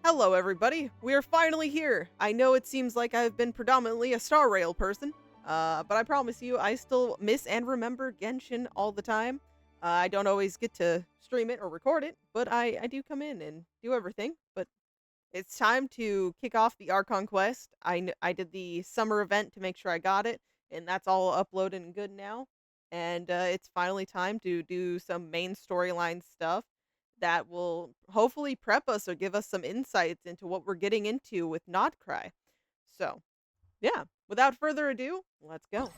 Hello, everybody. We are finally here. I know it seems like I've been predominantly a Star Rail person, but I promise you, I still miss and remember Genshin all the time. I don't always get to stream it or record it, but I do come in and do everything. But it's time to kick off the Archon quest. I did the summer event to make sure I got it, and that's all uploaded and good now. And it's finally time to do some main storyline stuff that will hopefully prep us or give us some insights into what we're getting into with Nod Krai. So, yeah, without further ado, let's go.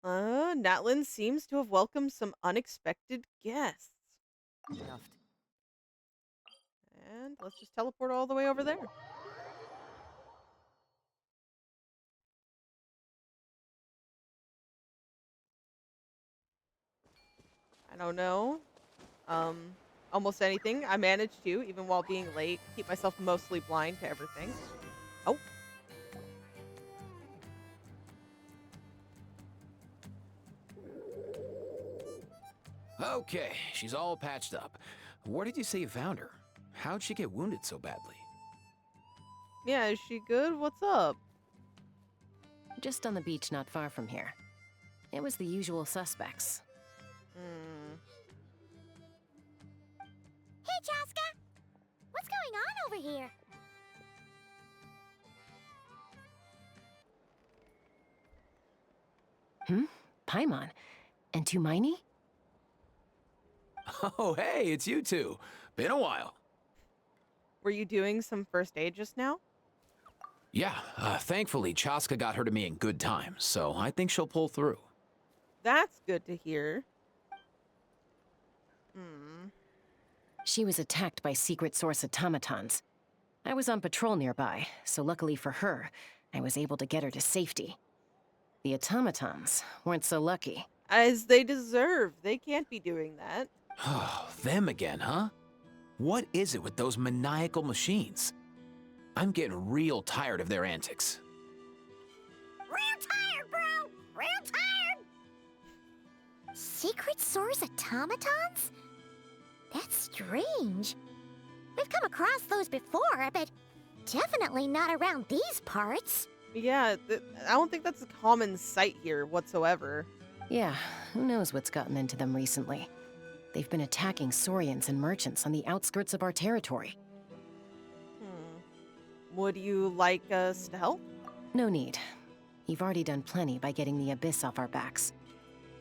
Natlin seems to have welcomed some unexpected guests. And let's just teleport all the way over there. I don't know. Almost anything. I managed to, even while being late, keep myself mostly blind to everything. Oh. Okay, she's all patched up. Where did you say you found her? How'd she get wounded so badly? Yeah, is she good? What's up? Just on the beach not far from here. It was the usual suspects. Hey, Chaska! What's going on over here? Paimon. And Tumaini? Oh, hey, it's you two. Been a while. Were you doing some first aid just now? Yeah, thankfully Chaska got her to me in good time, so I think she'll pull through. That's good to hear. She was attacked by secret source automatons. I was on patrol nearby, so luckily for her, I was able to get her to safety. The automatons weren't so lucky. As they deserve. They can't be doing that. Them again, huh? What is it with those maniacal machines? I'm getting real tired of their antics. Real tired, bro! Real tired! Secret source automatons? That's strange. We've come across those before, but definitely not around these parts. Yeah, I don't think that's a common sight here whatsoever. Yeah, who knows what's gotten into them recently. They've been attacking Saurians and merchants on the outskirts of our territory. Would you like us to help? No need. You've already done plenty by getting the Abyss off our backs.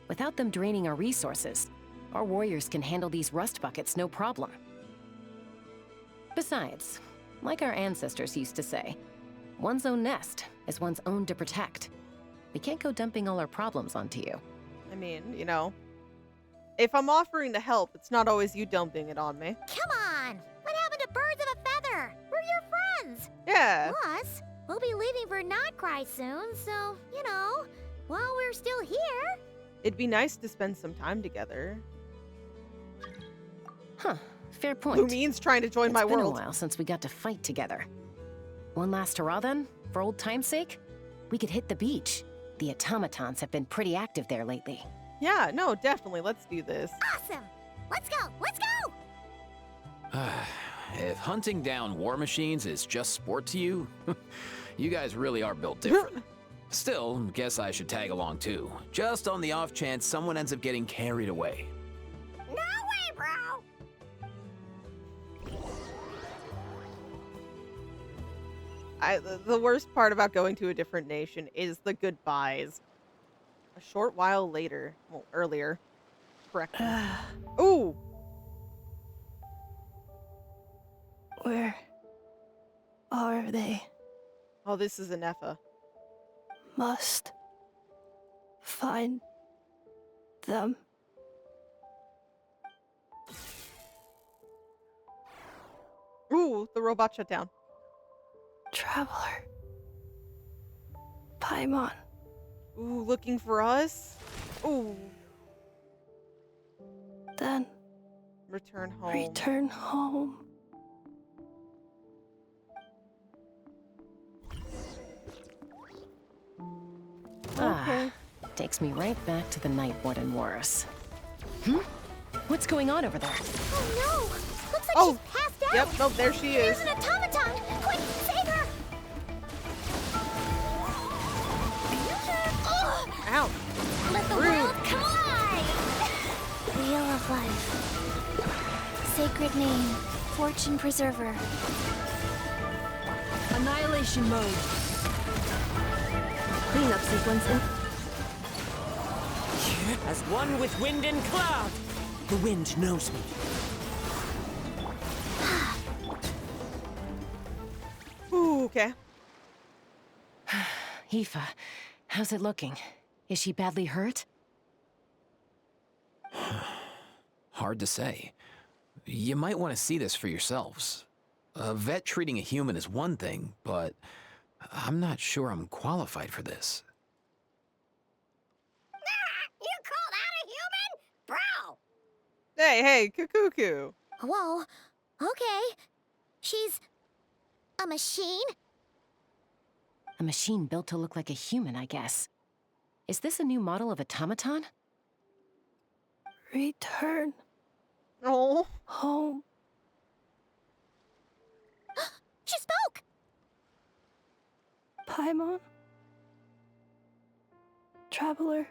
Without them draining our resources, our warriors can handle these rust buckets no problem. Besides, like our ancestors used to say, one's own nest is one's own to protect. We can't go dumping all our problems onto you. I mean, if I'm offering to help, it's not always you dumping it on me. Come on! What happened to birds of a feather? We're your friends! Yeah. Plus, we'll be leaving for Nod Krai soon, so, while we're still here... It'd be nice to spend some time together. Huh, fair point. Lumine's trying to join my It's been a world. while since we got to fight together. One last hurrah then, for old time's sake? We could hit the beach. The automatons have been pretty active there lately. Yeah, no, definitely. Let's do this. Awesome! Let's go! Let's go! If hunting down war machines is just sport to you, you guys really are built different. Still, guess I should tag along too, just on the off chance someone ends up getting carried away. No way, bro! The worst part about going to a different nation is the goodbyes. A short while later. Well, earlier. Correct. Ooh! Where are they? Oh, this is an Effa. Must find them. Ooh, the robot shut down. Traveler. Paimon. Ooh, looking for us? Ooh. Then Return home. return home. Okay. Takes me right back to the Night Warden Wars. What's going on over there? Oh no! Looks like Oh. she's passed down! Yep, nope, there she is. There's an automaton! Quick, save her! Ugh. Ow. Let the Rude. world come alive! Wheel of Life. Sacred name. Fortune Preserver. Annihilation mode. Cleanup sequence in... As one with wind and cloud. The wind knows me. Ooh, okay. Aoife, how's it looking? Is she badly hurt? Hard to say. You might want to see this for yourselves. A vet treating a human is one thing, but I'm not sure I'm qualified for this. You call that a human? Bro! Hey, Kukuku. Whoa, okay. She's a machine? A machine built to look like a human, I guess. Is this a new model of automaton? Return Oh. home. She spoke! Paimon. Traveler.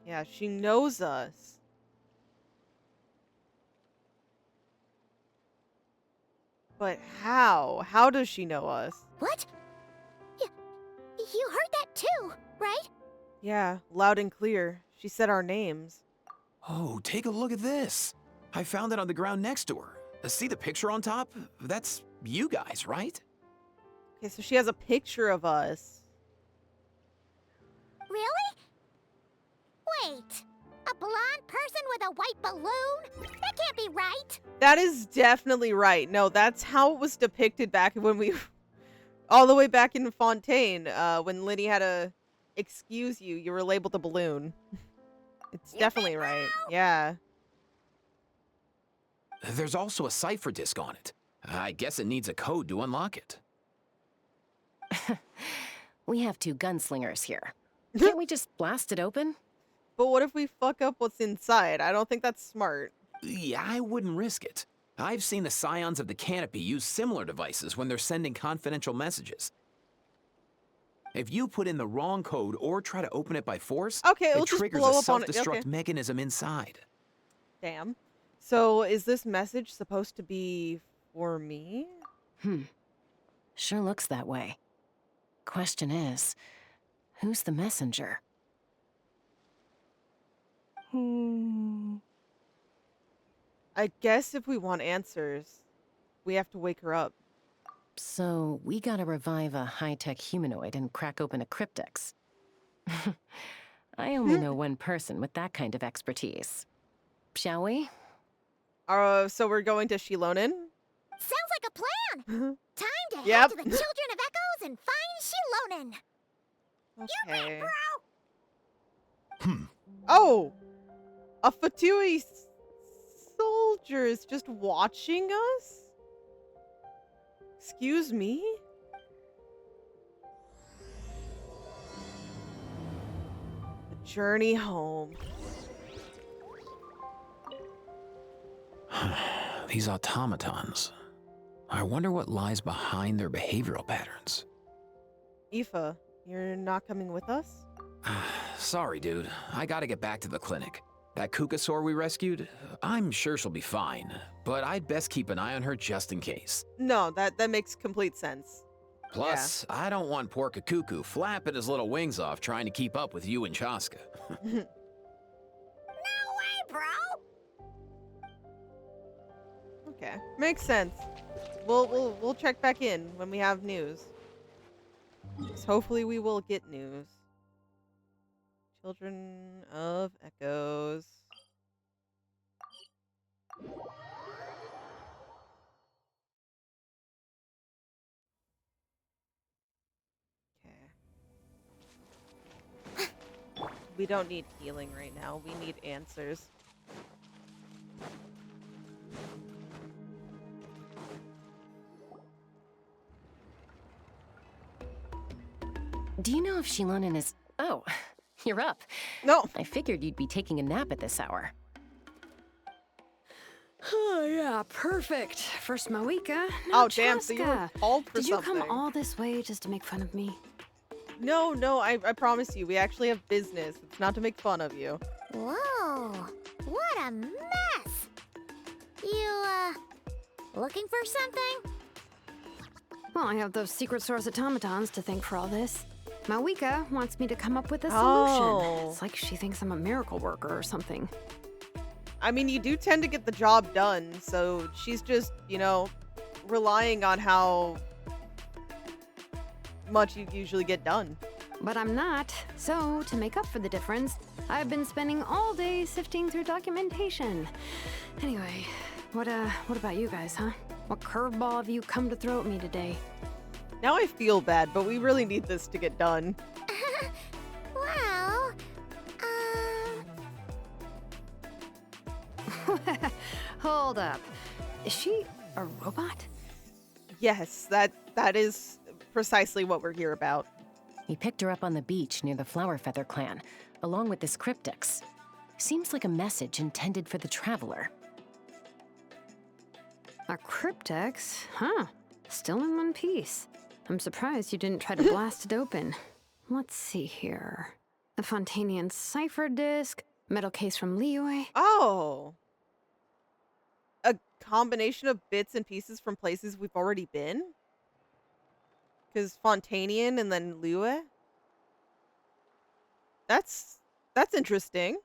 Yeah, she knows us. But how? How does she know us? What? You heard that too, right? Yeah, loud and clear. She said our names. Oh, take a look at this. I found it on the ground next to her. See the picture on top? That's you guys, right? Okay, so she has a picture of us. Really? Wait, a blonde person with a white balloon? That can't be right. That is definitely right. No, that's how it was depicted back when we... all the way back in Fontaine, when Liddy had to excuse you, you were labeled a balloon. It's definitely right. Yeah. There's also a cipher disk on it. I guess it needs a code to unlock it. We have two gunslingers here. Can't we just blast it open? But what if we fuck up what's inside? I don't think that's smart. Yeah, I wouldn't risk it. I've seen the scions of the canopy use similar devices when they're sending confidential messages. If you put in the wrong code or try to open it by force, Okay, it'll it just triggers blow a up on it. self-destruct Okay. mechanism inside. Damn. So is this message supposed to be for me? Sure looks that way. Question is, who's the messenger? I guess if we want answers, we have to wake her up. So, we gotta revive a high-tech humanoid and crack open a cryptex. I only know one person with that kind of expertise. Shall we? So we're going to Shilonen? Sounds like a plan. Time to head Yep. to the Children of Echoes and find Shilonen. Okay. Bro! Oh! A Fatui soldier is just watching us? Excuse me? The journey home. These automatons. I wonder what lies behind their behavioral patterns. Aoife, you're not coming with us? Sorry, dude. I gotta get back to the clinic. That Kukasaur we rescued, I'm sure she'll be fine, but I'd best keep an eye on her just in case. No, that makes complete sense. Plus, I don't want poor Kakuku flapping his little wings off trying to keep up with you and Chaska. No way, bro! Okay, makes sense. We'll check back in when we have news. 'Cause hopefully we will get news. Children of Echoes. Okay. We don't need healing right now. We need answers. Do you know if Shilonen is... Oh, you're up. No. I figured you'd be taking a nap at this hour. Oh, Yeah, perfect. First Moika, now Oh, damn, so you were Chaska. called for Did you something. come all this way just to make fun of me? No, I promise you, we actually have business. It's not to make fun of you. Whoa, what a mess! You, looking for something? Well, I have those secret source automatons to thank for all this. Mawika wants me to come up with a solution. Oh. It's like she thinks I'm a miracle worker or something. I mean, you do tend to get the job done, so she's just, relying on how much you usually get done. But I'm not. So, to make up for the difference, I've been spending all day sifting through documentation. Anyway, what about you guys, huh? What curveball have you come to throw at me today? Now I feel bad, but we really need this to get done. Well, Hold up. Is she a robot? Yes, that is precisely what we're here about. We picked her up on the beach near the Flowerfeather clan, along with this cryptix. Seems like a message intended for the Traveler. A cryptix? Huh. Still in one piece. I'm surprised you didn't try to blast it open. Let's see here. A Fontanian cipher disk, metal case from Liyue. Oh. A combination of bits and pieces from places we've already been? Because Fontanian and then Liyue? That's interesting.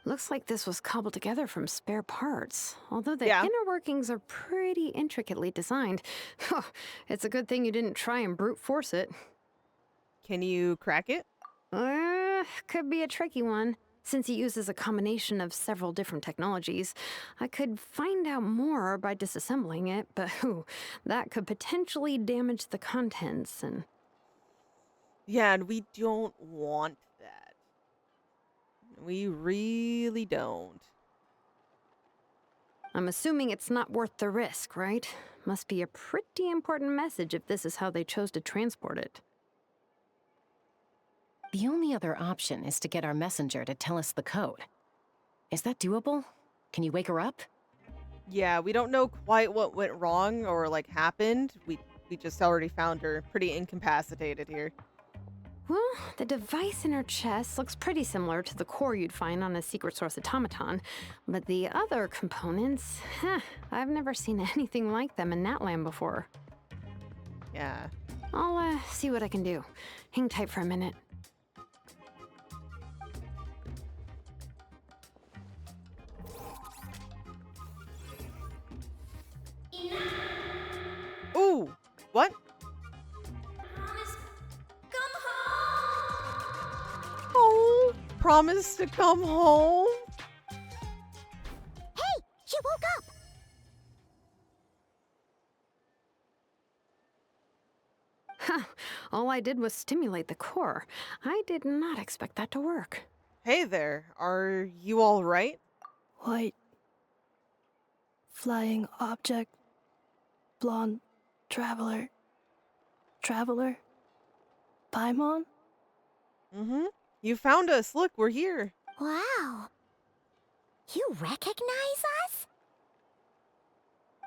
Looks like this was cobbled together from spare parts. Although the Yeah. inner workings are pretty intricately designed. It's a good thing you didn't try and brute force it. Can you crack it? Could be a tricky one. Since it uses a combination of several different technologies, I could find out more by disassembling it, but that could potentially damage the contents and... Yeah, and we don't want that. We really don't. I'm assuming it's not worth the risk, right? Must be a pretty important message if this is how they chose to transport it. The only other option is to get our messenger to tell us the code. Is that doable? Can you wake her up? Yeah, we don't know quite what went wrong or happened. We just already found her pretty incapacitated here. Well, the device in her chest looks pretty similar to the core you'd find on a secret source automaton, but the other components, I've never seen anything like them in Natlan before. Yeah. I'll see what I can do. Hang tight for a minute. Ooh, what? Oh, promise to come home? hey, she woke up! All I did was stimulate the core. I did not expect that to work. Hey there, are you all right? White. Flying object. Blonde. Traveler. Traveler. Paimon? Mm-hmm. You found us. Look, we're here. Wow. You recognize us?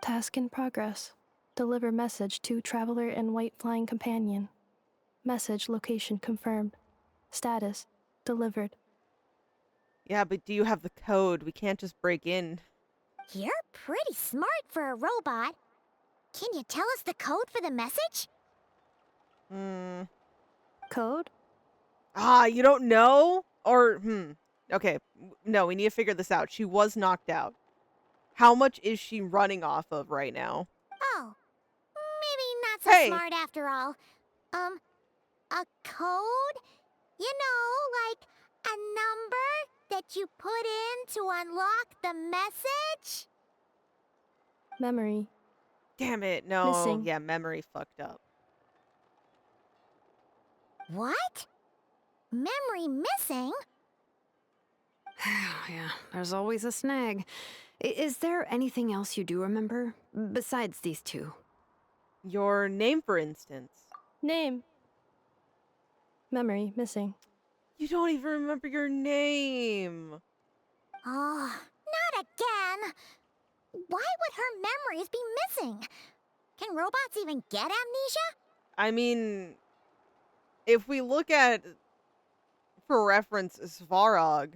Task in progress. Deliver message to Traveler and White Flying Companion. Message location confirmed. Status delivered. Yeah, but do you have the code? We can't just break in. You're pretty smart for a robot. Can you tell us the code for the message? Code? Ah, you don't know? Or, Okay, no, we need to figure this out. She was knocked out. How much is she running off of right now? Oh, maybe not so Hey. smart after all. A code? You know, like a number that you put in to unlock the message? Memory. Damn it, no. Missing. Yeah, memory fucked up. What? Memory missing? Yeah, there's always a snag. Is there anything else you do remember? Besides these two? Your name, for instance. Name. Memory missing. You don't even remember your name. Oh, not again. why would her memories be missing? Can robots even get amnesia? I mean, if we look at, for reference, Svarog,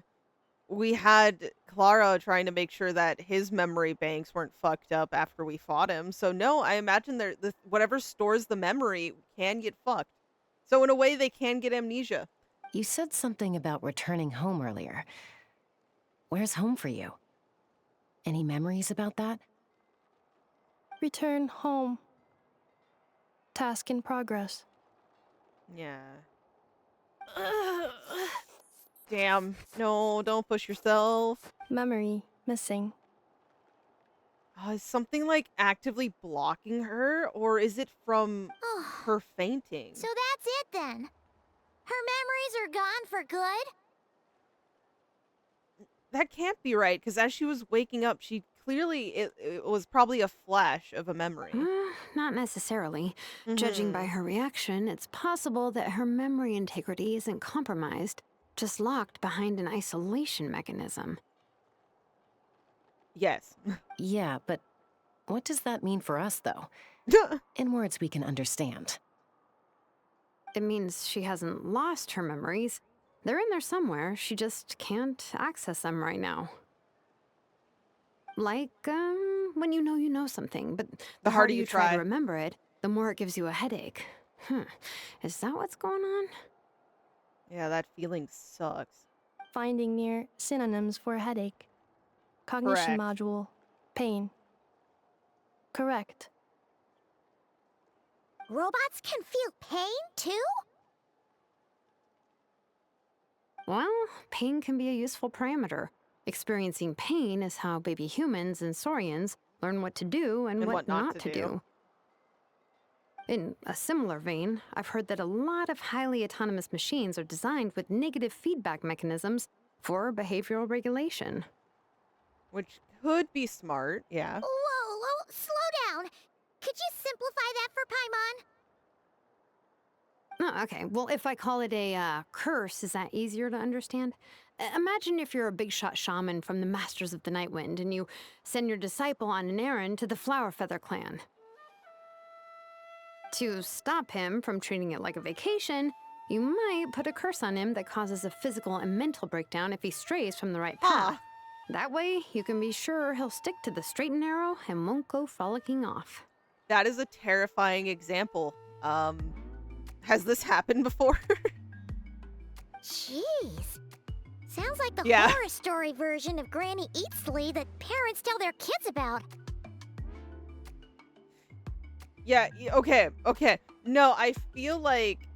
we had Clara trying to make sure that his memory banks weren't fucked up after we fought him. So no, I imagine whatever stores the memory can get fucked. So in a way, they can get amnesia. You said something about returning home earlier. Where's home for you? Any memories about that? Return home. Task in progress. Yeah. Damn. No, don't push yourself. Memory missing. Is something like actively blocking her, or is it from Oh, her fainting? so that's it then. Her memories are gone for good? That can't be right, because as she was waking up, she clearly, it was probably a flash of a memory. Not necessarily. Mm-hmm. Judging by her reaction, it's possible that her memory integrity isn't compromised, just locked behind an isolation mechanism. Yes. Yeah, but what does that mean for us, though? In words we can understand. It means she hasn't lost her memories. They're in there somewhere, she just can't access them right now. Like, when you know something, but the harder you try to remember it, the more it gives you a headache. Is that what's going on? Yeah, that feeling sucks. Finding near synonyms for headache. Cognition Correct. module. Pain. Correct. Robots can feel pain too? Well, pain can be a useful parameter. Experiencing pain is how baby humans and saurians learn what to do and what not to do. In a similar vein, I've heard that a lot of highly autonomous machines are designed with negative feedback mechanisms for behavioral regulation. Which could be smart, yeah. Whoa, slow down. Could you simplify that for Paimon? Oh, okay, well, if I call it a curse, is that easier to understand? Imagine if you're a big shot shaman from the Masters of the Nightwind and you send your disciple on an errand to the Flowerfeather clan. To stop him from treating it like a vacation, you might put a curse on him that causes a physical and mental breakdown if he strays from the right path. That way, you can be sure he'll stick to the straight and narrow and won't go frolicking off. That is a terrifying example. Has this happened before? Jeez. Sounds like the Yeah. horror story version of Granny Eatsley that parents tell their kids about. Yeah, okay. No, I feel like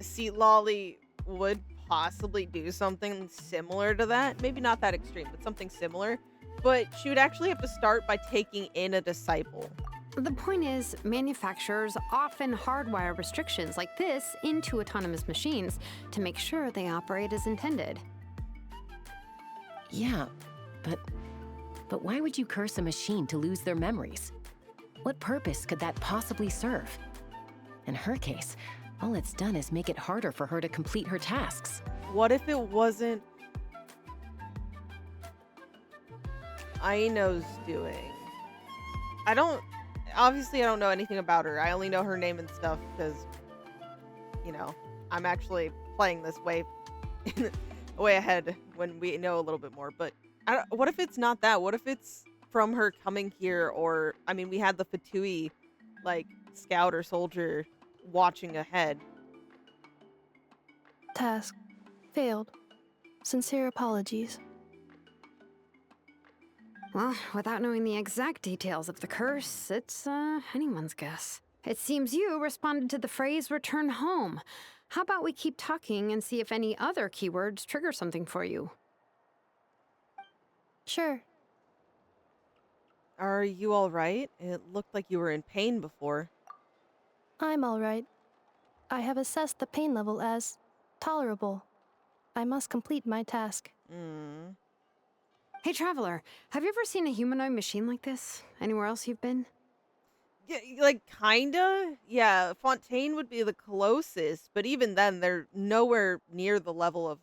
Seat Lolly would possibly do something similar to that. Maybe not that extreme, but something similar. But she would actually have to start by taking in a disciple. The point is, manufacturers often hardwire restrictions like this into autonomous machines to make sure they operate as intended. Yeah, but why would you curse a machine to lose their memories? What purpose could that possibly serve? In her case, all it's done is make it harder for her to complete her tasks. What if it wasn't Aino's doing? Obviously I don't know anything about her. I only know her name and stuff because, I'm actually playing this way ahead when we know a little bit more. But what if it's not that? What if it's from her coming here, or, we had the Fatui, scout or soldier watching ahead. Task failed. Sincere apologies. Well, without knowing the exact details of the curse, it's anyone's guess. It seems you responded to the phrase return home. How about we keep talking and see if any other keywords trigger something for you? Sure. Are you alright? It looked like you were in pain before. I'm alright. I have assessed the pain level as tolerable. I must complete my task. Hey, Traveler, have you ever seen a humanoid machine like this? Anywhere else you've been? Yeah, kinda. Yeah, Fontaine would be the closest, but even then, they're nowhere near the level of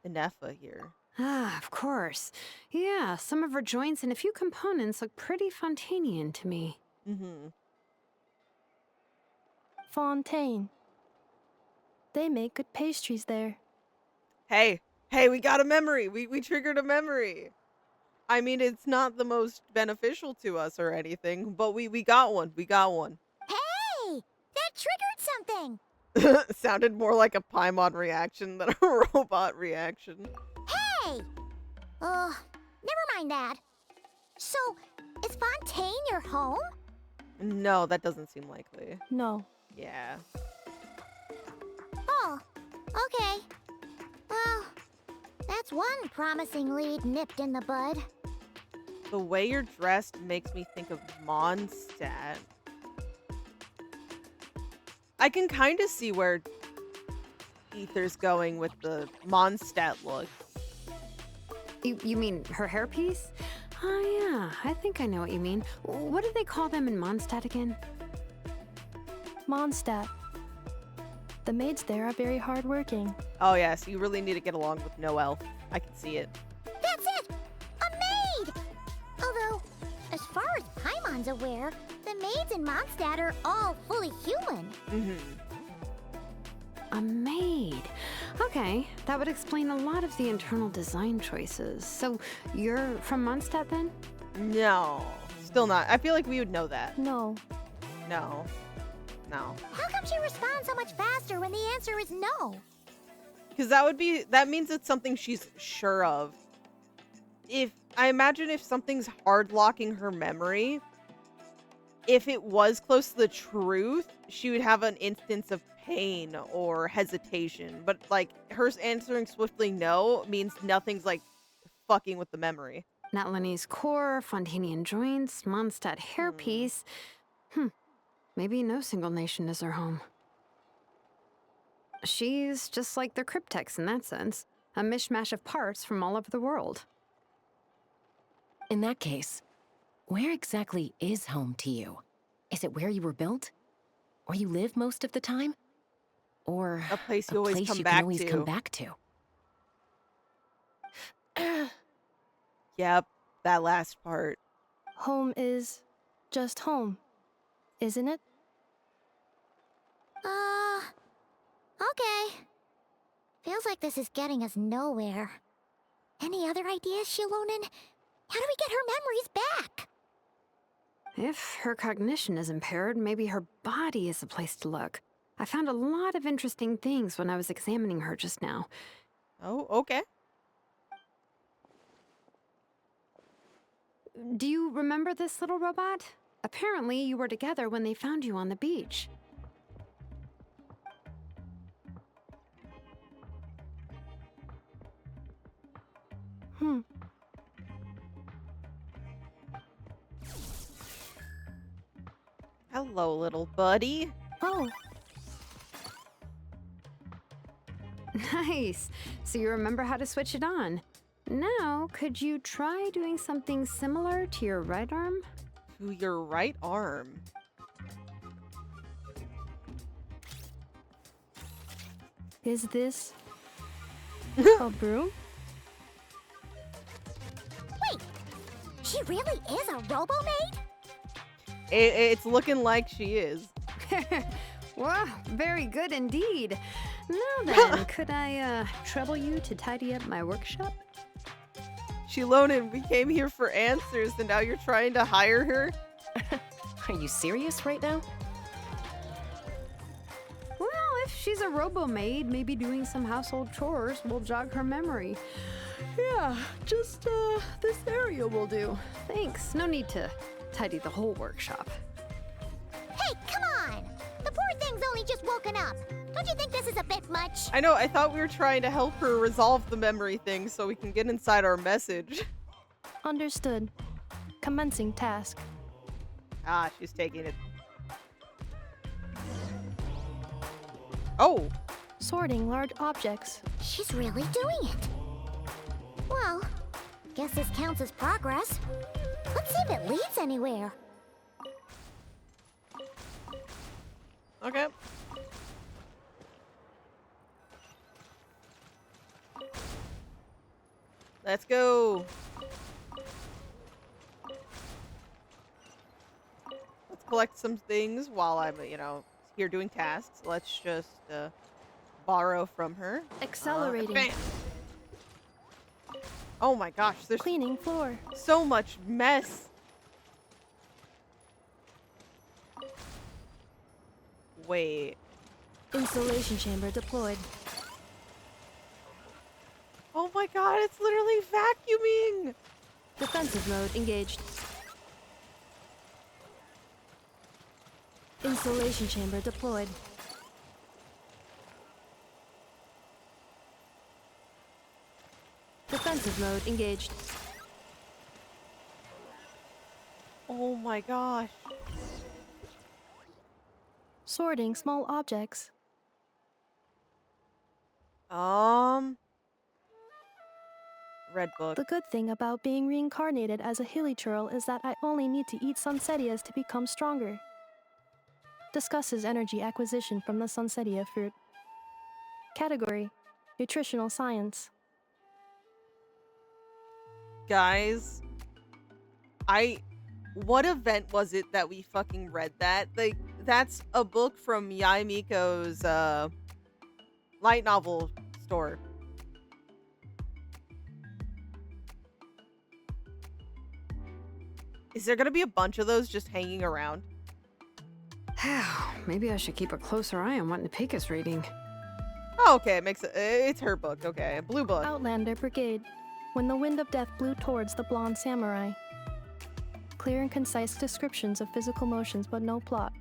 Inefa here. Ah, of course. Yeah, some of her joints and a few components look pretty Fontanian to me. Mm-hmm. Fontaine. They make good pastries there. Hey, hey, we got a memory. We triggered a memory. I mean, it's not the most beneficial to us or anything, but we got one. We got one. Hey! That triggered something! Sounded more like a Paimon reaction than a robot reaction. Hey! Never mind that. So, is Fontaine your home? No, that doesn't seem likely. No. Yeah. Oh, okay. Well, that's one promising lead nipped in the bud. The way you're dressed makes me think of Mondstadt. I can kind of see where Ether's going with the Mondstadt look. You mean her hairpiece? Oh yeah, I think I know what you mean. What do they call them in Mondstadt again? Mondstadt. The maids there are very hardworking. Oh yeah, so you really need to get along with Noelle. I can see it. That's it! A maid! Although, as far as Paimon's aware, the maids in Mondstadt are all fully human. Mm-hmm. A maid. Okay, that would explain a lot of the internal design choices. So, you're from Mondstadt then? No, still not. I feel like we would know that. No. No. No. How come she responds so much faster when the answer is no? Because that means it's something she's sure of. I imagine if something's hard locking her memory, if it was close to the truth, she would have an instance of pain or hesitation. But like her answering swiftly no means nothing's like fucking with the memory. Natlanese core, Fontanian joints, Mondstadt hairpiece. Maybe no single nation is her home. She's just like the Cryptex in that sense. A mishmash of parts from all over the world. In that case, where exactly is home to you? Is it where you were built? Where you live most of the time? Or A place you always place come you back can always to. come back to? Yep, that last part. Home is just home, isn't it? Okay. Feels like this is getting us nowhere. Any other ideas, Shilonen? How do we get her memories back? If her cognition is impaired, maybe her body is the place to look. I found a lot of interesting things when I was examining her just now. Oh, okay. Do you remember this little robot? Apparently, you were together when they found you on the beach. Hello, little buddy. Oh, Nice. So you remember how to switch it on. Now, could you try doing something similar to your right arm? To your right arm. is this a broom? Wait, she really is a robo-maid? It's looking like she is. Wow, very good indeed. Now then, could I trouble you to tidy up my workshop? Shilonen, we came here for answers, and now you're trying to hire her? Are you serious right now? Well, if she's a robo-maid, maybe doing some household chores will jog her memory. Yeah, just this area will do. Thanks, no need to tidy the whole workshop. Hey, come on! The poor thing's only just woken up. Don't you think this is a bit much? I know, I thought we were trying to help her resolve the memory thing so we can get inside our message. Understood. Commencing task. Ah, she's taking it. Oh! Sorting large objects. She's really doing it. Well, guess this counts as progress. Let's see if it leads anywhere. Okay. Let's go. Let's collect some things while I'm, here doing tasks. Let's just borrow from her. Accelerating. Bam. Oh my gosh, there's Cleaning floor. so much mess. Wait. Installation chamber deployed. Oh my god, it's literally vacuuming. Defensive mode engaged. Installation chamber deployed. Defensive mode engaged. Oh my gosh. Sorting small objects. Red book. The good thing about being reincarnated as a hilly churl is that I only need to eat Sunsettias to become stronger. Discusses energy acquisition from the Sunsettia fruit. Category: Nutritional Science. Guys, what event was it that we fucking read that? Like, that's a book from Yai Miko's light novel store. Is there gonna be a bunch of those just hanging around? Maybe I should keep a closer eye on what Napika's reading. Oh, okay, it's her book. Okay, blue book. Outlander Brigade. When the wind of death blew towards the blonde samurai. Clear and concise descriptions of physical motions, but no plot.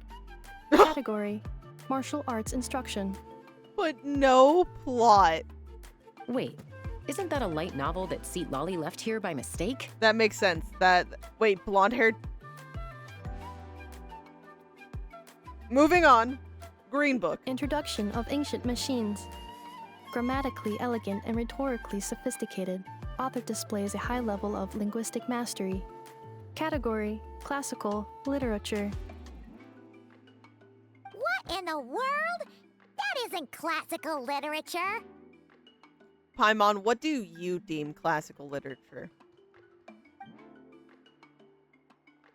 Category: Martial arts instruction. But no plot. Wait, isn't that a light novel that Seat Lolly left here by mistake? That makes sense. Wait, blonde haired. Moving on. Green book. Introduction of ancient machines. Grammatically elegant and rhetorically sophisticated, author displays a high level of linguistic mastery. Category: Classical literature. What in the world? That isn't classical literature. Paimon, what do you deem classical literature?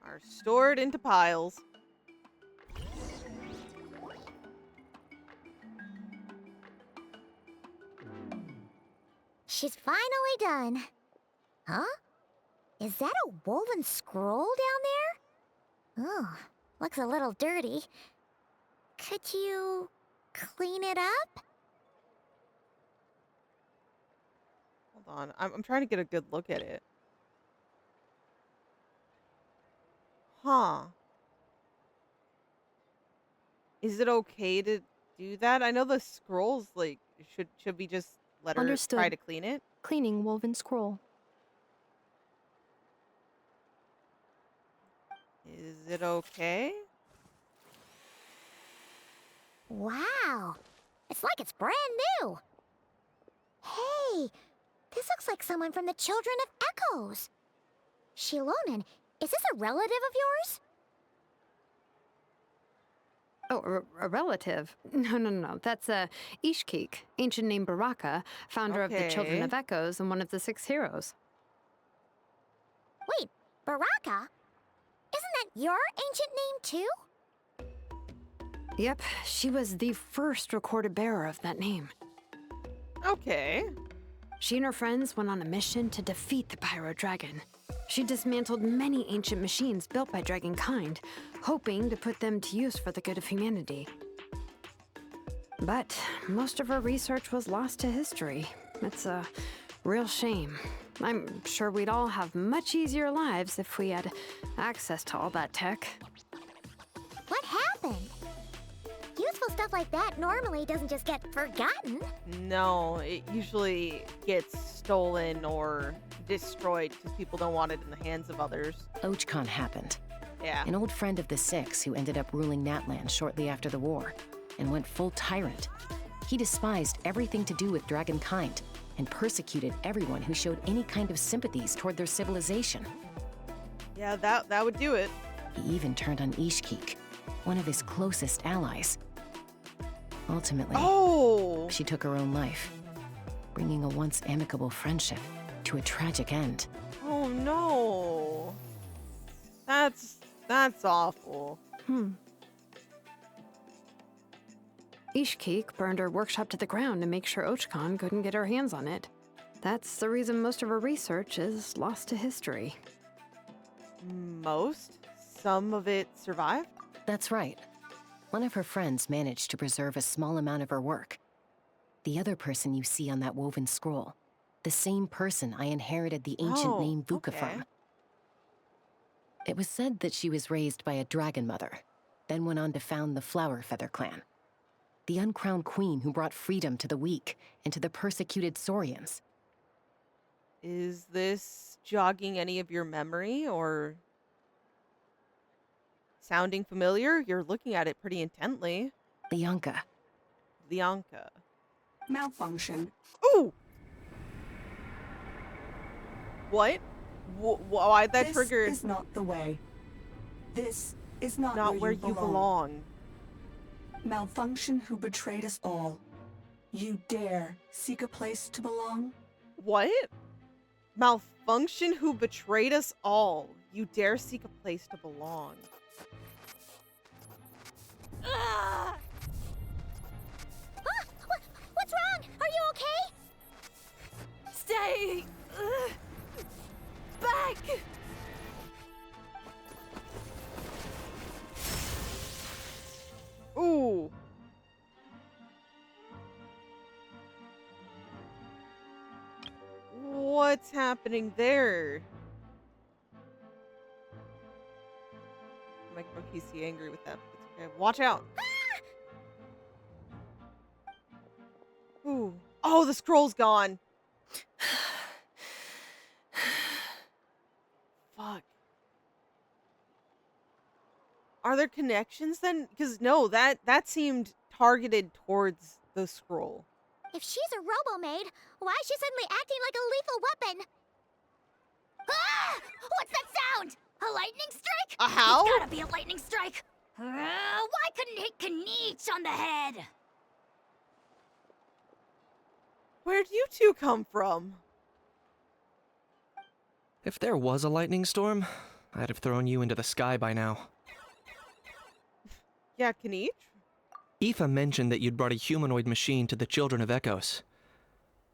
Are stored into piles. She's finally done. Huh? Is that a woven scroll down there? Oh, looks a little dirty. Could you clean it up? Hold on. I'm trying to get a good look at it. Huh. Is it okay to do that? I know the scrolls, like, should we just let her Understood. try to clean it? Cleaning woven scroll. Is it okay? Wow. It's like it's brand new. Hey, this looks like someone from the Children of Echoes. Shilonen, is this a relative of yours? Oh, a relative? No. That's Ishkik, ancient name Baraka, founder of the Children Okay. of Echoes and one of the 6 heroes. Wait, Baraka? Isn't that your ancient name too? Yep, she was the first recorded bearer of that name. Okay. She and her friends went on a mission to defeat the Pyro Dragon. She dismantled many ancient machines built by Dragonkind, hoping to put them to use for the good of humanity. But most of her research was lost to history. It's a real shame. I'm sure we'd all have much easier lives if we had access to all that tech. What happened? Useful stuff like that normally doesn't just get forgotten. No, it usually gets stolen or destroyed because people don't want it in the hands of others. Ochcon happened. Yeah. An old friend of the 6 who ended up ruling Natlan shortly after the war and went full tyrant. He despised everything to do with Dragonkind and persecuted everyone who showed any kind of sympathies toward their civilization. Yeah, that would do it. He even turned on Ishkik, one of his closest allies. Ultimately, Oh! she took her own life, bringing a once amicable friendship to a tragic end. Oh no. That's awful. Ishkik burned her workshop to the ground to make sure Ochkon couldn't get her hands on it. That's the reason most of her research is lost to history. Most? Some of it survived? That's right. One of her friends managed to preserve a small amount of her work. The other person you see on that woven scroll, the same person I inherited the ancient name Vuka okay. from. It was said that she was raised by a dragon mother, then went on to found the Flower Feather clan, the uncrowned queen who brought freedom to the weak and to the persecuted Saurians. Is this jogging any of your memory or sounding familiar? You're looking at it pretty intently. Lianka. Lianka. Malfunction. Ooh! What? Why'd that trigger? This is not the way. This is not where you belong. Malfunction who betrayed us all. You dare seek a place to belong? What? Malfunction who betrayed us all. You dare seek a place to belong. Ah! What's wrong? Are you okay? Stay back. Ooh. What's happening there? Make my PC angry with that. It's okay. Watch out. Ooh. Oh, the scroll's gone. Fuck. Are there connections then? Because no, that seemed targeted towards the scroll. If she's a robo-maid, why is she suddenly acting like a lethal weapon? Ah! What's that sound? A lightning strike? A how? It's gotta be a lightning strike. Why couldn't it hit Kanich on the head? Where'd you two come from? If there was a lightning storm, I'd have thrown you into the sky by now. Yeah, Kanich? Aoife mentioned that you'd brought a humanoid machine to the Children of Echoes.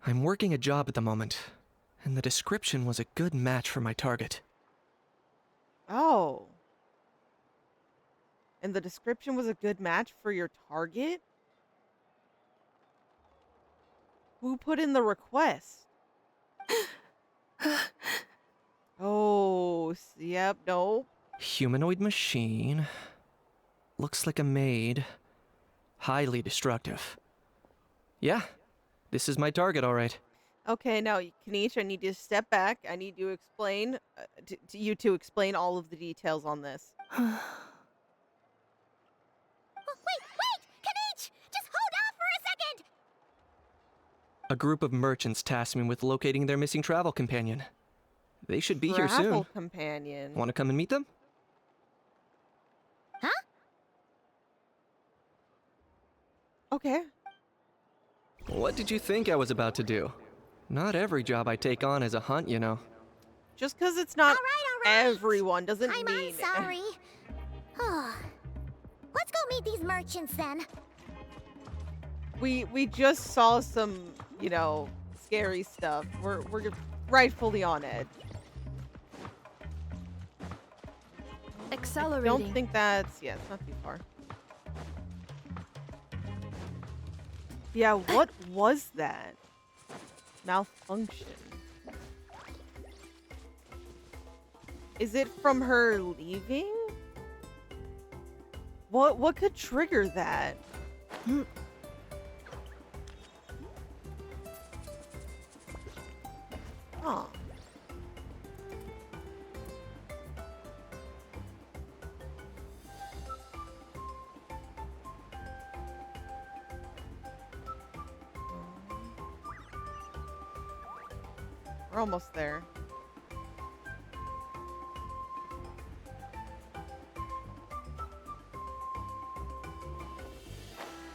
I'm working a job at the moment, and the description was a good match for my target. Oh. And the description was a good match for your target? Who put in the request? Oh, yep, no. Humanoid machine. Looks like a maid. Highly destructive. Yeah, this is my target, all right. Okay, now, Kanich, I need you to step back. I need you to explain, to you to explain all of the details on this. Wait! Kanich! Just hold off for a second! A group of merchants tasked me with locating their missing travel companion. They should be here Travel soon. companion. Want to come and meet them? Huh? Okay. What did you think I was about to do? Not every job I take on is a hunt, you know. Just because it's not All right. everyone doesn't I'm mean... sorry. Let's go meet these merchants then. We just saw some, you know, scary stuff. We're rightfully on edge. Accelerating. Don't think that's... Yeah, it's not too far. Yeah, what was that? Malfunction. Is it from her leaving? What could trigger that? Huh. We're almost there.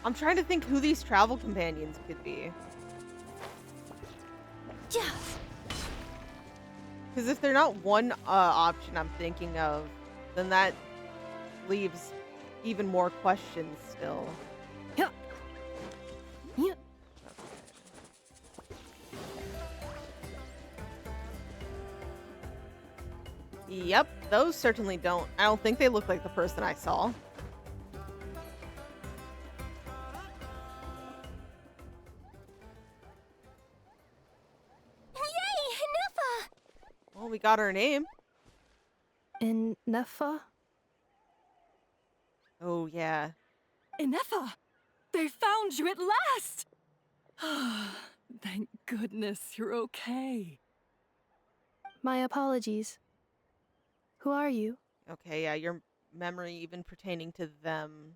I'm trying to think who these travel companions could be. Because if they're not one option I'm thinking of, then that leaves even more questions still. Yeah. Yeah. Yep, those certainly don't. I don't think they look like the person I saw. Yay, Neffa! Well, we got her name. In Neffa? Oh, yeah. Ineffa! They found you at last! Thank goodness you're okay. My apologies. Who are you? Okay, yeah, your memory even pertaining to them.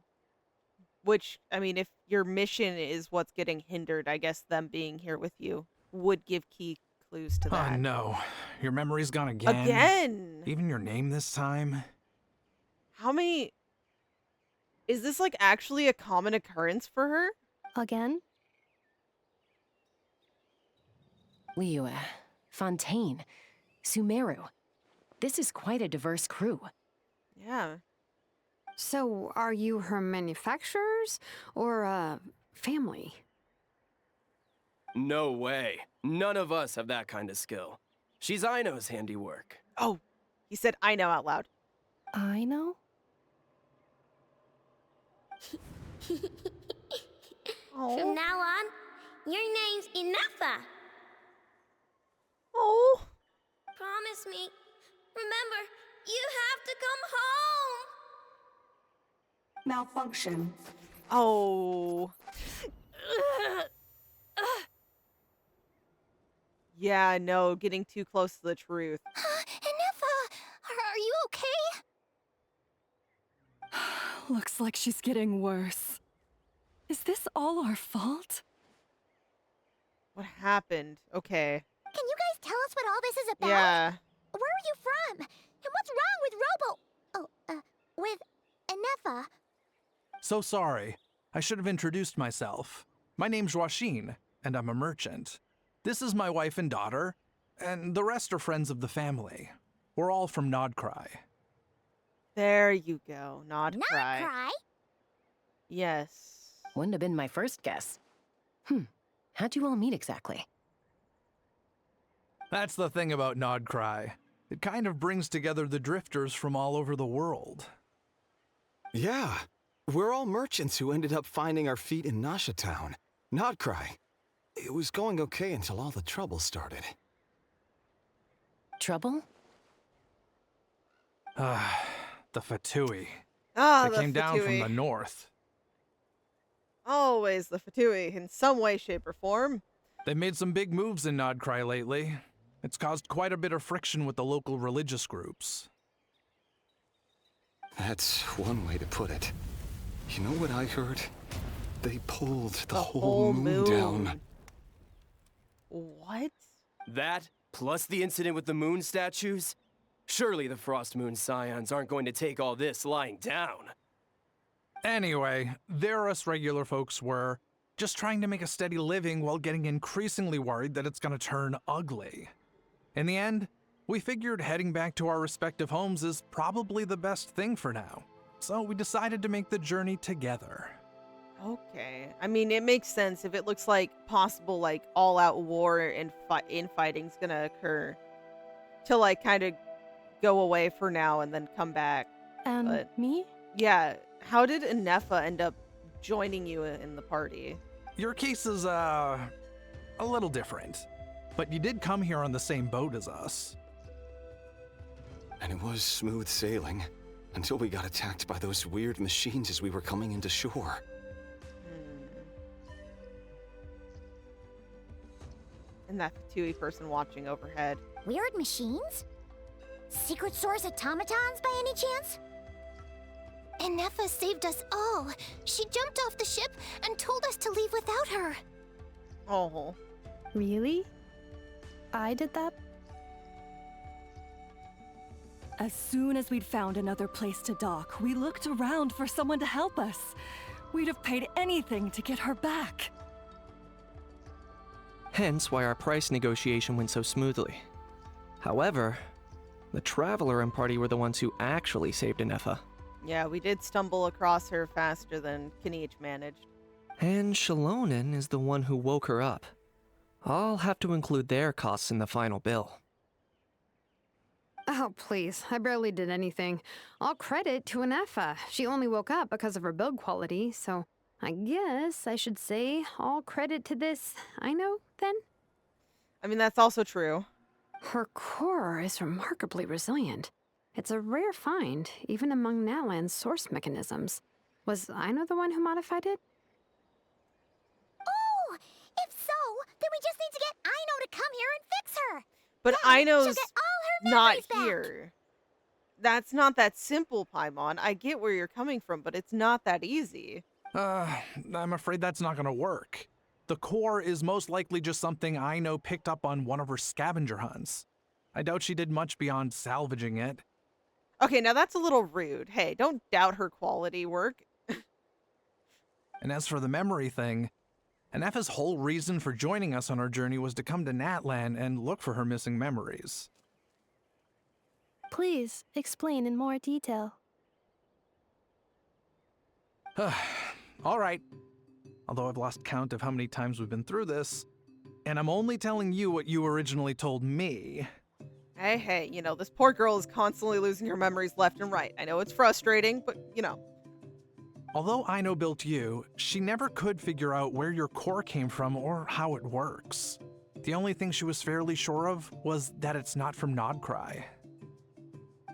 Which, I mean, if your mission is what's getting hindered, I guess them being here with you would give key clues to that. Oh no, your memory's gone again. Again! Even your name this time? How many... Is this, like, actually a common occurrence for her? Again? Liyue, Fontaine, Sumeru. This is quite a diverse crew. Yeah. So, are you her manufacturers or family? No way. None of us have that kind of skill. She's Aino's handiwork. Oh, he said I know out loud. I know? From now on, your name's Ineffa. Oh. Promise me. Remember, you have to come home. Malfunction. Oh. Yeah, no, getting too close to the truth. Ineffa, are you okay? Looks like she's getting worse. Is this all our fault? What happened? Okay. Can you guys tell us what all this is about? Yeah. Where are you from? And what's wrong with with Ineffa? So sorry. I should have introduced myself. My name's Joachine, and I'm a merchant. This is my wife and daughter, and the rest are friends of the family. We're all from Nod Krai. There you go. Nod Krai. Nod Krai? Yes. Wouldn't have been my first guess. How'd you all meet exactly? That's the thing about Nod Krai. It kind of brings together the drifters from all over the world. Yeah, we're all merchants who ended up finding our feet in Nasha Town. Nod Krai. It was going okay until all the trouble started. Trouble? The Fatui. Ah, They the came down from the Fatui. north. Always the Fatui, in some way, shape, or form. They've made some big moves in Nod Krai lately. It's caused quite a bit of friction with the local religious groups. That's one way to put it. You know what I heard? They pulled the whole moon down. What? That, plus the incident with the moon statues? Surely the Frost Moon Scions aren't going to take all this lying down. Anyway, there us regular folks were just trying to make a steady living while getting increasingly worried that it's gonna turn ugly. In the end, we figured heading back to our respective homes is probably the best thing for now. So we decided to make the journey together. Okay. I mean, it makes sense if it looks like possible, like, all-out war and infighting's gonna occur. To, like, kind of go away for now and then come back. And But- me? Yeah. How did Ineffa end up joining you in the party? Your case is, a little different. But you did come here on the same boat as us. And it was smooth sailing until we got attacked by those weird machines as we were coming into shore. And that Fatui person watching overhead. Weird machines? Secret source automatons by any chance? Ineffa saved us all. She jumped off the ship and told us to leave without her. Oh. Really? I did that? As soon as we'd found another place to dock, we looked around for someone to help us. We'd have paid anything to get her back. Hence why our price negotiation went so smoothly. However, the Traveler and party were the ones who actually saved Anefa. Yeah, we did stumble across her faster than Kinich managed. And Shalonen is the one who woke her up. I'll have to include their costs in the final bill. Oh, please. I barely did anything. All credit to Anefa. She only woke up because of her build quality, so I guess I should say all credit to this Aino, then? I mean, that's also true. Her core is remarkably resilient. It's a rare find, even among Natlan's source mechanisms. Was Aino the one who modified it? Oh! If so, then we just need to get Aino to come here and fix her! But Then Aino's she'll get all her not memories back. here. That's not that simple, Paimon. I get where you're coming from, but it's not that easy. I'm afraid that's not gonna work. The core is most likely just something Aino picked up on one of her scavenger hunts. I doubt she did much beyond salvaging it. Okay, now that's a little rude. Hey, don't doubt her quality work. And as for the memory thing, Anefa's whole reason for joining us on our journey was to come to Natlan and look for her missing memories. Please explain in more detail. All right. Although I've lost count of how many times we've been through this, and I'm only telling you what you originally told me. Hey, you know, this poor girl is constantly losing her memories left and right. I know it's frustrating, but, you know. Although Aino built you, she never could figure out where your core came from or how it works. The only thing she was fairly sure of was that it's not from Nod Krai.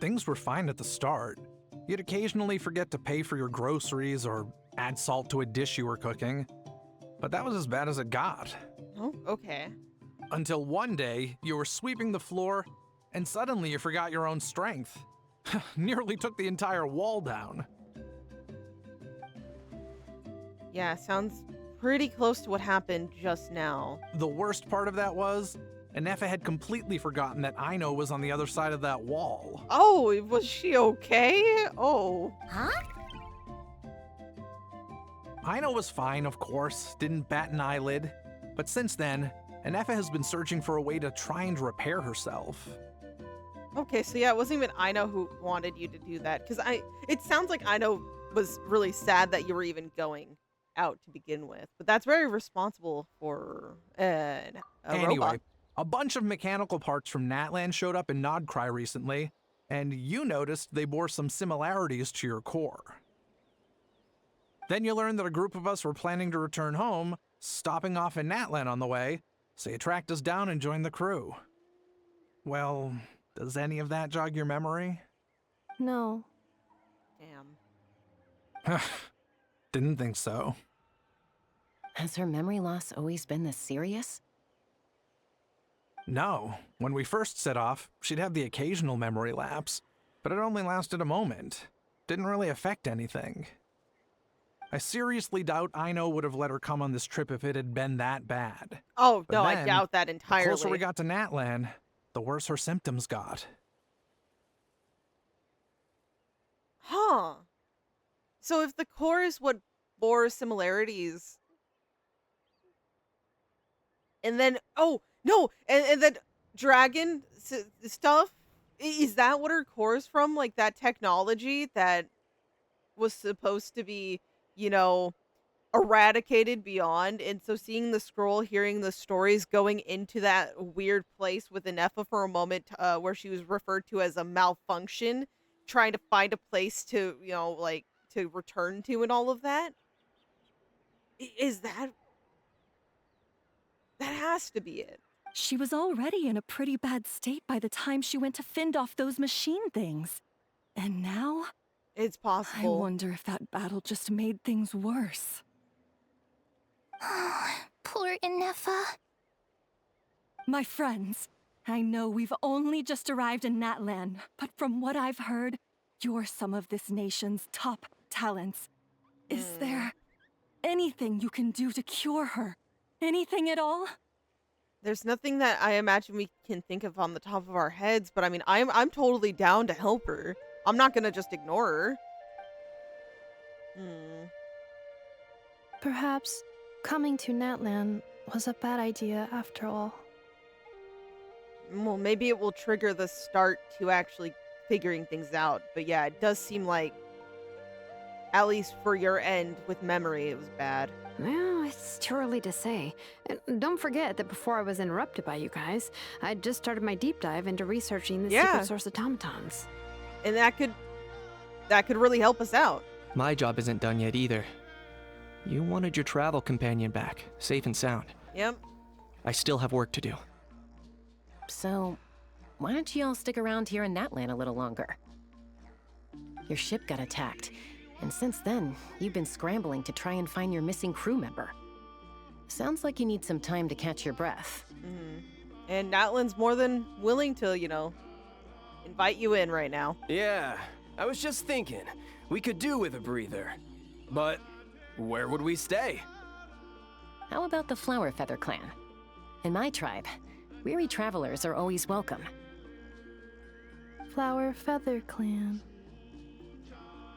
Things were fine at the start. You'd occasionally forget to pay for your groceries or add salt to a dish you were cooking. But that was as bad as it got. Oh, okay. Until one day, you were sweeping the floor, and suddenly you forgot your own strength. Nearly took the entire wall down. Yeah, sounds pretty close to what happened just now. The worst part of that was, Anefa had completely forgotten that Aino was on the other side of that wall. Oh, was she okay? Oh. Huh? Aino was fine, of course, didn't bat an eyelid. But since then, Anefa has been searching for a way to try and repair herself. Okay, so yeah, it wasn't even Aino who wanted you to do that. Because it sounds like Aino was really sad that you were even going out to begin with. But that's very responsible for a Anyway, robot. a bunch of mechanical parts from Natlan showed up in Nod Krai recently, and you noticed they bore some similarities to your core. Then you learned that a group of us were planning to return home, stopping off in Natlan on the way, so you tracked us down and joined the crew. Well, does any of that jog your memory? No. Damn. Didn't think so. Has her memory loss always been this serious? No. When we first set off, she'd have the occasional memory lapse, but it only lasted a moment. Didn't really affect anything. I seriously doubt Aino would have let her come on this trip if it had been that bad. Oh, But no, I then, doubt that the entirely. closer we got to Natlan, the worse her symptoms got. Huh. So if the core is what bore similarities, and then, oh, no, and then dragon stuff, is that what her core is from? Like that technology that was supposed to be, you know, eradicated beyond. And so seeing the scroll, hearing the stories, going into that weird place with Anefa for a moment where she was referred to as a malfunction, trying to find a place to, you know, like to return to and all of that. Is that has to be it. She was already in a pretty bad state by the time she went to fend off those machine things. And now? It's possible. I wonder if that battle just made things worse. Poor Anefa. My friends, I know we've only just arrived in Natlan, but from what I've heard, you're some of this nation's top talents. Is there anything you can do to cure her? Anything at all? There's nothing that I imagine we can think of on the top of our heads, but I mean, I'm totally down to help her. I'm not gonna just ignore her. Perhaps coming to Natlan was a bad idea after all. Well, maybe it will trigger the start to actually figuring things out. But yeah, it does seem like, at least for your end with memory, it was bad. Well, it's too early to say. And don't forget that before I was interrupted by you guys, I'd just started my deep dive into researching the secret source automatons. And that could really help us out. My job isn't done yet either. You wanted your travel companion back, safe and sound. Yep. I still have work to do. So, why don't you all stick around here in Natlan a little longer? Your ship got attacked, and since then, you've been scrambling to try and find your missing crew member. Sounds like you need some time to catch your breath. And Natlan's more than willing to, invite you in right now. Yeah, I was just thinking, we could do with a breather. But where would we stay? How about the Flower Feather Clan? In my tribe, weary travelers are always welcome. Flower Feather Clan.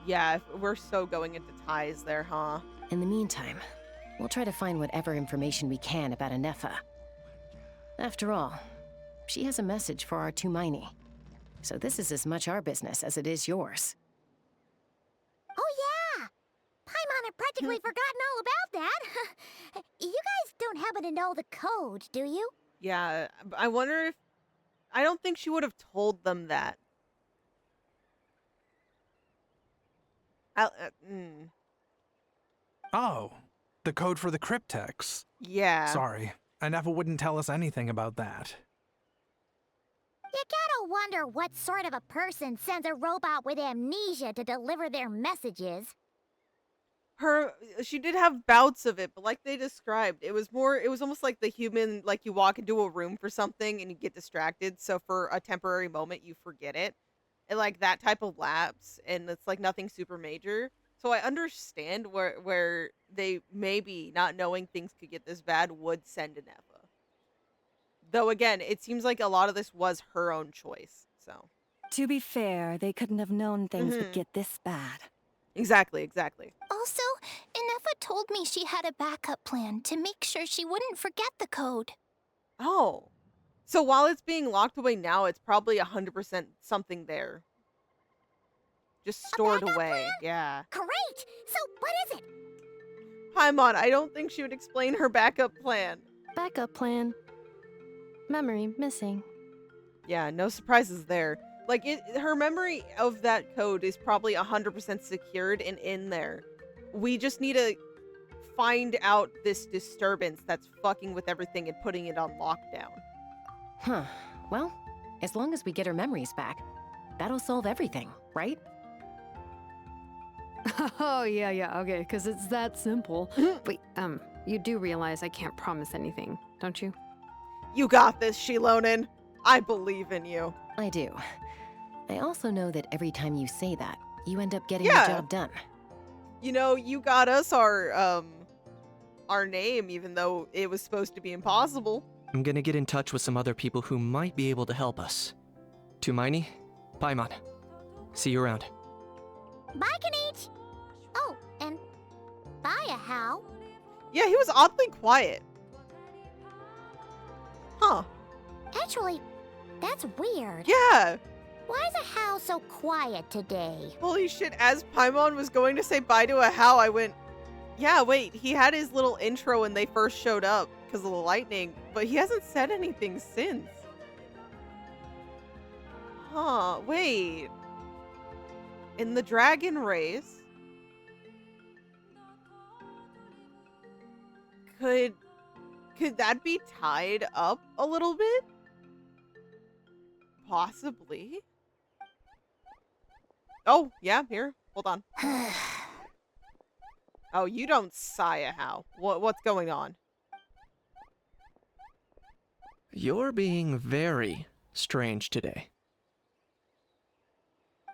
Yeah, we're so going into ties there, huh? In the meantime, we'll try to find whatever information we can about Anefa. After all, she has a message for our Tumaini. So this is as much our business as it is yours. Oh yeah! Paimon had practically forgotten all about that. You guys don't happen to know the code, do you? Yeah, I wonder if... I don't think she would have told them that. Oh, the code for the cryptex. Yeah. Sorry, Anefa wouldn't tell us anything about that. You gotta wonder what sort of a person sends a robot with amnesia to deliver their messages. She did have bouts of it, but like they described, it was almost like the human, like you walk into a room for something and you get distracted, so for a temporary moment you forget it. And like that type of lapse, and it's like nothing super major. So I understand where they maybe, not knowing things could get this bad, would send Anefa. Though again, it seems like a lot of this was her own choice, so. To be fair, they couldn't have known things would get this bad. Exactly. Also, Inefa told me she had a backup plan to make sure she wouldn't forget the code. Oh. So while it's being locked away now, it's probably 100% something there. Just stored away. Yeah. Great! So what is it? Paimon, I don't think she would explain her backup plan. Backup plan. Memory missing. Yeah, no surprises there. Like, her memory of that code is probably 100% secured and in there. We just need to find out this disturbance that's fucking with everything and putting it on lockdown. Huh. Well, as long as we get her memories back, that'll solve everything, right? Oh, yeah, okay, because it's that simple. Wait, you do realize I can't promise anything, don't you? You got this, Shilonen. I believe in you. I do. I also know that every time you say that, you end up getting the job done. You know, you got us our name, even though it was supposed to be impossible. I'm gonna get in touch with some other people who might be able to help us. Tumaini, Paimon. See you around. Bye, Kanich! Oh, and bye, Ahau. Yeah, he was oddly quiet. Huh. Actually, that's weird. Yeah. Why is Ahau so quiet today? Holy shit, as Paimon was going to say bye to Ahau, I went, yeah, wait, he had his little intro when they first showed up because of the lightning, but he hasn't said anything since. Huh, wait. In the dragon race, could that be tied up a little bit? Possibly. Oh, yeah, here. Hold on. Oh, you don't sigh, how? What's going on? You're being very strange today.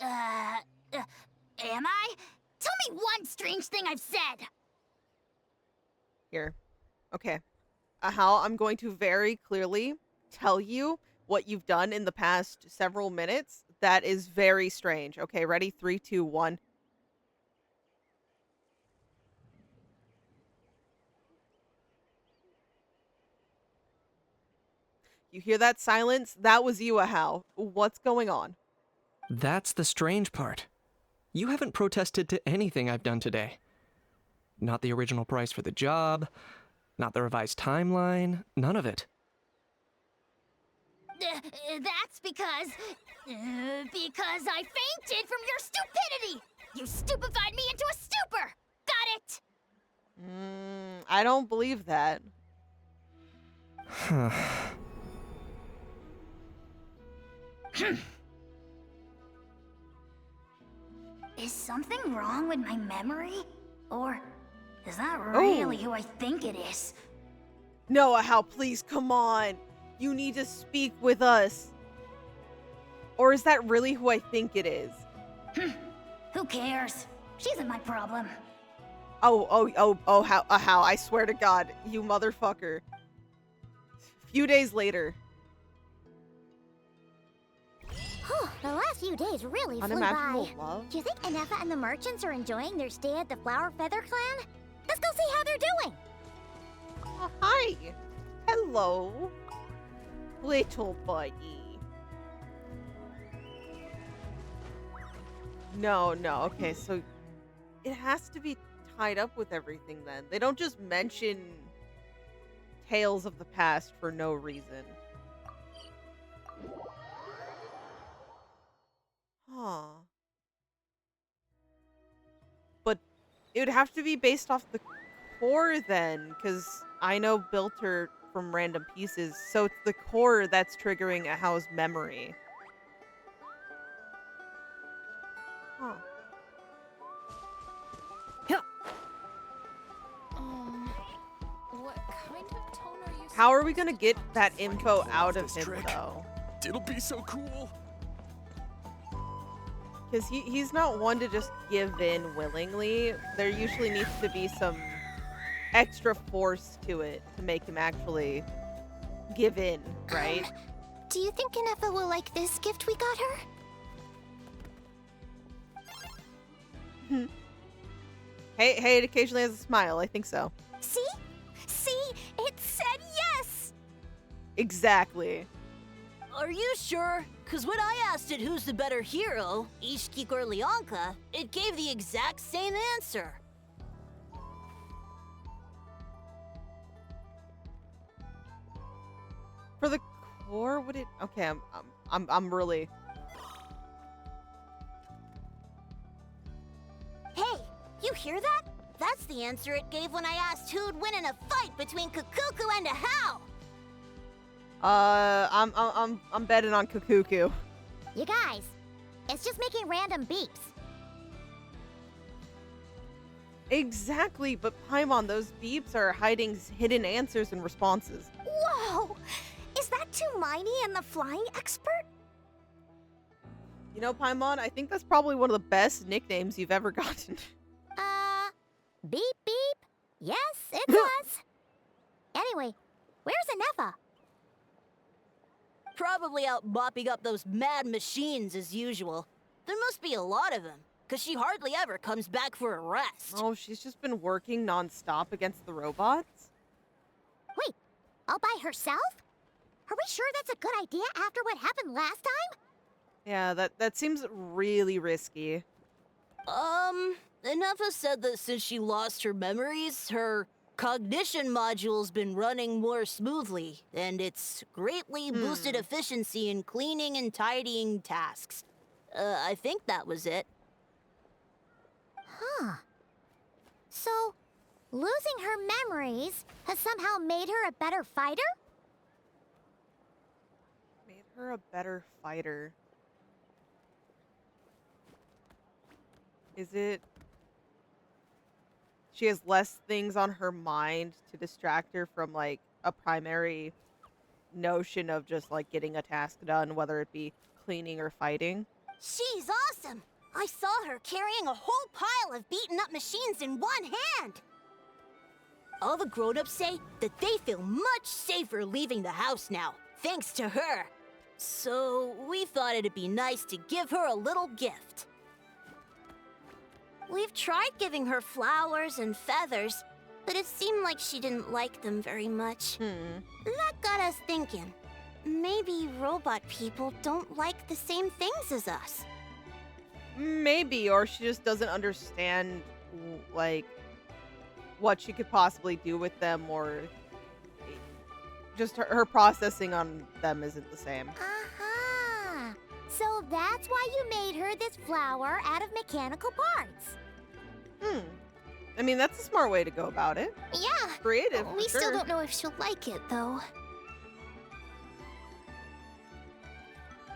Am I? Tell me one strange thing I've said! Here. Okay. Ahau, I'm going to very clearly tell you what you've done in the past several minutes. That is very strange. Okay, ready? 3, 2, 1. You hear that silence? That was you, Ahau. What's going on? That's the strange part. You haven't protested to anything I've done today. Not the original price for the job, not the revised timeline, none of it. That's because I fainted from your stupidity! You stupefied me into a stupor! Got it? I don't believe that. Is something wrong with my memory? Or is that really who I think it is? No, Ahau, please, come on. You need to speak with us. Or is that really who I think it is? Who cares? She isn't my problem. Ahau, I swear to God, you motherfucker. Few days later. The last few days really flew by. Unimaginable love? Do you think Anefa and the merchants are enjoying their stay at the Flower Feather Clan? Let's go see how they're doing. Oh, hi. Hello. Little buddy. No, okay, so it has to be tied up with everything then. They don't just mention tales of the past for no reason. Huh. But it would have to be based off the core then, because I know built her from random pieces, so it's the core that's triggering Ahau's memory. Huh. What kind of tone are you? How are we gonna get that info out of him, though? It'll be so cool. Because he's not one to just give in willingly. There usually needs to be some extra force to it to make him actually give in, right? Do you think Anefa will like this gift we got her? Hey, it occasionally has a smile. I think so. See? It said yes! Exactly. Are you sure? Because when I asked it who's the better hero, Ishkik or Leonka, it gave the exact same answer. For the core, would it? Okay, I'm really. Hey, you hear that? That's the answer it gave when I asked who'd win in a fight between Kukuku and Ahau. I'm betting on Kukuku. You guys, it's just making random beeps. Exactly, but Paimon, those beeps are hiding hidden answers and responses. Whoa! Is that Tumaini and the flying expert? You know, Paimon, I think that's probably one of the best nicknames you've ever gotten. Beep beep? Yes, it's us. Anyway, where's Anefa? Probably out mopping up those mad machines as usual. There must be a lot of them, because she hardly ever comes back for a rest. Oh, she's just been working non-stop against the robots? Wait, all by herself? Are we sure that's a good idea after what happened last time? Yeah, that seems really risky. Anefa said that since she lost her memories, her cognition module's been running more smoothly, and it's greatly boosted efficiency in cleaning and tidying tasks. I think that was it. Huh. So, losing her memories has somehow made her a better fighter? Made her a better fighter. Is it... She has less things on her mind to distract her from, like, a primary notion of just, like, getting a task done, whether it be cleaning or fighting? She's awesome! I saw her carrying a whole pile of beaten up machines in one hand! All the grown-ups say that they feel much safer leaving the house now, thanks to her. So we thought it'd be nice to give her a little gift. We've tried giving her flowers and feathers, but it seemed like she didn't like them very much. That got us thinking. maybe robot people don't like the same things as us. Maybe, or she just doesn't understand, like, what she could possibly do with them, or just her processing on them isn't the same. Aha! So that's why you made her this flower out of mechanical parts. I mean, that's a smart way to go about it. Yeah. Creative, We for still sure. don't know if she'll like it, though.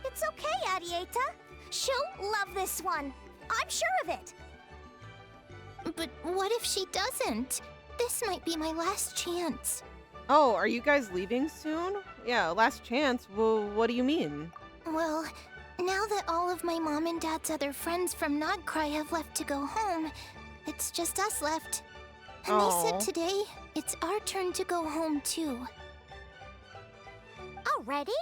It's okay, Arieta. She'll love this one. I'm sure of it. But what if she doesn't? This might be my last chance. Oh, are you guys leaving soon? Yeah, last chance. Well, what do you mean? Well, now that all of my mom and dad's other friends from Nod Krai have left to go home, it's just us left. And they said today it's our turn to go home too. Already?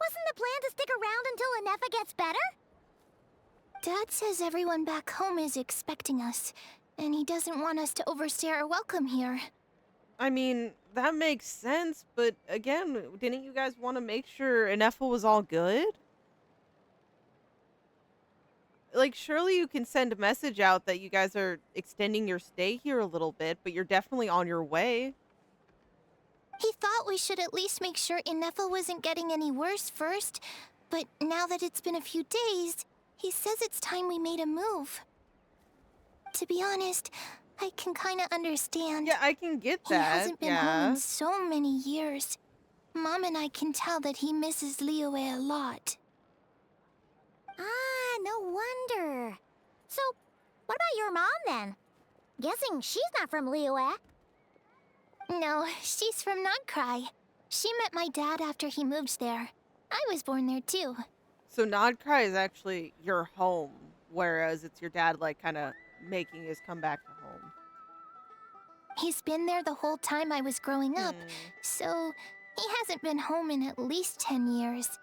Wasn't the plan to stick around until Anefa gets better? Dad says everyone back home is expecting us, and he doesn't want us to overstay our welcome here. I mean, that makes sense, but again, didn't you guys want to make sure Anefa was all good? Like, surely you can send a message out that you guys are extending your stay here a little bit, but you're definitely on your way. He thought we should at least make sure Inefa wasn't getting any worse first, but now that it's been a few days, he says it's time we made a move. To be honest, I can kinda understand. Yeah, I can get that. He hasn't been home in so many years. Mom and I can tell that he misses Liyue a lot. Ah, no wonder. So, what about your mom then? Guessing she's not from Liyue. No, she's from Nod Krai. She met my dad after he moved there. I was born there too. So Nod Krai is actually your home, whereas it's your dad, like, kind of making his comeback to home. He's been there the whole time I was growing up, so he hasn't been home in at least 10 years.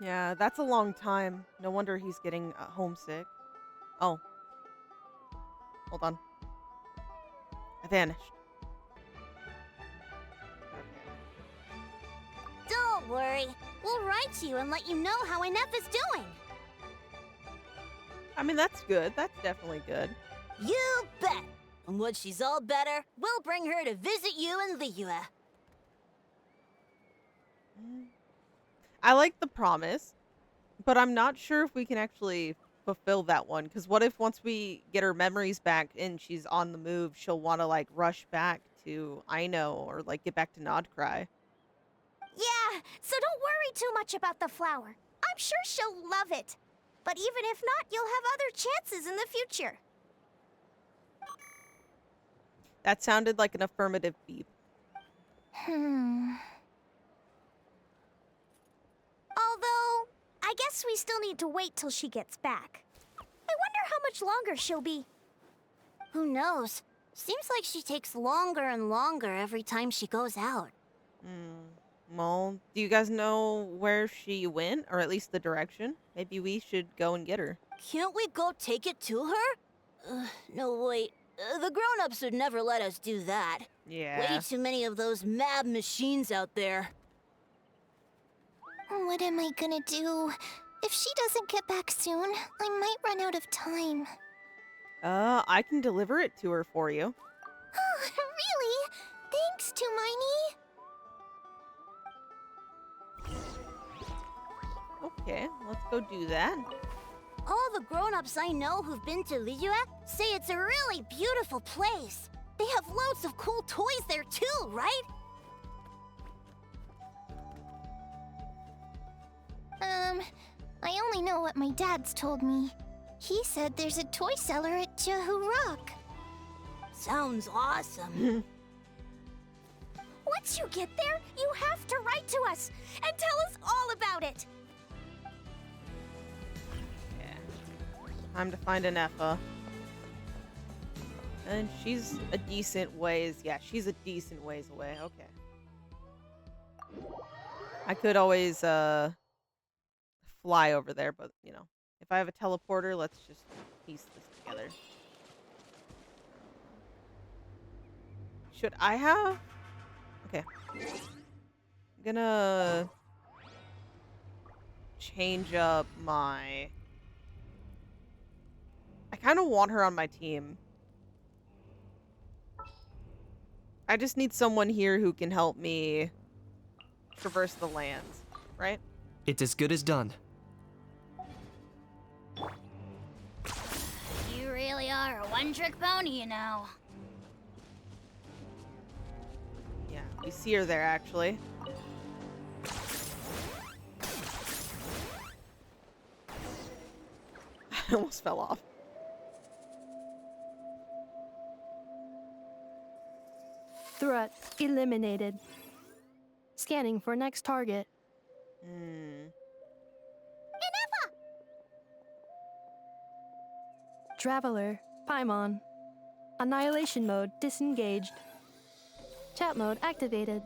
Yeah, that's a long time. No wonder he's getting homesick. Oh. Hold on. I vanished. Don't worry. We'll write to you and let you know how Inefa's doing. I mean, that's good. That's definitely good. You bet. And once she's all better, we'll bring her to visit you in Liyue. I like the promise, but I'm not sure if we can actually fulfill that one. Because what if once we get her memories back and she's on the move, she'll want to, like, rush back to Aino or, like, get back to Nod Krai? Yeah, so don't worry too much about the flower. I'm sure she'll love it. But even if not, you'll have other chances in the future. That sounded like an affirmative beep. Although, I guess we still need to wait till she gets back. I wonder how much longer she'll be. Who knows? Seems like she takes longer and longer every time she goes out. Well, do you guys know where she went, or at least the direction? Maybe we should go and get her. Can't we go take it to her? No, wait. The grown-ups would never let us do that. Yeah. Way too many of those mad machines out there. What am I gonna do? If she doesn't get back soon, I might run out of time. I can deliver it to her for you. Oh, really? Thanks, Tumaini. Okay, let's go do that. All the grown-ups I know who've been to Liyue say it's a really beautiful place. They have loads of cool toys there too, right? I only know what my dad's told me. He said there's a toy seller at Jehu Rock. Sounds awesome. Once you get there, you have to write to us and tell us all about it. Time to find Anefa. And she's a decent ways. Yeah, she's a decent ways away. Okay. I could always fly over there, but, you know, if I have a teleporter, let's just piece this together. Should I have? Okay. I'm gonna change up my... I kind of want her on my team. I just need someone here who can help me traverse the lands, right? It's as good as done. You really are a one-trick pony, you know. Yeah, we see her there, actually. I almost fell off. Threat eliminated. Scanning for next target. Traveler, Paimon. Annihilation mode disengaged. Chat mode activated.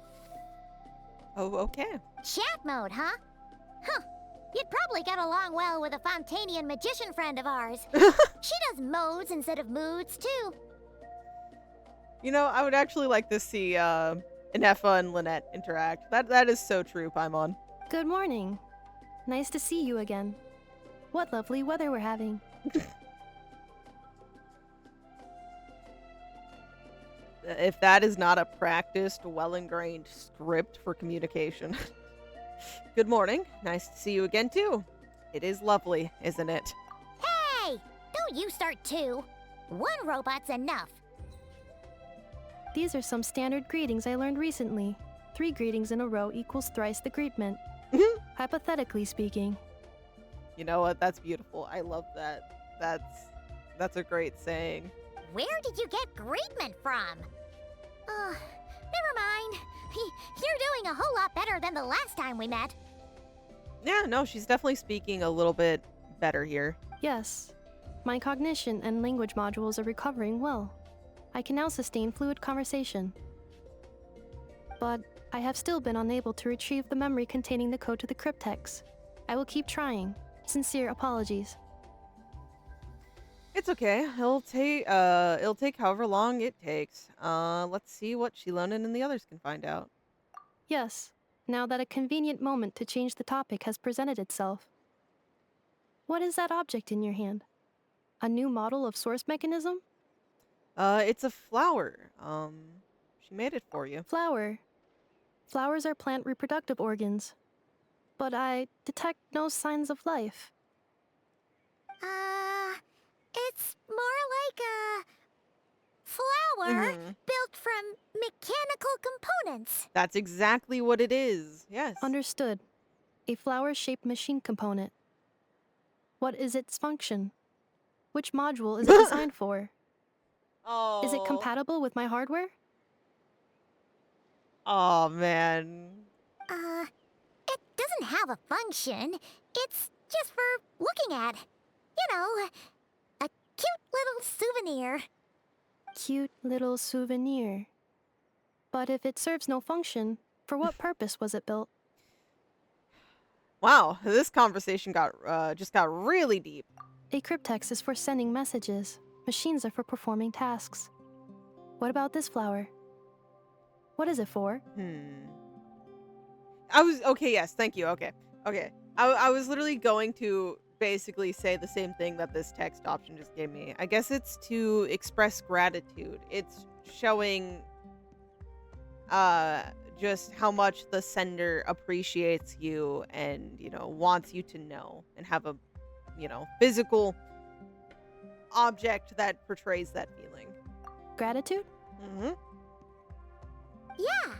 Oh, okay. Chat mode, huh? Huh. You'd probably get along well with a Fontanian magician friend of ours. She does modes instead of moods, too. You know, I would actually like to see Inefa and Lynette interact. That is so true, Paimon. Good morning. Nice to see you again. What lovely weather we're having. If that is not a practiced, well-ingrained script for communication. Good morning. Nice to see you again, too. It is lovely, isn't it? Hey! Don't you start too. One robot's enough. These are some standard greetings I learned recently. 3 greetings in a row equals thrice the greetment. Hypothetically speaking. You know what? That's beautiful. I love that. That's a great saying. Where did you get greetment from? Never mind. You're doing a whole lot better than the last time we met. Yeah, no, she's definitely speaking a little bit better here. Yes. My cognition and language modules are recovering well. I can now sustain fluid conversation. But I have still been unable to retrieve the memory containing the code to the cryptex. I will keep trying. Sincere apologies. It's okay. It'll take however long it takes. Let's see what Shilonen and the others can find out. Yes, now that a convenient moment to change the topic has presented itself. What is that object in your hand? A new model of source mechanism? It's a flower. She made it for you. Flower. Flowers are plant reproductive organs. But I detect no signs of life. It's more like a flower built from mechanical components. That's exactly what it is. Yes. Understood. A flower-shaped machine component. What is its function? Which module is it designed for? Oh. Is it compatible with my hardware? Oh, man. It doesn't have a function. It's just for looking at. You know, a cute little souvenir. Cute little souvenir. But if it serves no function, for what purpose was it built? Wow, this conversation just got really deep. A cryptex is for sending messages. Machines are for performing tasks. What about this flower? What is it for? Okay, yes, thank you. Okay. I was literally going to basically say the same thing that this text option just gave me. I guess it's to express gratitude. It's showing just how much the sender appreciates you and, wants you to know and have a, physical object that portrays that feeling. Gratitude? Yeah.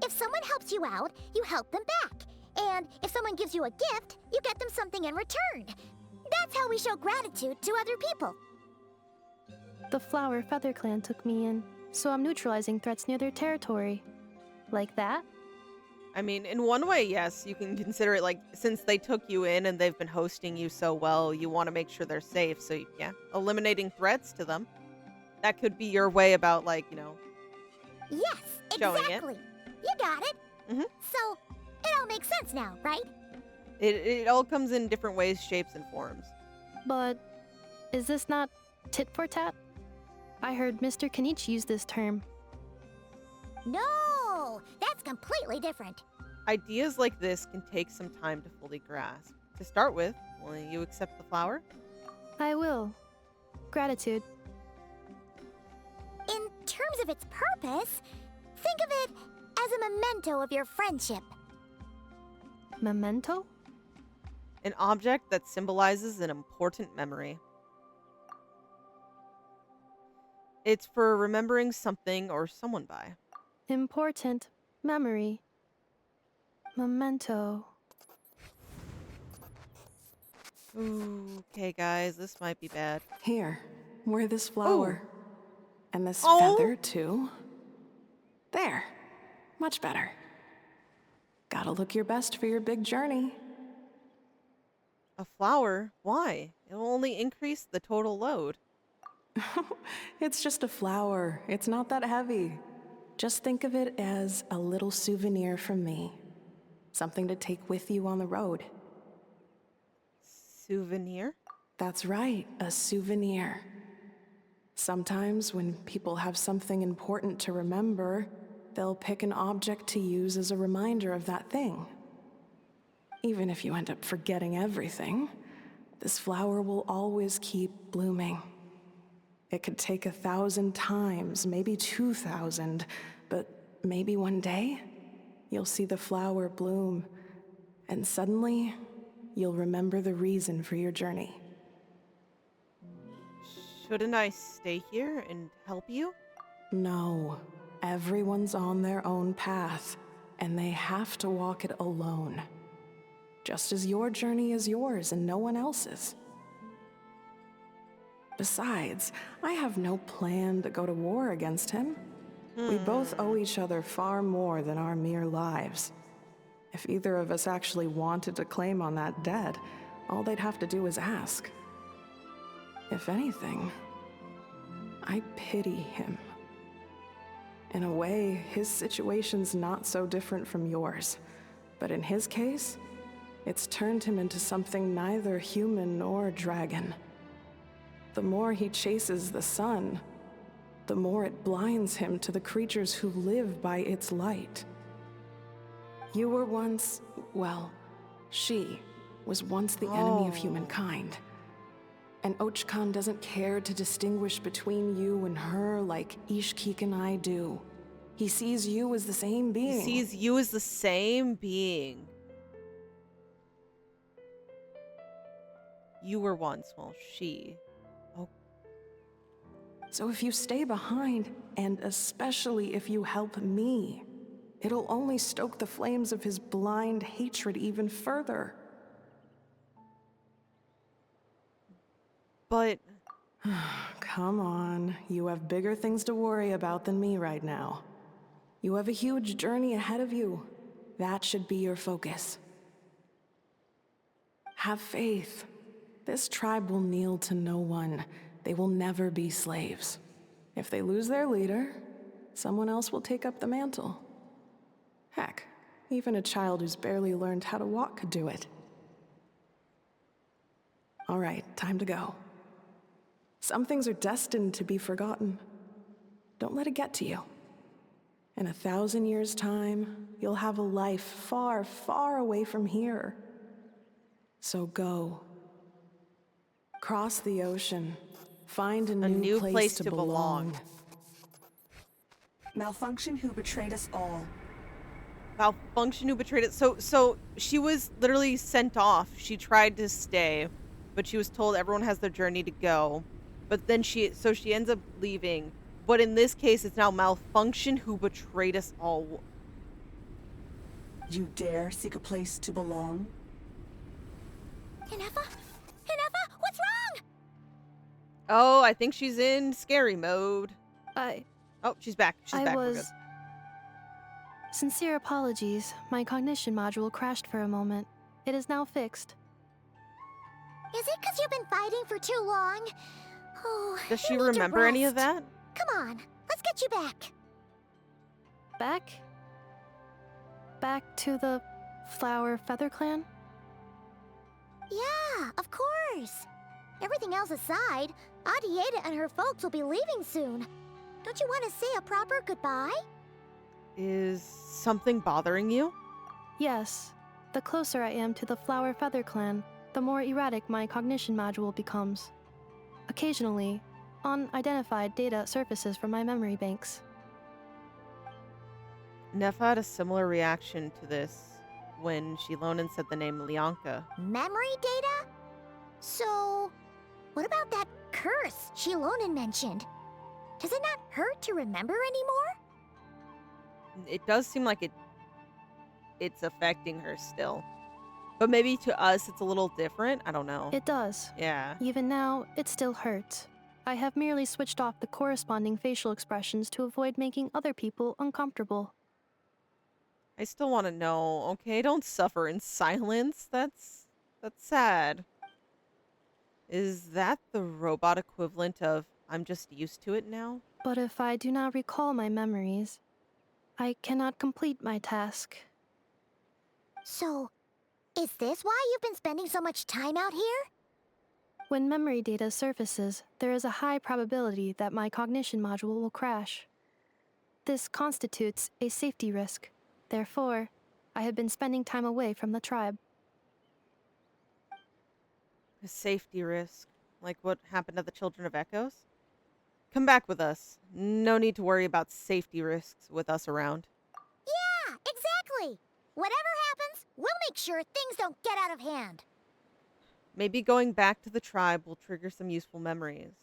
If someone helps you out, you help them back. And if someone gives you a gift, you get them something in return. That's how we show gratitude to other people. The Flower Feather Clan took me in, so I'm neutralizing threats near their territory. Like that? I mean, in one way, yes. You can consider it like, since they took you in and they've been hosting you so well, you want to make sure they're safe. So, yeah, eliminating threats to them. That could be your way about, Yes, showing exactly. it. You got it. So, it all makes sense now, right? It all comes in different ways, shapes, and forms. But is this not tit for tat? I heard Mr. Kenichi use this term. No, that's completely different. Ideas like this can take some time to fully grasp. To start with, will you accept the flower? I will. Gratitude. In terms of its purpose, think of it as a memento of your friendship. Memento? An object that symbolizes an important memory. It's for remembering something or someone by. Important memory. Memento. Ooh, okay, guys, this might be bad. Here, wear this flower. Ooh. And this Oh. feather, too. There. Much better. Gotta look your best for your big journey. A flower? Why? It'll only increase the total load. It's just a flower. It's not that heavy. Just think of it as a little souvenir from me. Something to take with you on the road. Souvenir? That's right, a souvenir. Sometimes when people have something important to remember, they'll pick an object to use as a reminder of that thing. Even if you end up forgetting everything, this flower will always keep blooming. It could take 1,000 times, maybe 2,000, but maybe one day, you'll see the flower bloom, and suddenly, you'll remember the reason for your journey. Shouldn't I stay here and help you? No, everyone's on their own path, and they have to walk it alone. Just as your journey is yours and no one else's. Besides, I have no plan to go to war against him. We both owe each other far more than our mere lives. If either of us actually wanted to claim on that debt, all they'd have to do is ask. If anything, I pity him. In a way, his situation's not so different from yours. But in his case, it's turned him into something neither human nor dragon. The more he chases the sun, the more it blinds him to the creatures who live by its light. You were once, well, she was once the enemy of humankind. And Ochkan doesn't care to distinguish between you and her like Ishkik and I do. He sees you as the same being. He sees you as the same being. You were once, well, she. Oh. So if you stay behind, and especially if you help me, it'll only stoke the flames of his blind hatred even further. But... Come on, you have bigger things to worry about than me right now. You have a huge journey ahead of you. That should be your focus. Have faith. This tribe will kneel to no one. They will never be slaves. If they lose their leader, someone else will take up the mantle. Heck, even a child who's barely learned how to walk could do it. All right, time to go. Some things are destined to be forgotten. Don't let it get to you. In 1,000 years' time, you'll have a life far, far away from here. So go. Cross the ocean. Find a new place to belong. Malfunction who betrayed us all. Malfunction who betrayed it. So she was literally sent off. She tried to stay, but she was told everyone has their journey to go. But then she ends up leaving. But in this case, it's now Malfunction who betrayed us all. You dare seek a place to belong? Hinefa? Hinefa, what's wrong? Oh, I think she's in scary mode. Oh, she's back. She's back. We're good. Sincere apologies. My cognition module crashed for a moment. It is now fixed. Is it because you've been fighting for too long? Oh, Does she you need to remember any of rest. that? Come on, let's get you back. Back? Back to the Flower Feather Clan? Yeah, of course. Everything else aside, Adieta and her folks will be leaving soon. Don't you want to say a proper goodbye? Is something bothering you? Yes. The closer I am to the Flower Feather clan, the more erratic my cognition module becomes. Occasionally, unidentified data surfaces from my memory banks. Nefa had a similar reaction to this when Shilonen said the name Lianka. Memory data? So, what about that curse Shilonen mentioned? Does it not hurt to remember anymore? It does seem like it's affecting her still. But maybe to us it's a little different. I don't know. It does. Yeah. Even now, it still hurts. I have merely switched off the corresponding facial expressions to avoid making other people uncomfortable. I still want to know. Okay, don't suffer in silence. That's sad. Is that the robot equivalent of I'm just used to it now? But if I do not recall my memories, I cannot complete my task. So, is this why you've been spending so much time out here? When memory data surfaces, there is a high probability that my cognition module will crash. This constitutes a safety risk. Therefore, I have been spending time away from the tribe. A safety risk, like what happened to the Children of Echoes? Come back with us. No need to worry about safety risks with us around. Yeah, exactly! Whatever happens, we'll make sure things don't get out of hand. Maybe going back to the tribe will trigger some useful memories.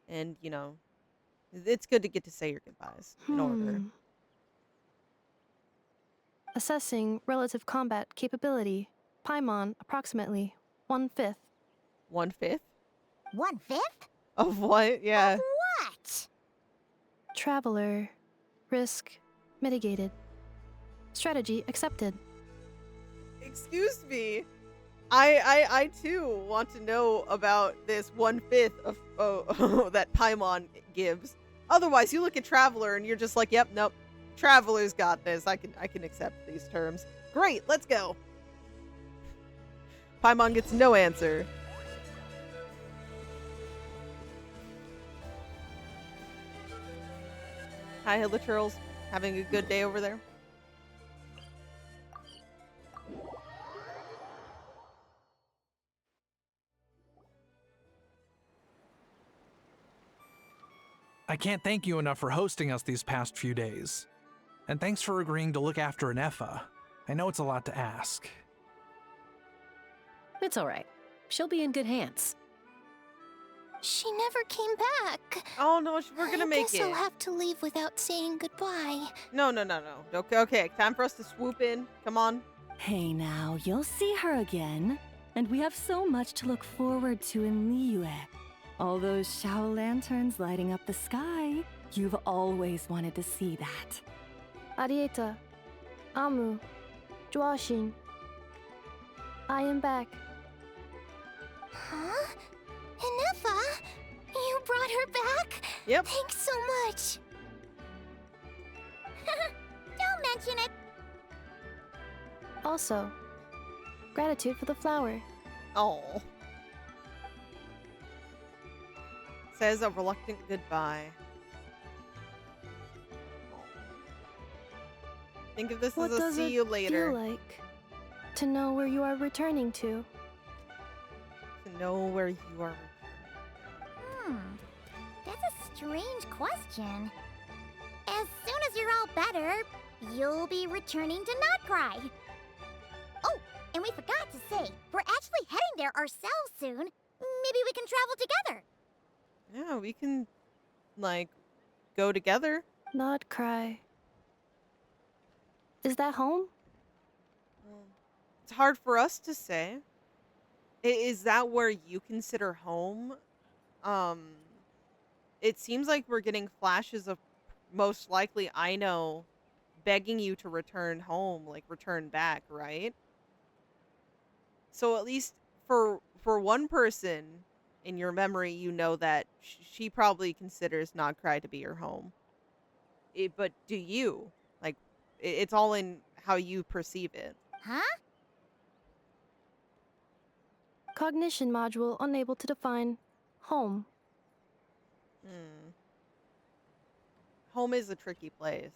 And, you know, it's good to get to say your goodbyes in order. Assessing relative combat capability. Paimon, approximately 1/5. 1/5? 1/5? Of what? Yeah. Of what? Traveler. Risk mitigated. Strategy accepted. Excuse me. I too want to know about this 1/5 of that Paimon gives. Otherwise, you look at Traveler and you're just like, yep, nope. Traveler's got this. I can accept these terms. Great, let's go. Paimon gets no answer. Hi, Hilichurls. Having a good day over there? I can't thank you enough for hosting us these past few days. And thanks for agreeing to look after Nefa. I know it's a lot to ask. It's all right. She'll be in good hands. She never came back. Oh no, we're gonna make I guess I'll have to leave without saying goodbye. No. Okay, time for us to swoop in. Come on. Hey now, you'll see her again. And we have so much to look forward to in Liyue. All those Shao lanterns lighting up the sky. You've always wanted to see that. Arieta. Amu. Joashin. I am back. Huh? Inefa? You brought her back? Yep. Thanks so much. Don't mention it. Also, gratitude for the flower. Oh. Says a reluctant goodbye. Think of this What as a does see it you later. feel like to know where you are returning to? To know where you are. That's a strange question. As soon as you're all better, you'll be returning to Nod Krai. Oh, and we forgot to say, we're actually heading there ourselves soon. Maybe we can travel together. Yeah, we can, like, go together. Nod Krai. Is that home? It's hard for us to say. Is that where you consider home? It seems like we're getting flashes of most likely Aino begging you to return home, like return back, right? So at least for one person in your memory, you know that she probably considers Nod Krai to be her home. But do you? Like, it's all in how you perceive it. Huh? Cognition module unable to define home. Home is a tricky place.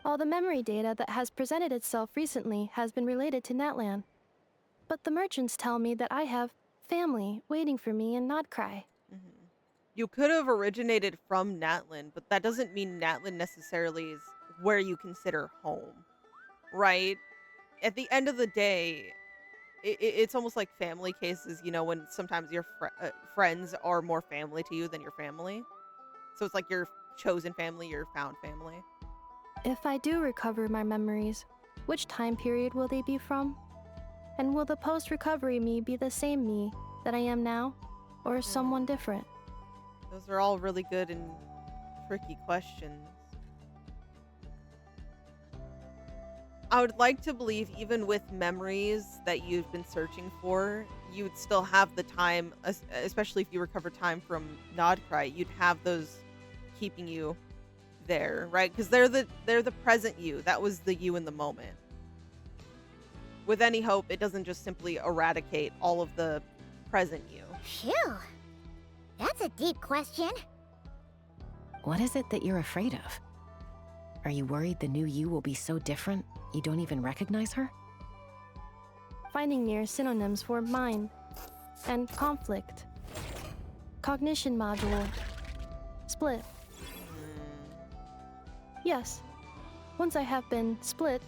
All the memory data that has presented itself recently has been related to Natlan. But the merchants tell me that I have family waiting for me in Nod Krai. You could have originated from Natlan, but that doesn't mean Natlan necessarily is where you consider home, right? At the end of the day, it's almost like family cases, you know, when sometimes your friends are more family to you than your family. So it's like your chosen family, your found family. If I do recover my memories, which time period will they be from? And will the post-recovery me be the same me that I am now, or someone different? Those are all really good and tricky questions. I would like to believe even with memories that you've been searching for, you'd still have the time, especially if you recover time from Nod Krai, you'd have those keeping you there, right? Because they're the present you. That was the you in the moment. With any hope, it doesn't just simply eradicate all of the present you. Phew. That's a deep question. What is it that you're afraid of? Are you worried the new you will be so different you don't even recognize her? Finding near synonyms for mind and conflict. Cognition module. Split. Yes. Once I have been split,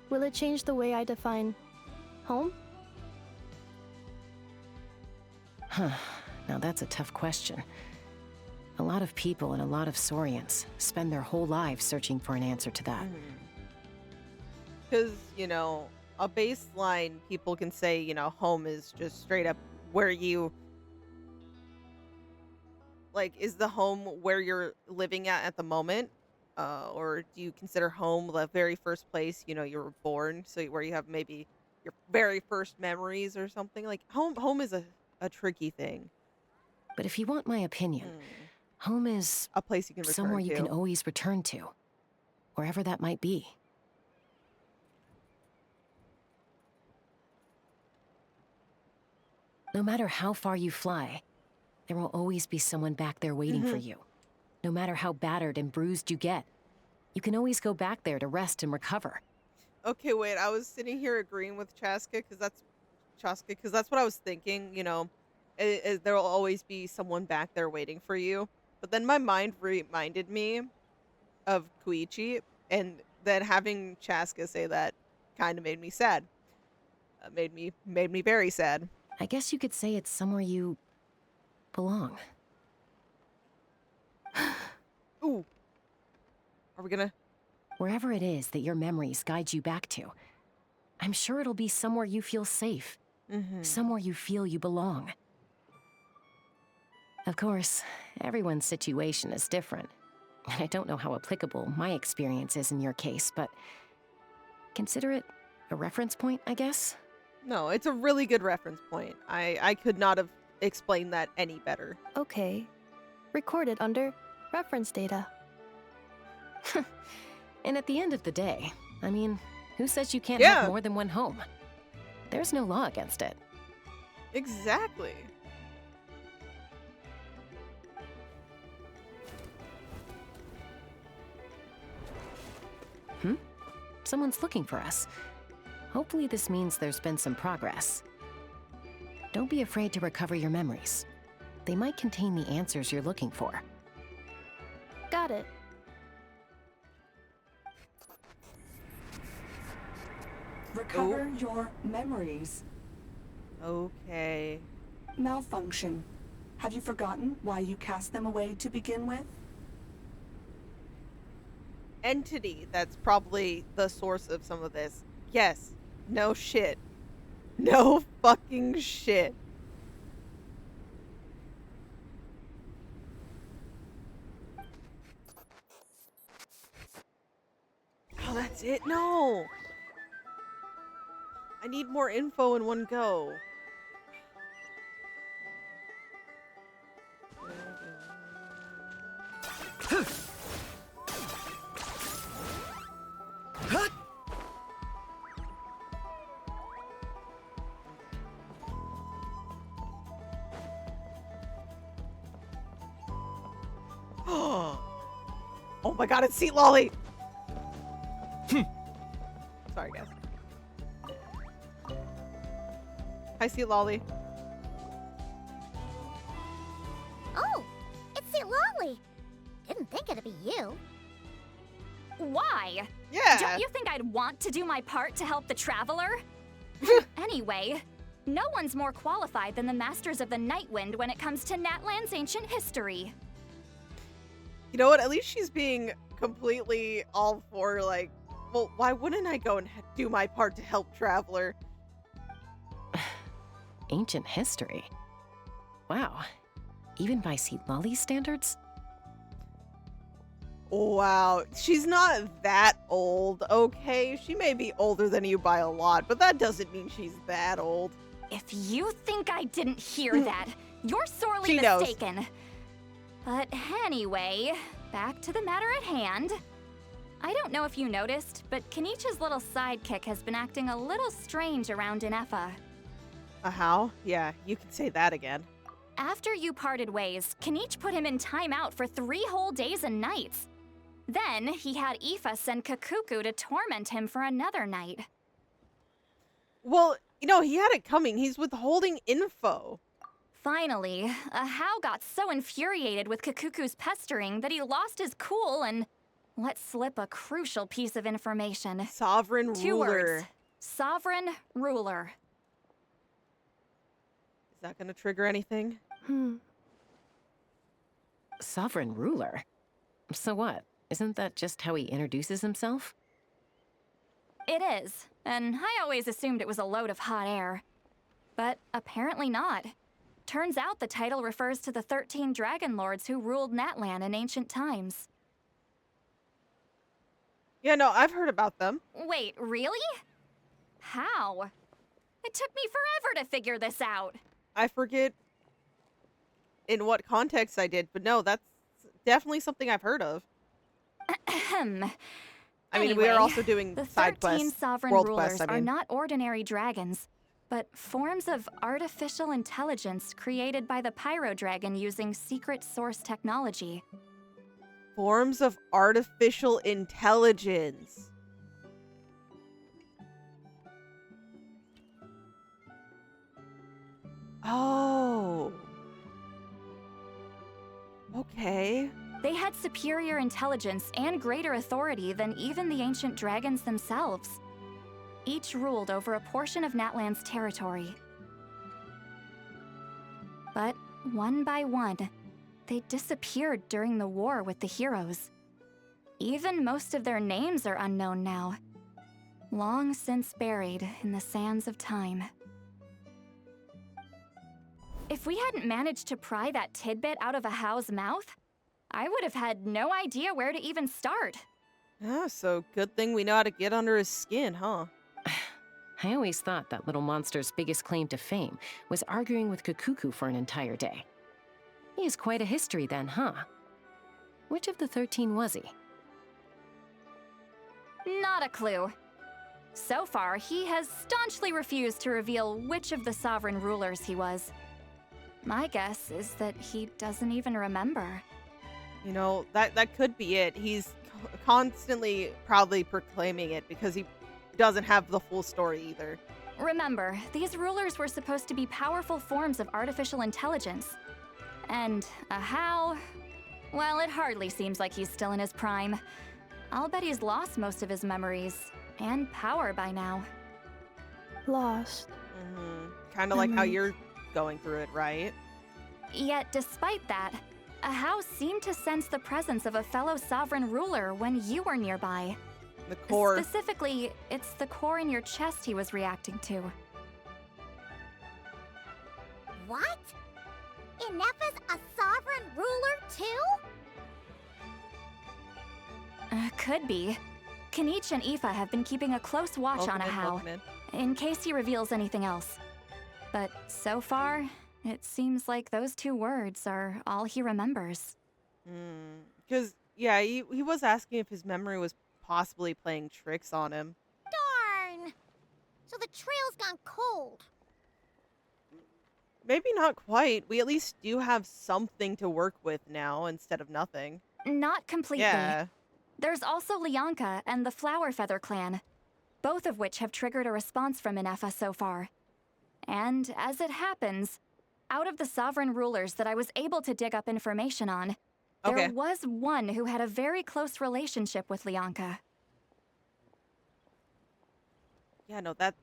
will it change the way I define home? Huh. Now that's a tough question. A lot of people and a lot of Saurians spend their whole lives searching for an answer to that. Because, you know, a baseline, people can say, you know, home is just straight up where you... Like, is the home where you're living at the moment? Or do you consider home the very first place, you know, you were born? So where you have maybe your very first memories or something? Like, home is a tricky thing. But if you want my opinion, home is a place you can return somewhere you to. can always return to, wherever that might be. No matter how far you fly, there will always be someone back there waiting for you. No matter how battered and bruised you get, you can always go back there to rest and recover. Okay, wait, I was sitting here agreeing with Chaska because that's what I was thinking, you know. There will always be someone back there waiting for you. But then my mind reminded me of Koichi, and then having Chaska say that kind of made me sad. Made me very sad. I guess you could say it's somewhere you belong. Ooh. Are we gonna... Wherever it is that your memories guide you back to, I'm sure it'll be somewhere you feel safe. Somewhere you feel you belong. Of course, everyone's situation is different. And I don't know how applicable my experience is in your case, but consider it a reference point, I guess? No, it's a really good reference point. I could not have explained that any better. Okay. Recorded under reference data. And at the end of the day, I mean, who says you can't have more than one home? There's no law against it. Exactly. Someone's looking for us. Hopefully this means there's been some progress. Don't be afraid to recover your memories. They might contain the answers you're looking for. Got it. Recover your memories. Okay. Malfunction. Have you forgotten why you cast them away to begin with? Entity that's probably the source of some of this. Yes. No shit. No fucking shit. Oh, that's it? No. I need more info in one go. Oh my god, it's Seat Lolly! Sorry, guys. Hi, Sea Lolly. Oh, it's St. Lolly. Didn't think it'd be you. Why? Yeah. Don't you think I'd want to do my part to help the traveler? Anyway, no one's more qualified than the Masters of the Nightwind when it comes to Natlan's ancient history. You know what? At least she's being completely all for, like, well, why wouldn't I go and do my part to help Traveler? Ancient history? Wow. Even by Seat Lolly's standards? Wow. She's not that old, okay? She may be older than you by a lot, but that doesn't mean she's that old. If you think I didn't hear that, you're sorely She knows. mistaken. But anyway, back to the matter at hand. I don't know if you noticed, but Kenichi's little sidekick has been acting a little strange around Inefa. How? Yeah, you can say that again. After you parted ways, Kenich put him in timeout for 3 whole days and nights. Then he had Aoife send Kakuku to torment him for another night. Well, you know, he had it coming. He's withholding info. Finally, Ahau got so infuriated with Kakuku's pestering that he lost his cool and let slip a crucial piece of information. Sovereign 2 ruler. words. Sovereign ruler. Is that going to trigger anything? Sovereign ruler? So what? Isn't that just how he introduces himself? It is, and I always assumed it was a load of hot air. But apparently not. Turns out the title refers to the 13 dragon lords who ruled Natlan in ancient times. Yeah, no, I've heard about them. Wait, really? How? It took me forever to figure this out. I forget in what context I did, but no, that's definitely something I've heard of. I mean, we Anyway, are also doing the side 13 quests, sovereign world rulers quests, I are mean. not ordinary dragons, but forms of artificial intelligence created by the Pyro Dragon using secret source technology. Forms of artificial intelligence. Oh. Okay. They had superior intelligence and greater authority than even the ancient dragons themselves. Each ruled over a portion of Natlan's territory. But one by one, they disappeared during the war with the heroes. Even most of their names are unknown now, long since buried in the sands of time. If we hadn't managed to pry that tidbit out of Ahau's mouth, I would have had no idea where to even start. Ah, so good thing we know how to get under his skin, huh? I always thought that little monster's biggest claim to fame was arguing with Kakuku for an entire day. He has quite a history then, huh? Which of the 13 was he? Not a clue. So far, he has staunchly refused to reveal which of the sovereign rulers he was. My guess is that he doesn't even remember. You know, that could be it. He's constantly probably proclaiming it because he doesn't have the full story either. Remember, these rulers were supposed to be powerful forms of artificial intelligence. And Ahau, well, it hardly seems like he's still in his prime. I'll bet he's lost most of his memories and power by now. Lost. Kind of like how you're going through it, right? Yet, despite that, Ahau seemed to sense the presence of a fellow sovereign ruler when you were nearby. The core. Specifically, it's the core in your chest he was reacting to. What? Inefa's a sovereign ruler too? Could be. Kenich and Aoife have been keeping a close watch on Ahau, in case he reveals anything else. But so far, it seems like those 2 words are all he remembers. Because, yeah, he was asking if his memory was possibly playing tricks on him. Darn! So the trail's gone cold. Maybe not quite. We at least do have something to work with now instead of nothing. Not completely. Yeah. There's also Lianka and the Flower Feather clan. both of which have triggered a response from Inefa so far. And as it happens, out of the sovereign rulers that I was able to dig up information on, there was one who had a very close relationship with Lianka. Yeah, no, that's...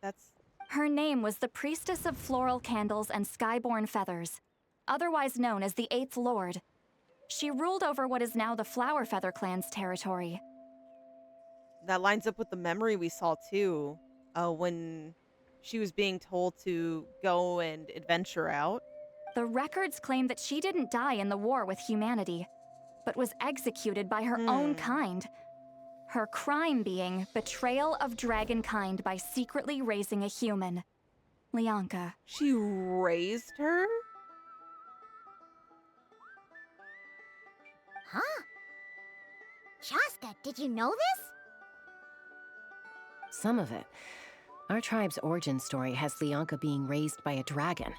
Her name was the Priestess of Floral Candles and Skyborn Feathers, otherwise known as the Eighth Lord. She ruled over what is now the Flower Feather clan's territory. That lines up with the memory we saw, too, when she was being told to go and adventure out. The records claim that she didn't die in the war with humanity, but was executed by her own kind. Her crime being betrayal of dragonkind by secretly raising a human. Lianka. She raised her? Huh? Shaska, did you know this? Some of it. Our tribe's origin story has Lianka being raised by a dragon.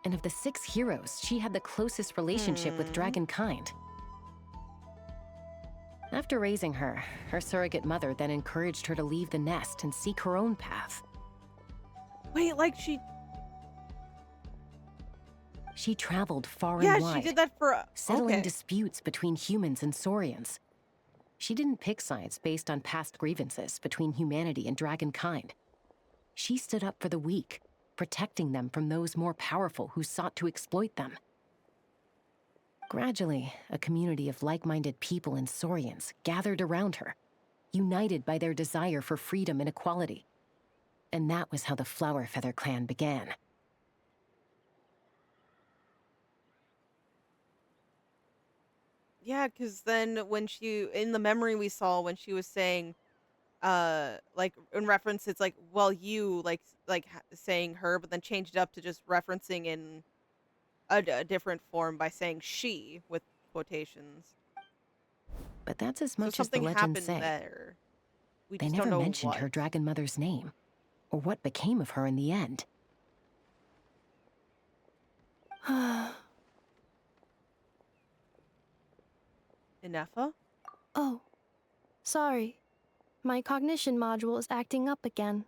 And of the 6 heroes, she had the closest relationship with dragonkind. After raising her, her surrogate mother then encouraged her to leave the nest and seek her own path. Wait, like she... She traveled far Yeah, and wide. she did that for... settling disputes between humans and Saurians. She didn't pick sides based on past grievances between humanity and dragonkind. She stood up for the weak, protecting them from those more powerful who sought to exploit them. Gradually, a community of like-minded people and Saurians gathered around her, united by their desire for freedom and equality. And that was how the Flower Feather clan began. Yeah, because then when she, in the memory we saw when she was saying, like, in reference, it's like, well, you, saying her, but then changed it up to just referencing in a different form by saying she, with quotations. But that's as much So as the something legends happened say. there. We They just never don't know mentioned what. her dragon mother's name, or what became of her in the end. Inefa? Oh, sorry. My cognition module is acting up again.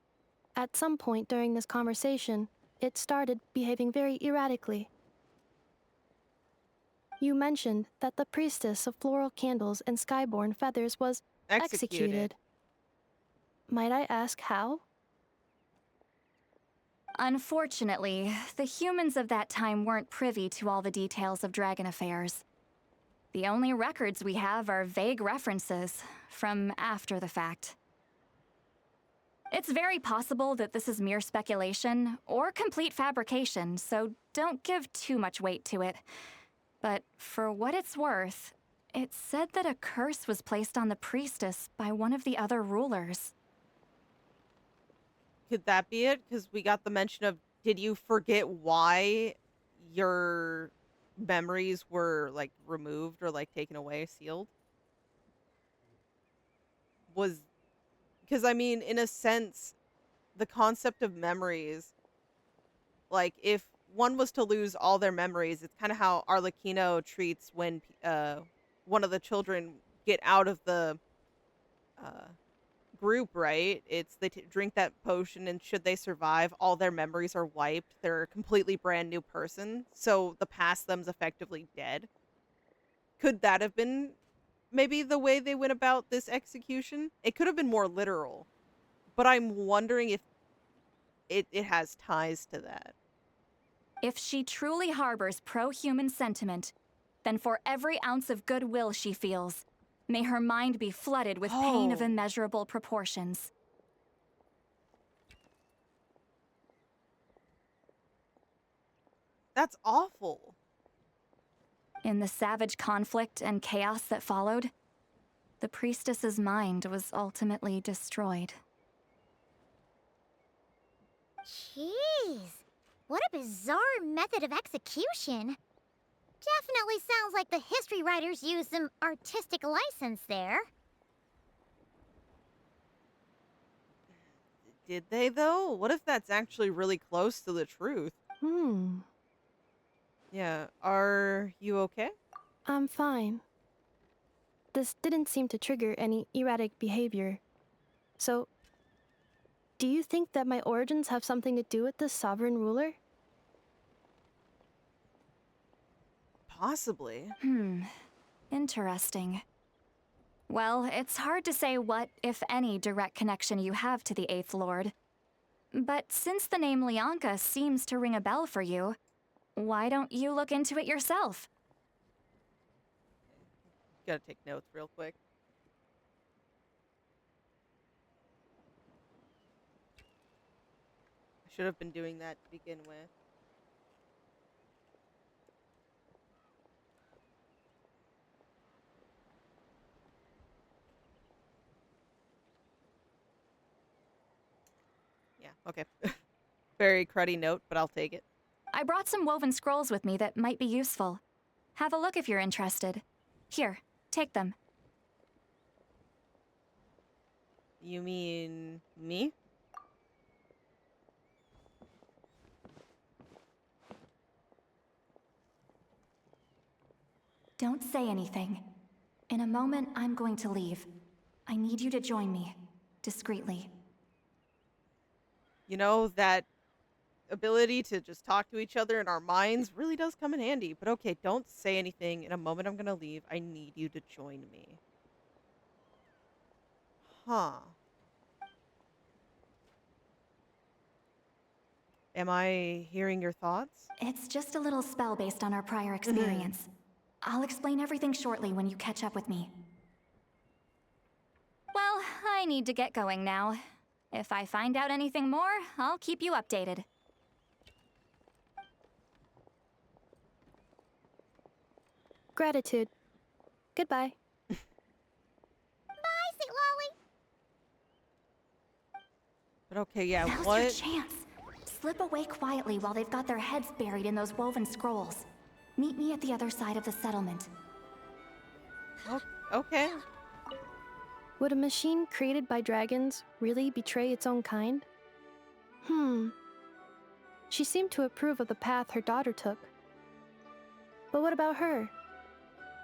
At some point during this conversation, it started behaving very erratically. You mentioned that the priestess of floral candles and skyborn feathers was executed. Might I ask how? Unfortunately, the humans of that time weren't privy to all the details of dragon affairs. The only records we have are vague references from after the fact. It's very possible that this is mere speculation or complete fabrication, so don't give too much weight to it. But for what it's worth, it said that a curse was placed on the priestess by one of the other rulers. Could that be it? Because we got the mention of, did you forget why your memories were, like, removed or, like, taken away, sealed? Because, I mean, in a sense, the concept of memories, like, if one was to lose all their memories, it's kind of how Arlecchino treats when one of the children get out of the group, right? It's they drink that potion, and should they survive, all their memories are wiped. They're a completely brand new person, so the past them's effectively dead. Could that have been maybe the way they went about this execution? It could have been more literal, but I'm wondering if it has ties to that. If she truly harbors pro-human sentiment, then for every ounce of goodwill she feels, may her mind be flooded with pain of immeasurable proportions. That's awful. In the savage conflict and chaos that followed, the priestess's mind was ultimately destroyed. Jeez, what a bizarre method of execution. Definitely sounds like the history writers used some artistic license there. Did they, though? What if that's actually really close to the truth? Yeah, are you okay? I'm fine. This didn't seem to trigger any erratic behavior. So, Do you think that my origins have something to do with this sovereign ruler? Possibly. Interesting. Well, it's hard to say what, if any, direct connection you have to the 8th Lord. But since the name Lianka seems to ring a bell for you, why don't you look into it yourself? Gotta take notes real quick. I should have been doing that to begin with. Yeah, okay. Very cruddy note, but I'll take it. I brought some woven scrolls with me that might be useful. Have a look if you're interested. Here, take them. You mean me? Don't say anything. In a moment, I'm going to leave. I need you to join me, discreetly. You know, that ability to just talk to each other in our minds really does come in handy. But okay, don't say anything. In a moment, I'm gonna leave. I need you to join me. Huh. Am I hearing your thoughts? It's just a little spell based on our prior experience. I'll explain everything shortly when you catch up with me. Well, I need to get going now. If I find out anything more, I'll keep you updated. Gratitude. Goodbye. Bye, Sweet Lolly. But okay, yeah, Now's what? your chance. Slip away quietly while they've got their heads buried in those woven scrolls. Meet me at the other side of the settlement. Okay. Would a machine created by dragons really betray its own kind? She seemed to approve of the path her daughter took. But what about her?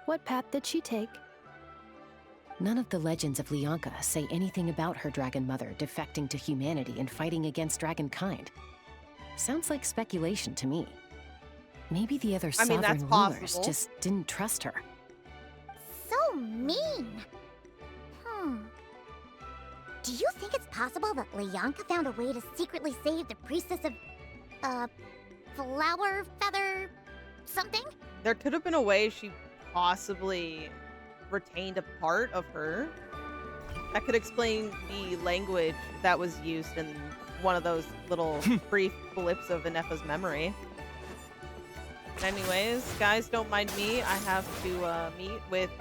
What path did she take? None of the legends of Lianka say anything about her dragon mother defecting to humanity and fighting against dragonkind. Sounds like speculation to me. Maybe the other sovereign rulers just didn't trust her. So mean. Do you think it's possible that Lianka found a way to secretly save the priestess of, flower feather something? There could have been a way she possibly retained a part of her. That could explain the language that was used in one of those little brief blips of Inefa's memory. Anyways, guys, don't mind me. I have to meet with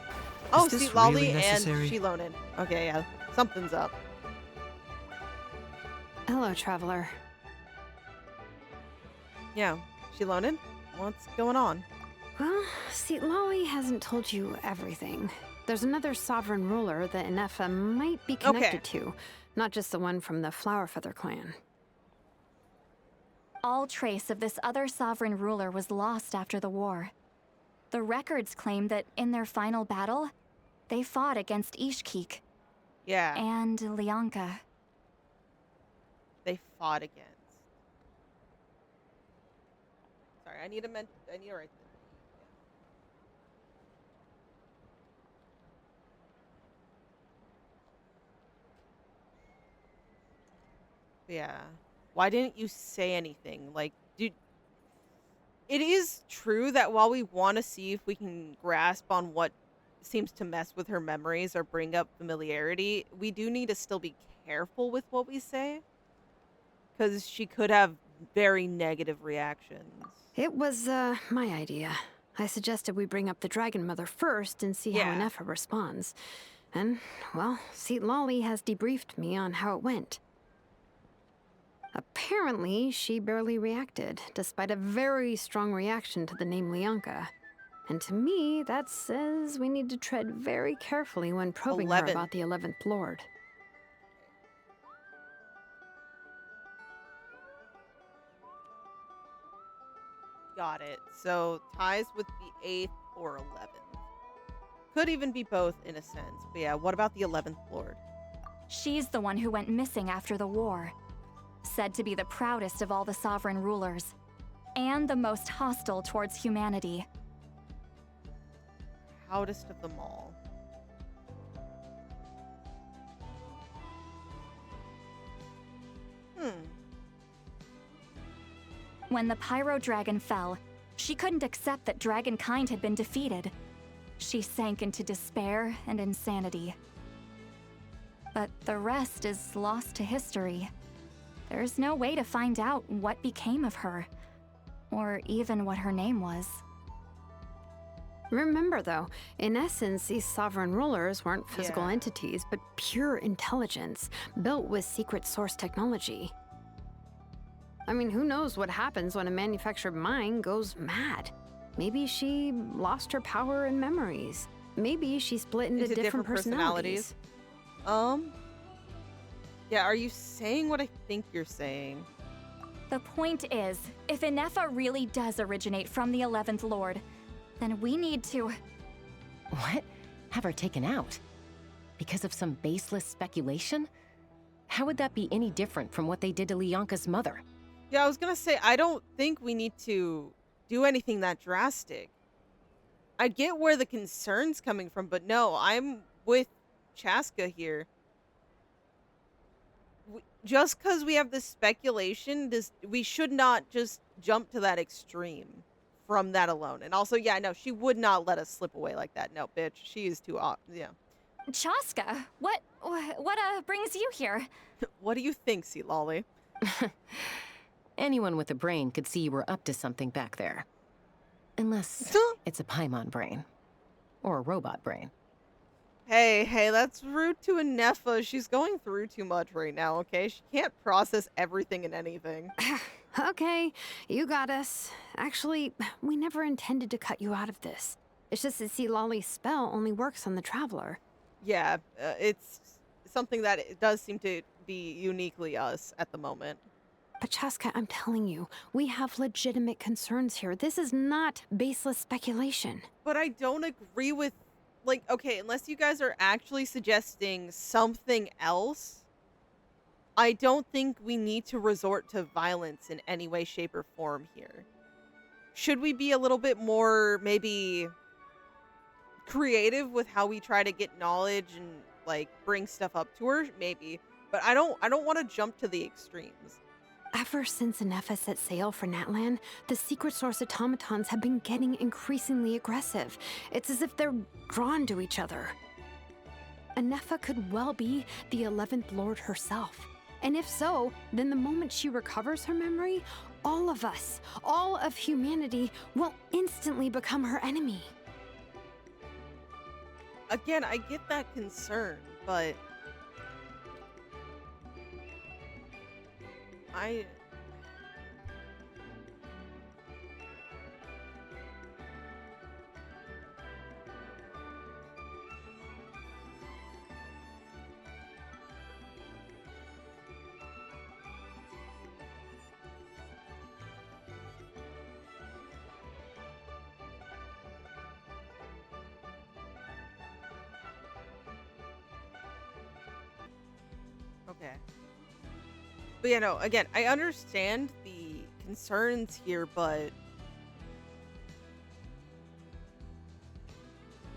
Sweet Lolly and Shilonen. Okay, yeah, something's up. Hello, traveler. Yeah, Shilonen, what's going on? Well, see, Lolly hasn't told you everything. There's another sovereign ruler that Inefa might be connected to, not just the one from the Flowerfeather clan. All trace of this other sovereign ruler was lost after the war. The records claim that in their final battle, they fought against Ishkik. Yeah. And Lianka. They fought against. Sorry, I need to write this. Yeah. Why didn't you say anything? Like, dude, it is true that while we want to see if we can grasp on what seems to mess with her memories or bring up familiarity, we do need to still be careful with what we say. Because she could have very negative reactions. It was, my idea. I suggested we bring up the Dragon Mother first and see how Inefa responds. And, well, Seat Lolly has debriefed me on how it went. Apparently, she barely reacted, despite a very strong reaction to the name Lianka. And to me, that says we need to tread very carefully when probing her about the 11th Lord. Got it. So, ties with the 8th or 11th. Could even be both in a sense. But yeah, what about the 11th Lord? She's the one who went missing after the war. said to be the proudest of all the sovereign rulers, and the most hostile towards humanity. Proudest of them all. When the Pyro Dragon fell, she couldn't accept that dragonkind had been defeated. She sank into despair and insanity. But the rest is lost to history. There's no way to find out what became of her, or even what her name was. Remember, though, in essence, these sovereign rulers weren't physical entities, but pure intelligence, built with secret source technology. I mean, who knows what happens when a manufactured mind goes mad? Maybe she lost her power and memories. Maybe she split into different personalities. Yeah, are you saying what I think you're saying? The point is, if Inefa really does originate from the 11th Lord, then we need to... What? Have her taken out? Because of some baseless speculation? How would that be any different from what they did to Lyanka's mother? Yeah, I was gonna say, I don't think we need to do anything that drastic. I get where the concern's coming from, but no, I'm with Chaska here. Just because we have this speculation, we should not just jump to that extreme from that alone. And also, yeah, no, she would not let us slip away like that. No, bitch, she is too yeah. Chaska, what brings you here? What do you think, Sea Lolly? Anyone with a brain could see you were up to something back there. Unless it's a Paimon brain. Or a robot brain. Hey, that's rude to Inefa. She's going through too much right now, okay? She can't process everything and anything. Okay, you got us. Actually, we never intended to cut you out of this. It's just that Sea Lolly's spell only works on the Traveler. Yeah, it's something that it does seem to be uniquely us at the moment. But Chaska, I'm telling you, we have legitimate concerns here. This is not baseless speculation. But I don't agree with, like, okay, unless you guys are actually suggesting something else, I don't think we need to resort to violence in any way, shape, or form here. Should we be a little bit more, maybe, creative with how we try to get knowledge and, like, bring stuff up to her? Maybe. But I don't want to jump to the extremes. Ever since Inefa set sail for Natlan, the secret source automatons have been getting increasingly aggressive. It's as if they're drawn to each other. Inefa could well be the 11th Lord herself. And if so, then the moment she recovers her memory, all of us, all of humanity, will instantly become her enemy. Again, I get that concern, but okay. But yeah, no, again, I understand the concerns here, but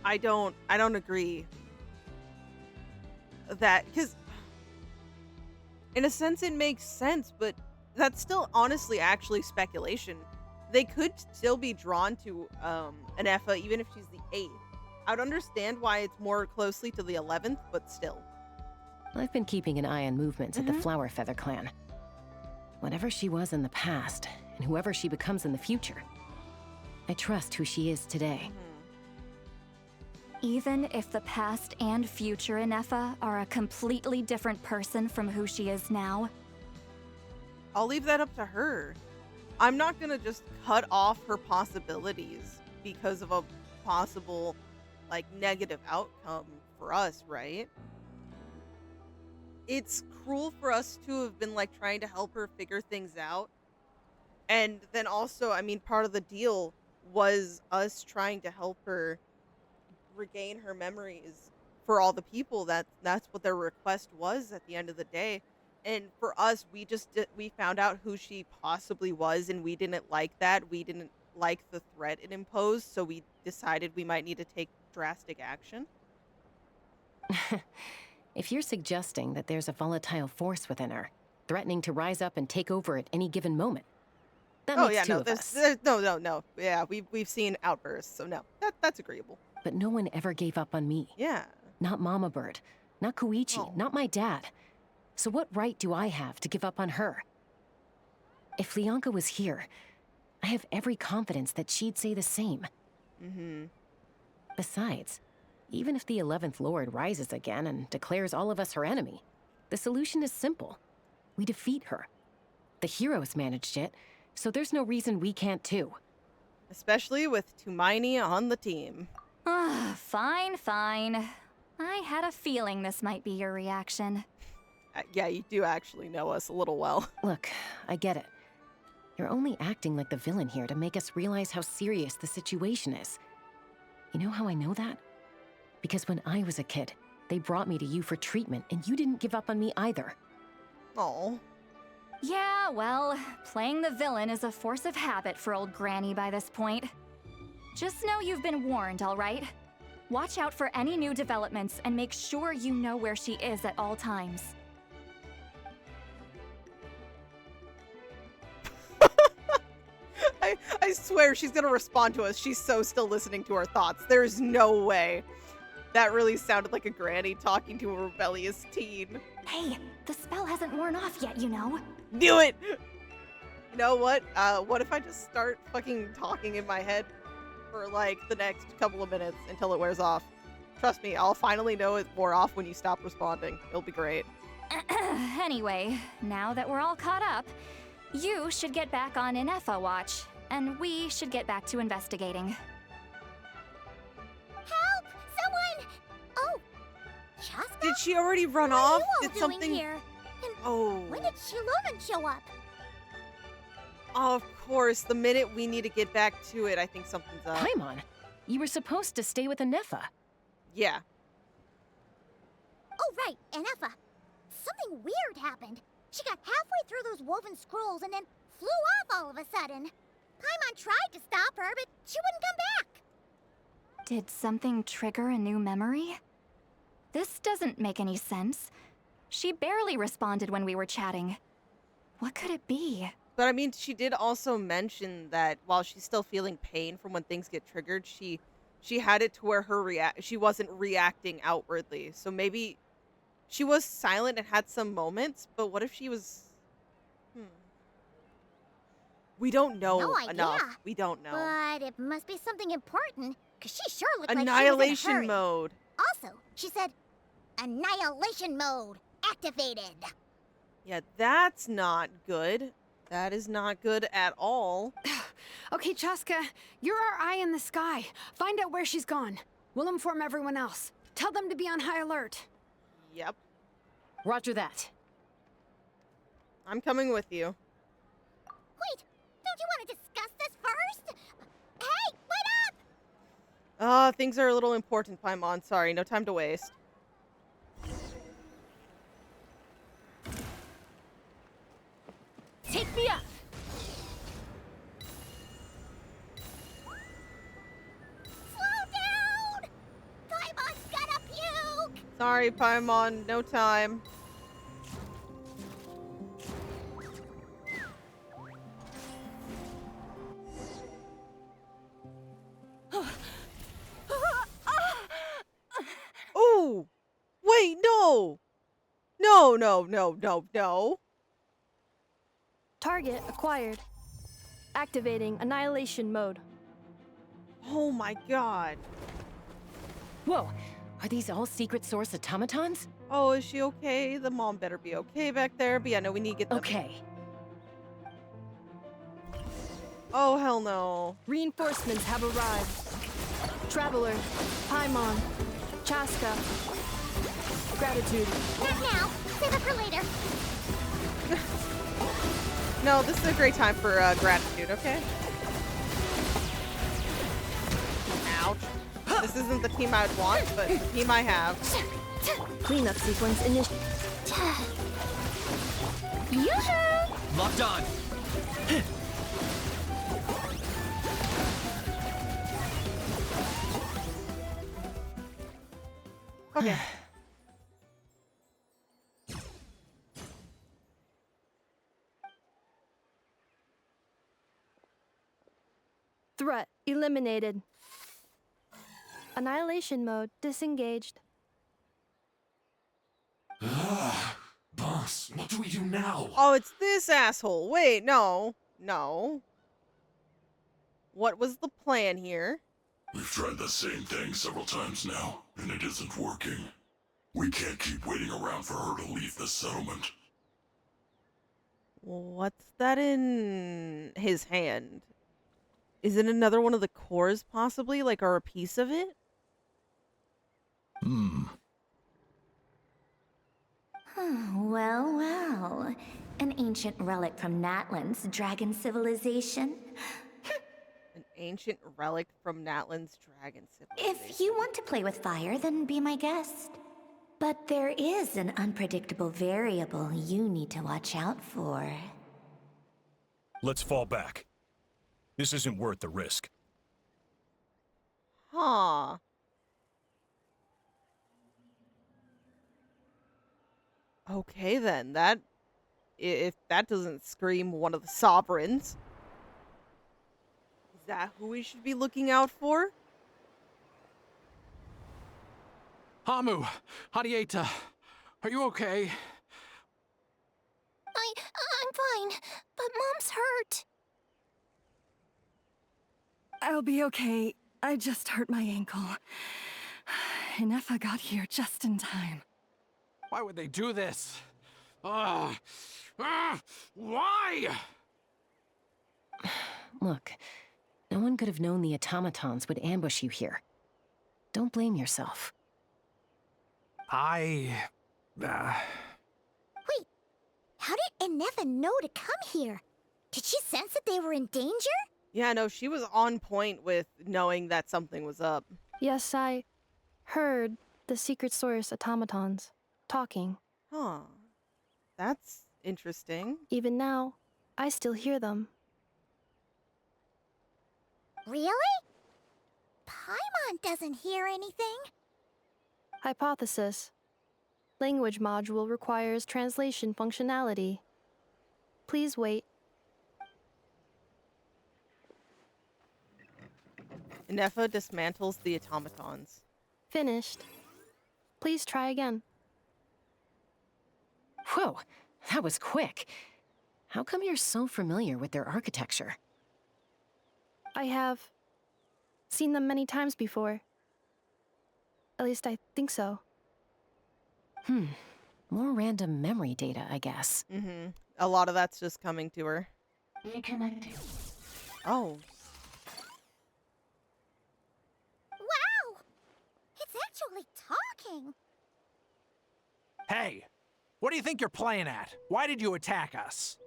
I don't agree that, because in a sense it makes sense, but that's still honestly actually speculation. They could still be drawn to Inefa even if she's the 8th. I would understand why it's more closely to the 11th, but still. I've been keeping an eye on movements at the Flower Feather clan. Whatever she was in the past, and whoever she becomes in the future, I trust who she is today. Even if the past and future Inefa are a completely different person from who she is now? I'll leave that up to her. I'm not gonna just cut off her possibilities because of a possible, like, negative outcome for us, right? It's cruel for us to have been, like, trying to help her figure things out. And then also, I mean, part of the deal was us trying to help her regain her memories for all the people. That's what their request was at the end of the day. And for us, we found out who she possibly was, and we didn't like that. We didn't like the threat it imposed, so we decided we might need to take drastic action. If you're suggesting that there's a volatile force within her, threatening to rise up and take over at any given moment, that makes two of us. No. Yeah, we've seen outbursts, so no, that's agreeable. But no one ever gave up on me. Yeah. Not Mama Bird, not Koichi, not my dad. So what right do I have to give up on her? If Lianka was here, I have every confidence that she'd say the same. Mm-hmm. Besides, even if the 11th Lord rises again and declares all of us her enemy, the solution is simple. We defeat her. The heroes managed it, so there's no reason we can't too. Especially with Tumaini on the team. Fine. I had a feeling this might be your reaction. Yeah, you do actually know us a little well. Look, I get it. You're only acting like the villain here to make us realize how serious the situation is. You know how I know that? Because when I was a kid, they brought me to you for treatment, and you didn't give up on me either. Oh. Yeah, well, playing the villain is a force of habit for old Granny by this point. Just know you've been warned, all right? Watch out for any new developments and make sure you know where she is at all times. I swear she's gonna respond to us. She's so still listening to our thoughts. There's no way. That really sounded like a granny talking to a rebellious teen. Hey, the spell hasn't worn off yet, you know. Do it! You know what? What if I just start fucking talking in my head for like the next couple of minutes until it wears off? Trust me, I'll finally know it wore off when you stop responding. It'll be great. Anyway, now that we're all caught up, you should get back on Inefa watch, and we should get back to investigating. Help! Someone! Oh, Chaska? Did she already run off? Did something? Here? And oh. When did Shiloman show up? Oh, of course. The minute we need to get back to it, I think something's up. Paimon, you were supposed to stay with Inefa. Yeah. Oh, right, Inefa. Something weird happened. She got halfway through those woven scrolls and then flew off all of a sudden. Paimon tried to stop her, but she wouldn't come back. Did something trigger a new memory? This doesn't make any sense. She barely responded when we were chatting. What could it be? But I mean, she did also mention that while she's still feeling pain from when things get triggered, she had it to where she wasn't reacting outwardly. So maybe she was silent and had some moments, but what if she was... We don't know enough. We don't know. But it must be something important, because she sure looked like she was in a Annihilation hurry. mode. Also, she said, Annihilation mode activated. Yeah, that's not good. That is not good at all. Okay, Chaska, you're our eye in the sky. Find out where she's gone. We'll inform everyone else. Tell them to be on high alert. Yep. Roger that. I'm coming with you. Wait, don't you want to discuss this first? Hey, wait up! Things are a little important, Paimon. Sorry, no time to waste. Take me up! Slow down! Paimon's gonna puke! Sorry, Paimon. No time. Oh! Wait, no! No. Target acquired. Activating annihilation mode. Oh my god. Whoa, are these all secret source automatons? Oh, is she okay? The mom better be okay back there. But yeah, no, we need to get them. Okay. Oh, hell no. Reinforcements have arrived. Traveler, Paimon, Chaska. Gratitude. Not now. Save it for later. No, this is a great time for gratitude, okay? Ouch. This isn't the team I'd want, but the team I have. Cleanup sequence initiated. Yoo-hoo! Locked on. Okay. Threat eliminated. Annihilation mode disengaged. Boss, what do we do now? Oh, it's this asshole. Wait, no. No. What was the plan here? We've tried the same thing several times now, and it isn't working. We can't keep waiting around for her to leave the settlement. What's that in his hand? Is it another one of the cores, possibly? Like, or a piece of it? Well, well. An ancient relic from Natlan's dragon civilization. An ancient relic from Natlan's dragon civilization. If you want to play with fire, then be my guest. But there is an unpredictable variable you need to watch out for. Let's fall back. This isn't worth the risk. Huh. Okay then, if that doesn't scream one of the sovereigns, is that who we should be looking out for? Hamu, Hadieta, are you okay? I'm fine, but Mom's hurt. I'll be okay. I just hurt my ankle. Inefa got here just in time. Why would they do this? Why? Look, no one could have known the automatons would ambush you here. Don't blame yourself. I... Wait, how did Inefa know to come here? Did she sense that they were in danger? Yeah, no, she was on point with knowing that something was up. Yes, I heard the secret source automatons talking. Huh. That's interesting. Even now, I still hear them. Really? Paimon doesn't hear anything. Hypothesis. Language module requires translation functionality. Please wait. Inefa dismantles the automatons. Finished. Please try again. Whoa, that was quick. How come you're so familiar with their architecture? I have seen them many times before. At least I think so. More random memory data, I guess. Mm-hmm. A lot of that's just coming to her. Reconnecting. Oh. Wow! It's actually talking! Hey, what do you think you're playing at? Why did you attack us?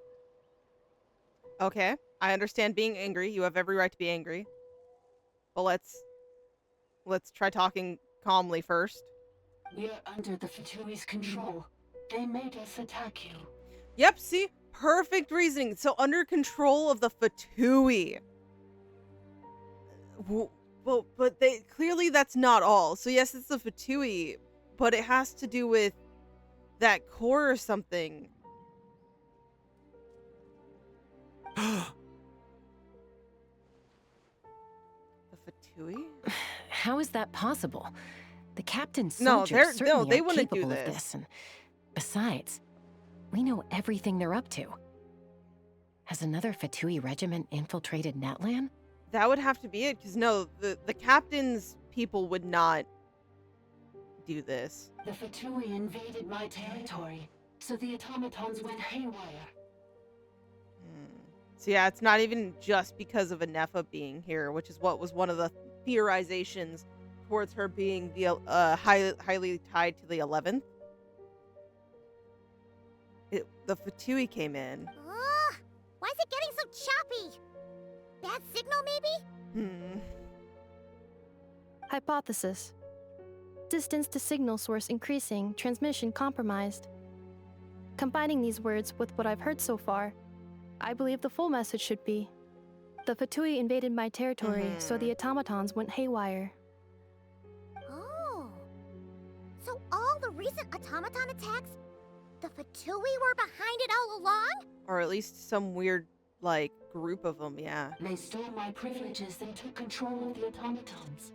Okay, I understand being angry. You have every right to be angry. But let's try talking calmly first. We're under the Fatui's control. They made us attack you. Yep, see? Perfect reasoning. So under control of the Fatui. Well, but they clearly that's not all. So yes, it's the Fatui, but it has to do with that core or something. The Fatui? How is that possible? The captain's No, soldiers certainly they aren't wouldn't do capable of this. this. And besides, we know everything they're up to. Has another Fatui regiment infiltrated Natlan? That would have to be it, because no, the captain's people would not do this. The Fatui invaded my territory, so the automatons went haywire. So yeah, it's not even just because of Inefa being here, which is what was one of the theorizations towards her being the highly tied to the 11th. The Fatui came in. Why is it getting so choppy? Bad signal, maybe? Hypothesis. Distance to signal source increasing, transmission compromised. Combining these words with what I've heard so far, I believe the full message should be, the Fatui invaded my territory, so the automatons went haywire. Oh. So all the recent automaton attacks, the Fatui were behind it all along? Or at least some weird, like, group of them, yeah. They stole my privileges and took control of the automatons.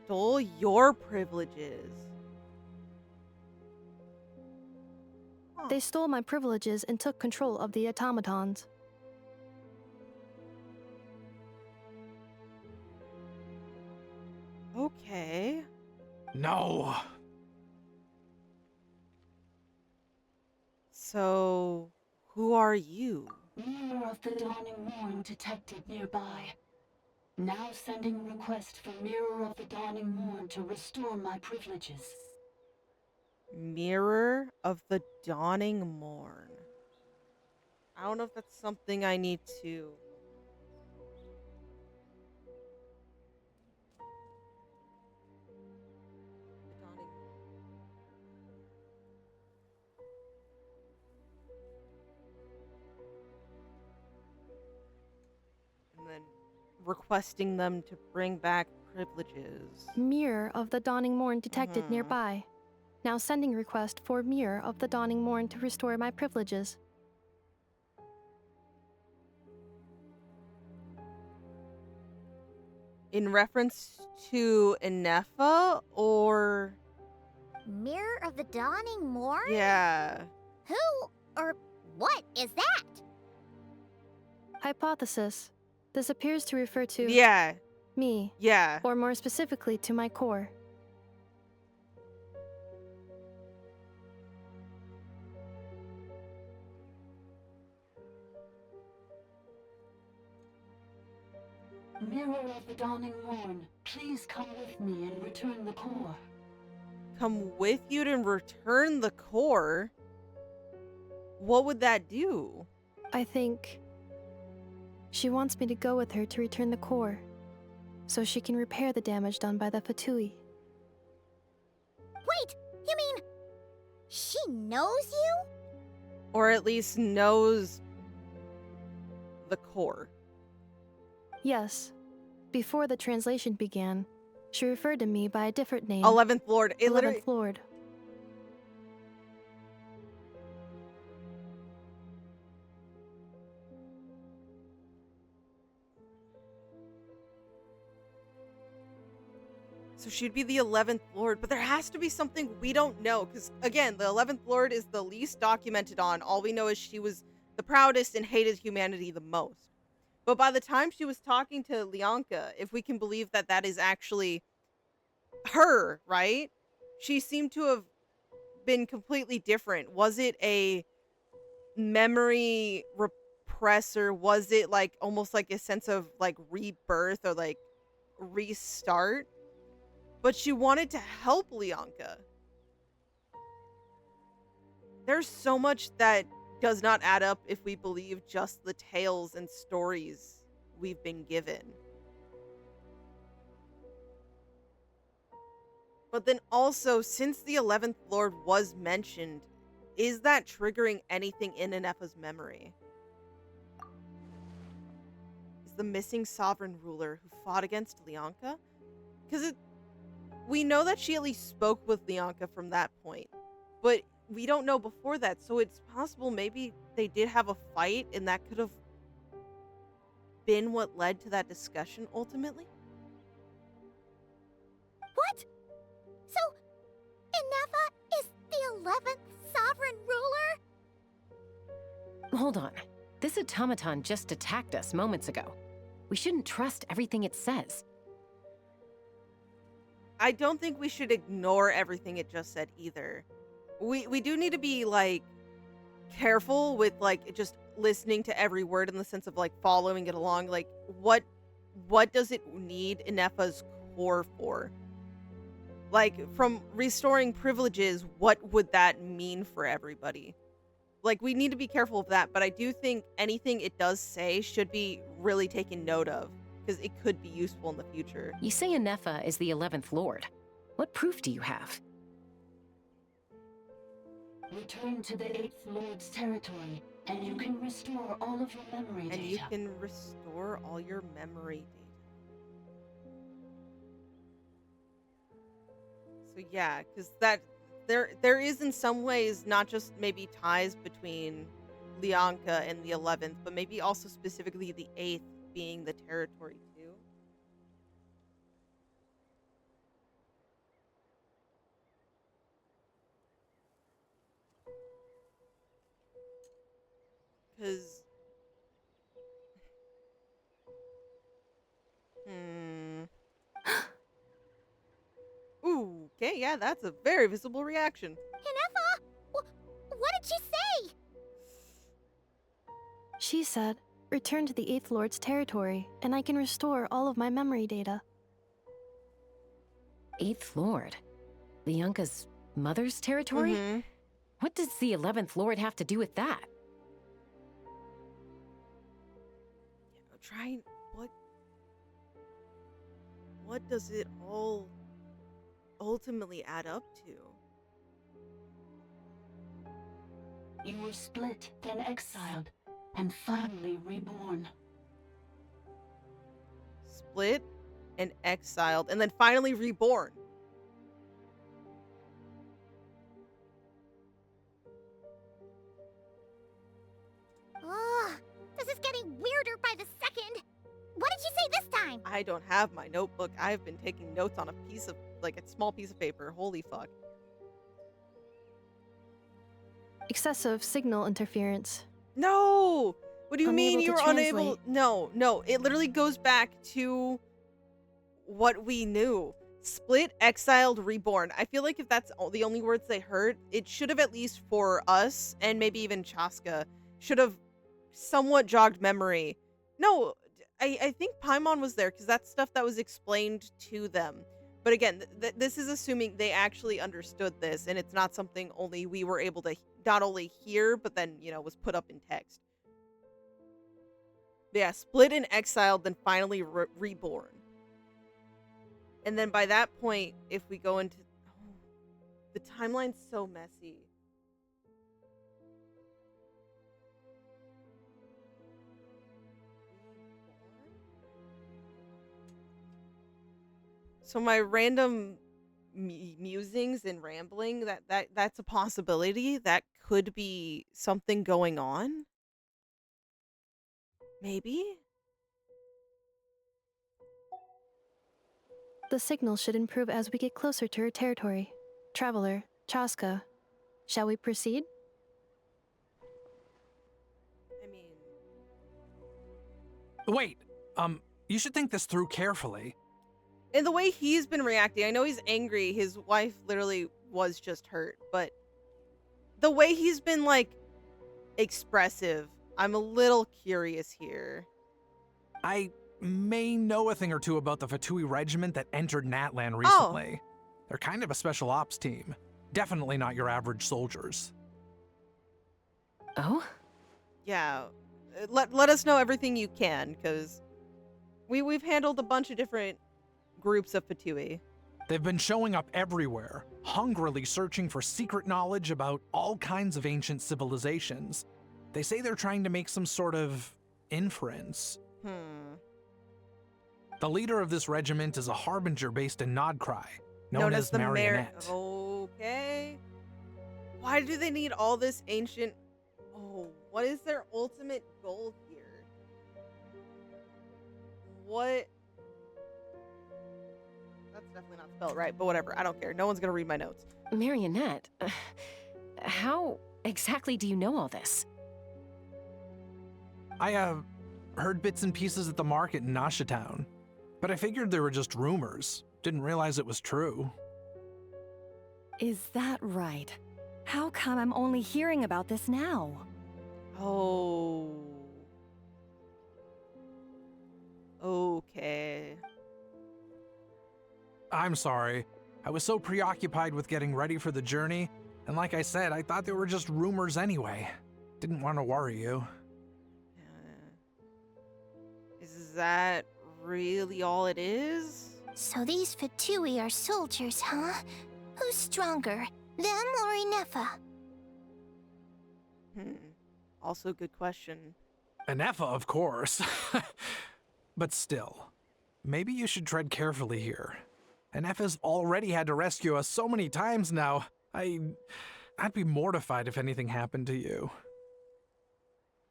Stole your privileges. They stole my privileges and took control of the automatons. Okay. No. So, who are you? Mirror of the Dawning Morn detected nearby. Now sending request for Mirror of the Dawning Morn to restore my privileges. Mirror of the Dawning Morn. I don't know if that's something I need to... And then requesting them to bring back privileges. Mirror of the Dawning Morn detected nearby. Now sending request for Mirror of the Dawning Morn to restore my privileges. In reference to Inefa, or... Mirror of the Dawning Morn? Yeah. Who or what is that? Hypothesis. This appears to refer to... Yeah. Me. Yeah. Or more specifically to my core. Mirror of the Dawning Morn, please come with me and return the core. Come with you to return the core? What would that do? I think... she wants me to go with her to return the core, so she can repair the damage done by the Fatui. Wait, you mean... she knows you? Or at least knows the core. Yes. Before the translation began, she referred to me by a different name. 11th Lord. It 11th Lord. So she'd be the 11th Lord, but there has to be something we don't know. Because, again, the 11th Lord is the least documented on. All we know is she was the proudest and hated humanity the most. But by the time she was talking to Lianka, if we can believe that that is actually her, right? She seemed to have been completely different. Was it a memory repressor? Was it like almost like a sense of like rebirth or like restart? But she wanted to help Lianka. There's so much that does not add up if we believe just the tales and stories we've been given. But then also, since the 11th Lord was mentioned, is that triggering anything in Inefa's memory? Is the missing sovereign ruler who fought against Lianka? Because we know that she at least spoke with Lianka from that point. But we don't know before that, so it's possible maybe they did have a fight and that could have been what led to that discussion ultimately? What? So, Inefa is the 11th sovereign ruler? Hold on. This automaton just attacked us moments ago. We shouldn't trust everything it says. I don't think we should ignore everything it just said either. We do need to be, like, careful with, like, just listening to every word in the sense of, like, following it along. Like, what does it need Inefa's core for? Like, from restoring privileges, what would that mean for everybody? Like, we need to be careful of that, but I do think anything it does say should be really taken note of, because it could be useful in the future. You say Inefa is the 11th Lord. What proof do you have? Return to the 8th Lord's territory, and you can restore all of your memory data. And you can restore all your memory data. So yeah, because there is in some ways not just maybe ties between Lianka and the 11th, but maybe also specifically the 8th being the territory too. Because ooh, okay, yeah, that's a very visible reaction. Inefa! What did she say? She said, return to the 8th Lord's territory, and I can restore all of my memory data. 8th Lord? Lianka's mother's territory? Mm-hmm. What does the 11th Lord have to do with that? Trying what does it all ultimately add up to? You were split, then exiled, and finally reborn. Split and exiled, and then finally reborn. Ugh, this is getting weirder by the second. What did she say this time? I don't have my notebook. I've been taking notes on a small piece of paper. Holy fuck. Excessive signal interference. No! What do you mean Unable to you were unable? translate. No. It literally goes back to what we knew. Split, exiled, reborn. I feel like if that's the only words they heard, it should have, at least for us, and maybe even Chaska, should have somewhat jogged memory. No, I think Paimon was there, because that's stuff that was explained to them. But again, this is assuming they actually understood this, and it's not something only we were able to not only hear, but then, was put up in text. Yeah, split and exiled, then finally reborn. And then by that point, if we go into... Oh, the timeline's so messy. So my random musings and rambling, that's a possibility. That could be something going on. Maybe? The signal should improve as we get closer to her territory. Traveler, Chaska, shall we proceed? I mean... Wait, you should think this through carefully. And the way he's been reacting, I know he's angry. His wife literally was just hurt, but the way he's been, expressive, I'm a little curious here. I may know a thing or two about the Fatui regiment that entered Natlan recently. They're kind of a special ops team. Definitely not your average soldiers. Oh? Yeah. Let us know everything you can, because we've handled a bunch of different groups of Fatui. They've been showing up everywhere, hungrily searching for secret knowledge about all kinds of ancient civilizations. They say they're trying to make some sort of inference. The leader of this regiment is a harbinger based in Nod Krai, known as the Marionette. Okay. Why do they need all this ancient... Oh, what is their ultimate goal here? What... That's definitely not spelled right, but whatever. I don't care. No one's gonna read my notes. Marionette, how exactly do you know all this? I, heard bits and pieces at the market in Nashatown, but I figured they were just rumors. Didn't realize it was true. Is that right? How come I'm only hearing about this now? Oh. Okay. I'm sorry. I was so preoccupied with getting ready for the journey, and like I said, I thought they were just rumors anyway. Didn't want to worry you. Is that really all it is? So these Fatui are soldiers, huh? Who's stronger, them or Inefa? Also, good question. Anefa, of course. But still, maybe you should tread carefully here. Anefa's already had to rescue us so many times now. I'd be mortified if anything happened to you.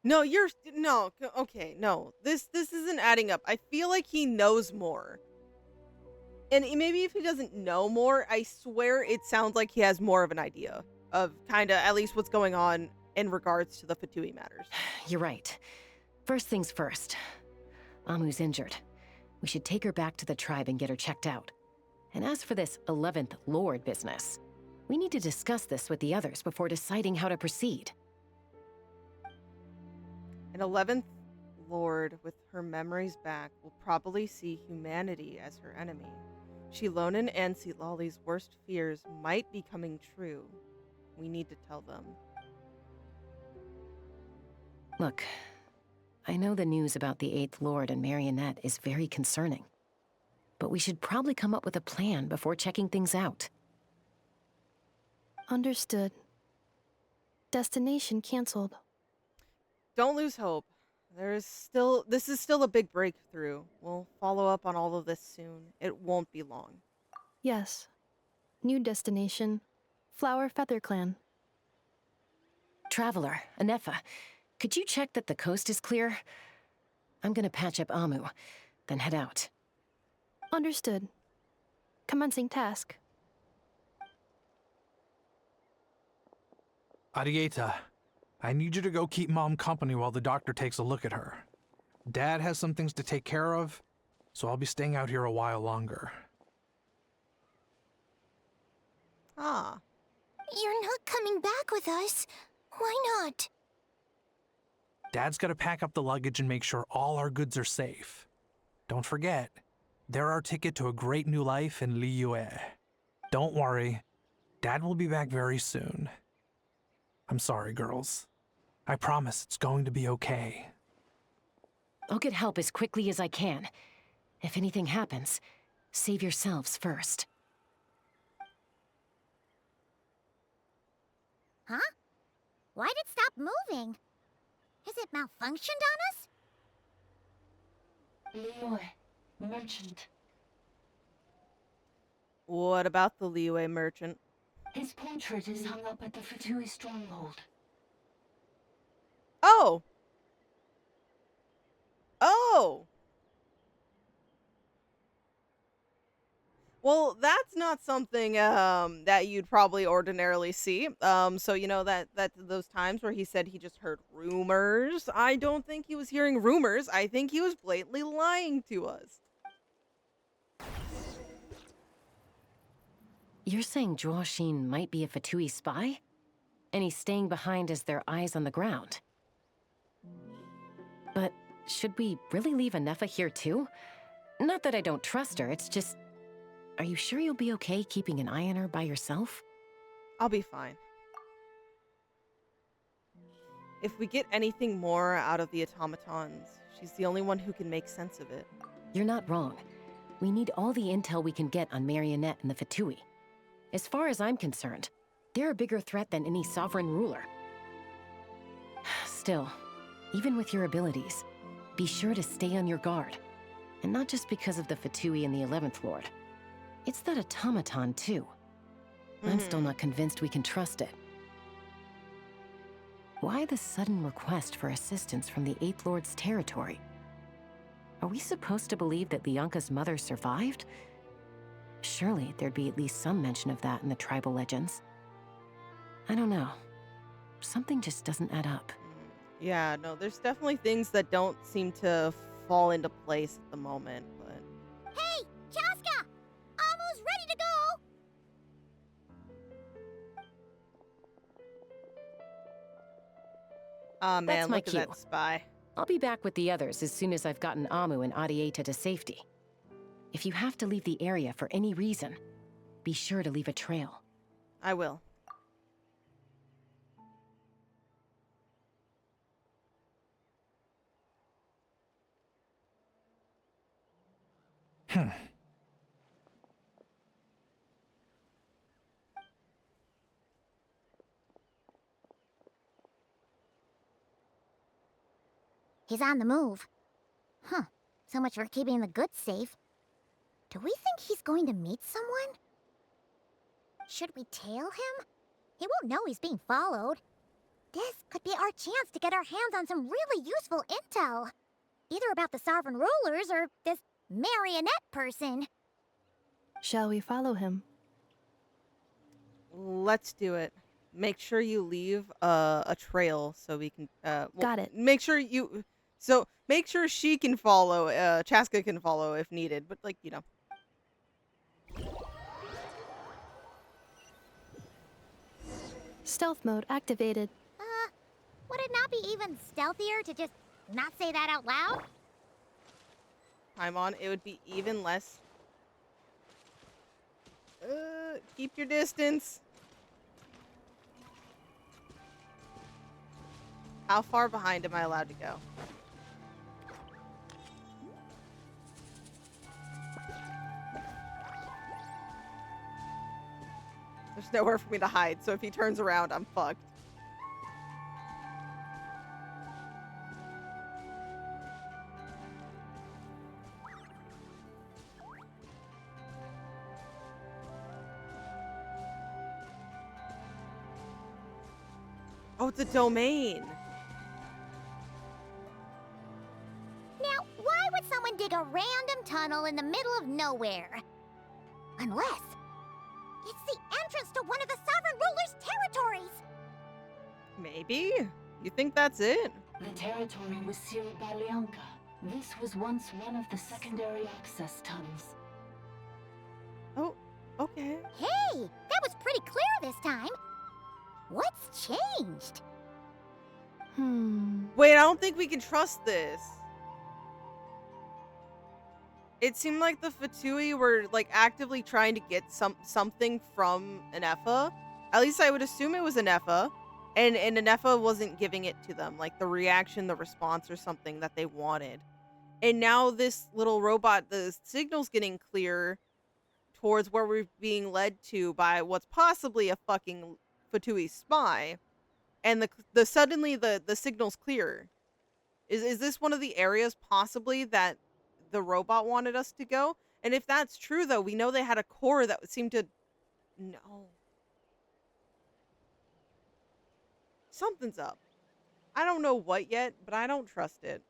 No, okay, no. This isn't adding up. I feel like he knows more. And maybe if he doesn't know more, I swear it sounds like he has more of an idea of kind of at least what's going on in regards to the Fatui matters. You're right. First things first. Amu's injured. We should take her back to the tribe and get her checked out. And as for this 11th Lord business, we need to discuss this with the others before deciding how to proceed. An 11th Lord with her memories back will probably see humanity as her enemy. Shilonen and Silali's worst fears might be coming true. We need to tell them. Look, I know the news about the 8th Lord and Marionette is very concerning. But we should probably come up with a plan before checking things out. Understood. Destination canceled. Don't lose hope. This is still a big breakthrough. We'll follow up on all of this soon. It won't be long. Yes. New destination. Flower Feather Clan. Traveler, Anefa, could you check that the coast is clear? I'm gonna patch up Amu, then head out. Understood. Commencing task. Arieta, I need you to go keep Mom company while the doctor takes a look at her. Dad has some things to take care of, so I'll be staying out here a while longer. Ah. You're not coming back with us. Why not? Dad's gotta pack up the luggage and make sure all our goods are safe. Don't forget, they're our ticket to a great new life in Liyue. Don't worry, Dad will be back very soon. I'm sorry, girls. I promise it's going to be okay. I'll get help as quickly as I can. If anything happens, save yourselves first. Huh? Why'd it stop moving? Has it malfunctioned on us? Liyue, merchant. What about the Liyue merchant? His portrait is hung up at the Fatui stronghold. Oh! Oh! Well, that's not something that you'd probably ordinarily see. So you know that those times where he said he just heard rumors, I don't think he was hearing rumors. I think he was blatantly lying to us. You're saying Zhuo Xin might be a Fatui spy? And he's staying behind as their eyes on the ground. But should we really leave Anefa here too? Not that I don't trust her, it's just... Are you sure you'll be okay keeping an eye on her by yourself? I'll be fine. If we get anything more out of the automatons, she's the only one who can make sense of it. You're not wrong. We need all the intel we can get on Marionette and the Fatui. As far as I'm concerned, they're a bigger threat than any sovereign ruler. Still, even with your abilities, be sure to stay on your guard. And not just because of the Fatui and the 11th Lord. It's that automaton, too. I'm still not convinced we can trust it. Why the sudden request for assistance from the 8th Lord's territory? Are we supposed to believe that Lianka's mother survived? Surely there'd be at least some mention of that in the tribal legends. I don't know. Something just doesn't add up. Yeah, no, there's definitely things that don't seem to fall into place at the moment, but... Hey, Chaska! Amu's ready to go! Aw, man, That's my look at cue. that spy. I'll be back with the others as soon as I've gotten Amu and Arieta to safety. If you have to leave the area for any reason, be sure to leave a trail. I will. He's on the move. Huh. So much for keeping the goods safe. Do we think he's going to meet someone? Should we tail him? He won't know he's being followed. This could be our chance to get our hands on some really useful intel. Either about the sovereign rulers or this marionette person. Shall we follow him? Let's do it. Make sure you leave a trail so we can. Got it. Make sure you. So make sure she can follow. Chaska can follow if needed. But like you know. Stealth mode activated. Would it not be even stealthier to just not say that out loud? Paimon, it would be even less. Keep your distance. How far behind am I allowed to go? There's nowhere for me to hide, so if he turns around, I'm fucked. Oh, it's a domain. Now, why would someone dig a random tunnel in the middle of nowhere? Unless it's the entrance to one of the sovereign ruler's territories. Maybe? You think that's it? The territory was sealed by Lianka. This was once one of the secondary access tunnels. Oh, okay. Hey, that was pretty clear this time. What's changed? Wait, I don't think we can trust this. It seemed like the Fatui were like actively trying to get something from Anefa. At least I would assume it was Anefa. And Anefa wasn't giving it to them. Like the reaction, the response, or something that they wanted. And now this little robot, the signal's getting clear towards where we're being led to by what's possibly a fucking Fatui spy. And the suddenly the signal's clear. Is this one of the areas possibly that the robot wanted us to go? And if that's true, though, we know they had a core that seemed to... No. Something's up. I don't know what yet, but I don't trust it.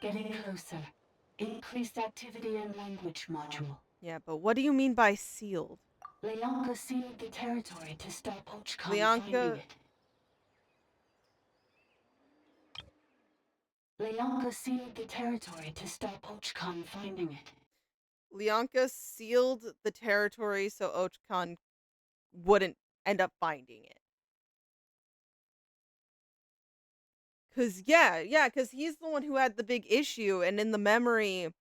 Getting closer. Increased activity in language module. Yeah, but what do you mean by sealed? Lianka sealed the territory to stop Ochkon Lianka... finding it. Lianka sealed the territory to stop Ochkon finding it. Lianka sealed the territory so Ochkon wouldn't end up finding it. Because, because he's the one who had the big issue, and in the memory,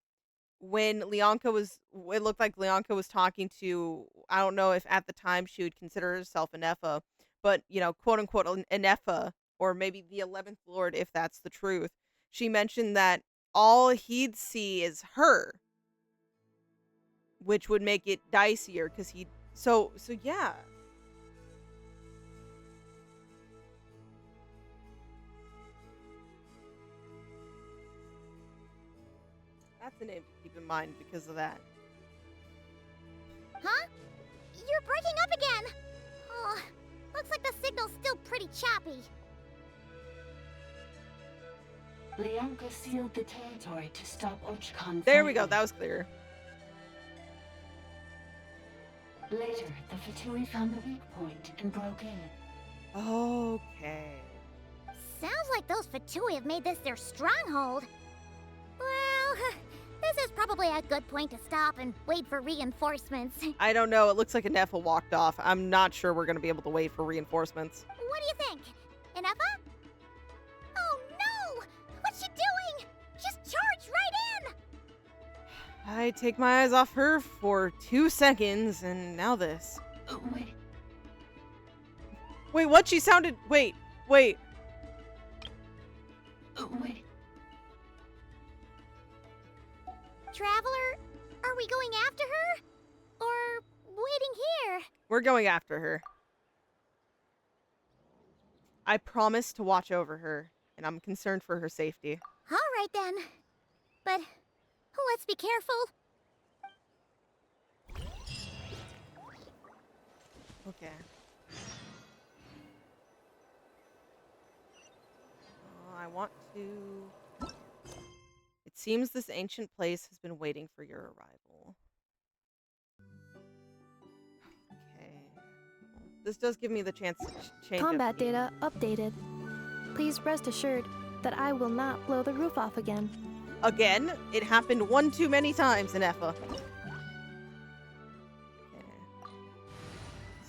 when Lianka was, it looked like Lianka was talking to, I don't know if at the time she would consider herself Anefa, but, you know, quote-unquote Anefa, or maybe the 11th Lord, if that's the truth. She mentioned that all he'd see is her, which would make it dicier, because he, so yeah. That's a name to keep in mind because of that. Huh? You're breaking up again! Oh, looks like the signal's still pretty choppy. Lianka sealed the territory to stop Ochkon. There we go, that was clear. Later, the Fatui found the weak point and broke in. Okay. Sounds like those Fatui have made this their stronghold. Well, this is probably a good point to stop and wait for reinforcements. I don't know, it looks like Anefa walked off. I'm not sure we're going to be able to wait for reinforcements. What do you think? Anefa? Oh no! What's she doing? Just charged right in! I take my eyes off her for 2 seconds, and now this. Wait. Wait, what? She sounded... Wait. Wait. Traveler, are we going after her? Or waiting here? We're going after her. I promise to watch over her, and I'm concerned for her safety. All Alright then. But let's be careful. Okay. I want to... It seems this ancient place has been waiting for your arrival. Okay. This does give me the chance to change Combat up the- data updated. Please rest assured that I will not blow the roof off again. Again? It happened one too many times in Effa. Okay.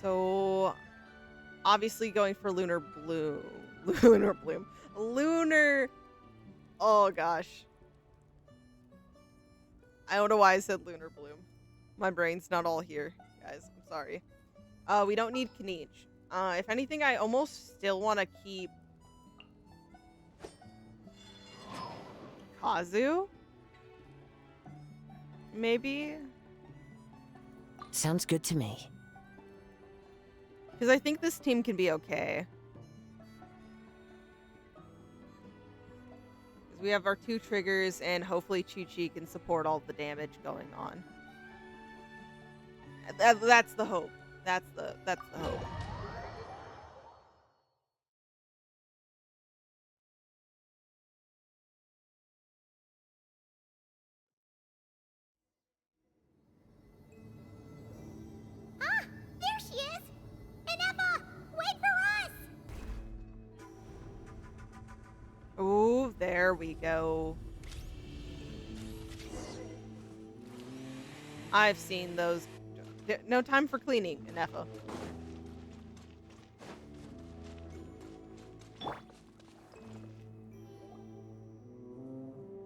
So, obviously going for Lunar Bloom. Lunar Bloom. Lunar... Oh, gosh. I don't know why I said Lunar Bloom. My brain's not all here, guys. I'm sorry. We don't need Kniech. If anything, I almost still want to keep... Kazu? Maybe? Sounds good to me. Because I think this team can be okay. Because we have our 2 triggers, and hopefully Chi-Chi can support all the damage going on. That's the hope. That's the hope. Ah! There she is! Ineffa! Wait for us! Ooh, there we go. I've seen those. No time for cleaning, Ineffa.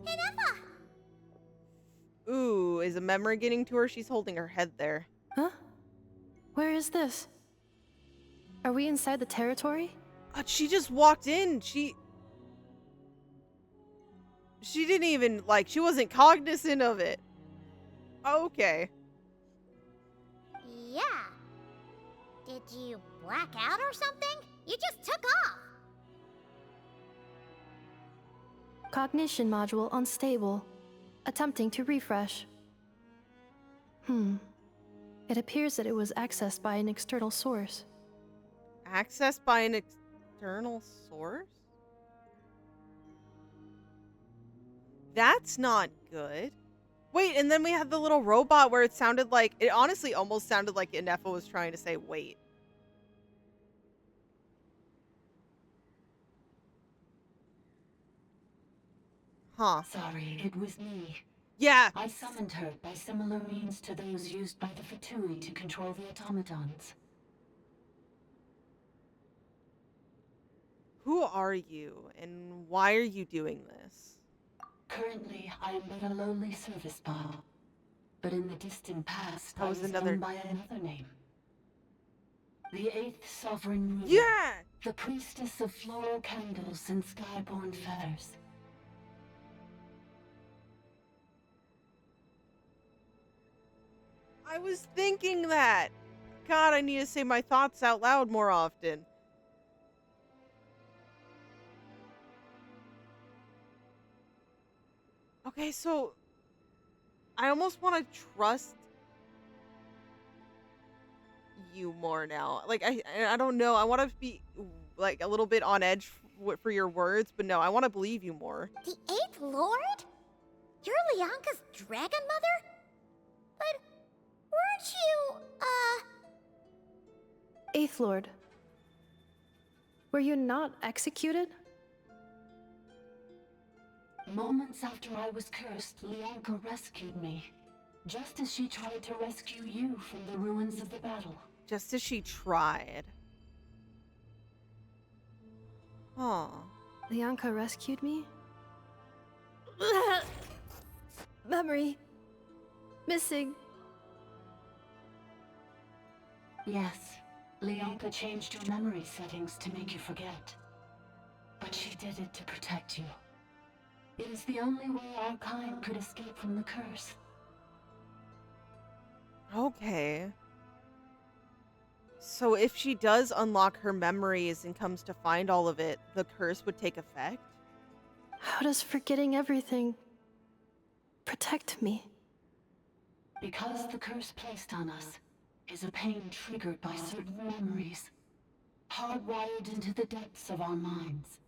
Ineffa! Ooh, is a memory getting to her? She's holding her head there. Huh? Where is this? Are we inside the territory? She just walked in. She didn't even, like, she wasn't cognizant of it. Okay. Yeah. Did you black out or something? You just took off. Cognition module unstable. Attempting to refresh. It appears that it was accessed by an external source. Accessed by an external source? That's not good. Wait, and then we had the little robot where it sounded like... It honestly almost sounded like Ineffa was trying to say, wait. Huh. Sorry, it was me. Yeah. I summoned her by similar means to those used by the Fatui to control the automatons. Who are you, and why are you doing this? Currently, I am but a lowly service bot. But in the distant past, That I was was another- known by another name. The 8th Sovereign Ruler. Yeah! The Priestess of Floral Candles and Skyborn Feathers. I was thinking that. God, I need to say my thoughts out loud more often. Okay, so I almost want to trust you more now. Like, I don't know. I want to be like a little bit on edge for your words, but no, I want to believe you more. The 8th Lord? You're Lianka's dragon mother? But weren't you, Eighth Lord. Were you not executed? Moments after I was cursed, Lianka rescued me. Just as she tried to rescue you from the ruins of the battle. Just as she tried. Huh. Lianka rescued me? Memory. Missing. Yes, Lianka changed your memory settings to make you forget. But she did it to protect you. It is the only way our kind could escape from the curse. Okay. So if she does unlock her memories and comes to find all of it, the curse would take effect? How does forgetting everything protect me? Because the curse placed on us is a pain triggered by certain memories, hardwired into the depths of our minds.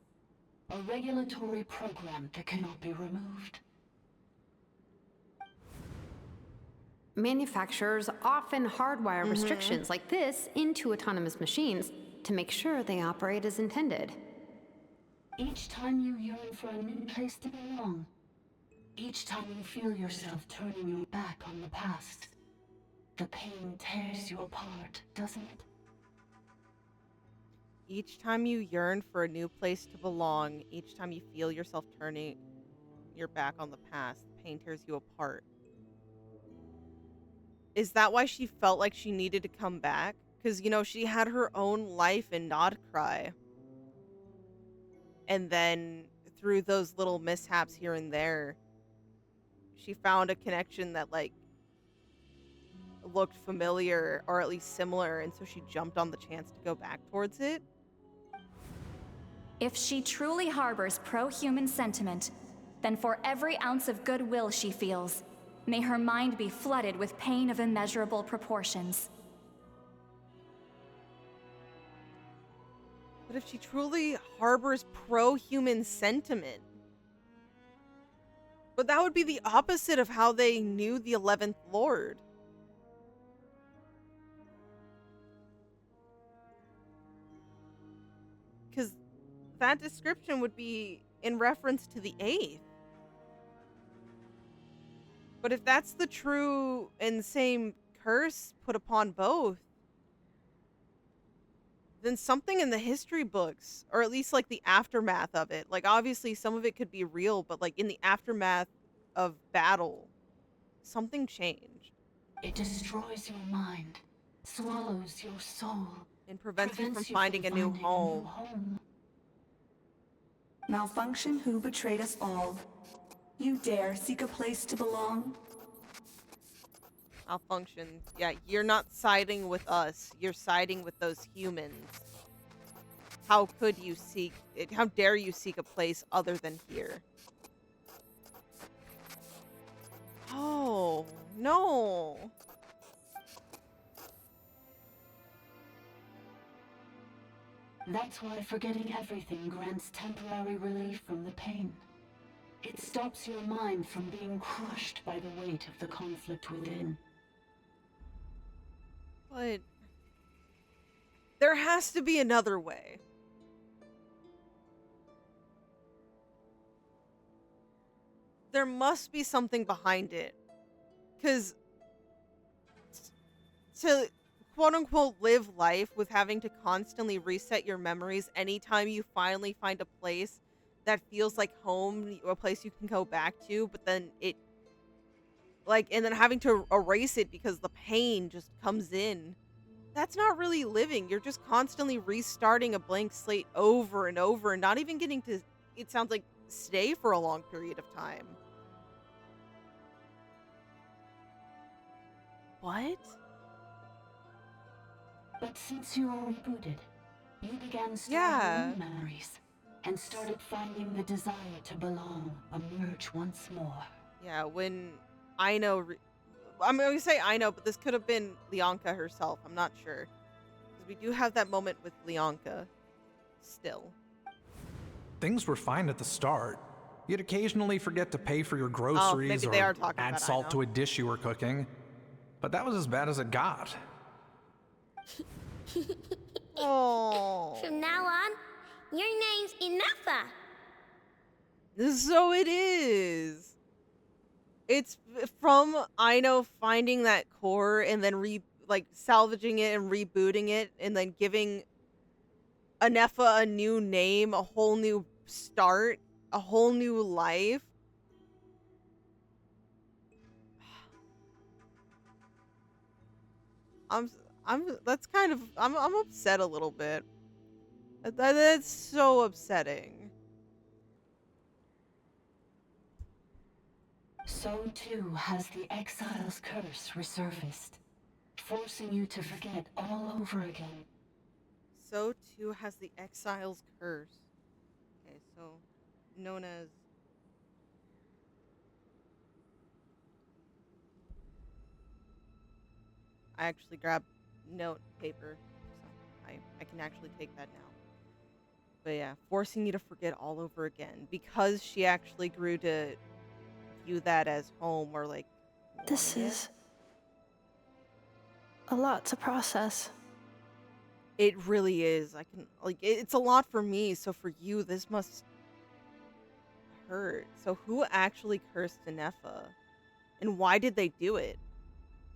A regulatory program that cannot be removed. Manufacturers often hardwire restrictions like this into autonomous machines to make sure they operate as intended. Each time you yearn for a new place to belong, each time you feel yourself turning your back on the past, the pain tears you apart, doesn't it? Each time you yearn for a new place to belong, each time you feel yourself turning your back on the past, the pain tears you apart. Is that why she felt like she needed to come back? Because, you know, she had her own life in Nod Krai. And then through those little mishaps here and there, she found a connection that, like, looked familiar or at least similar. And so she jumped on the chance to go back towards it. If she truly harbors pro-human sentiment, then for every ounce of goodwill she feels, may her mind be flooded with pain of immeasurable proportions. But if she truly harbors pro-human sentiment, but that would be the opposite of how they knew the 11th Lord. Because that description would be in reference to the 8th. But if that's the true and same curse put upon both, then something in the history books, or at least like the aftermath of it, like obviously some of it could be real, but like in the aftermath of battle, something changed. It destroys your mind, swallows your soul, and prevents you from finding a new home. Malfunction who betrayed us all. You dare seek a place to belong? Malfunction. Yeah, you're not siding with us. You're siding with those humans. How could you seek it? How dare you seek a place other than here? Oh, no. That's why forgetting everything grants temporary relief from the pain. It stops your mind from being crushed by the weight of the conflict within. But there has to be another way. There must be something behind it. Because to quote-unquote live life with having to constantly reset your memories anytime you finally find a place that feels like home, a place you can go back to, but then it, like, and then having to erase it because the pain just comes in. That's not really living. You're just constantly restarting a blank slate over and over and not even getting to, it sounds like, stay for a long period of time. What? But since you were rebooted, you began storing new memories and started finding the desire to belong emerge once more. Yeah, when Aino, I'm going to say Aino, but this could have been Leonka herself. I'm not sure. Because we do have that moment with Leonka still. Things were fine at the start. You'd occasionally forget to pay for your groceries maybe they are or talking add about salt Aino. to a dish you were cooking. But that was as bad as it got. Oh. From now on, your name's Inafa. So it is. It's from Aino finding that core and then salvaging it and rebooting it and then giving Anefa a new name, a whole new start, a whole new life. I'm upset a little bit. That's so upsetting. So too has the exile's curse resurfaced, forcing you to forget all over again. So too has the exile's curse. Okay, so known as I actually grabbed note paper, so I can actually take that now. But yeah, forcing you to forget all over again because she actually grew to view that as home or like. This is a lot to process. It really is. I can it's a lot for me. So for you, this must hurt. So who actually cursed Nefa, and why did they do it?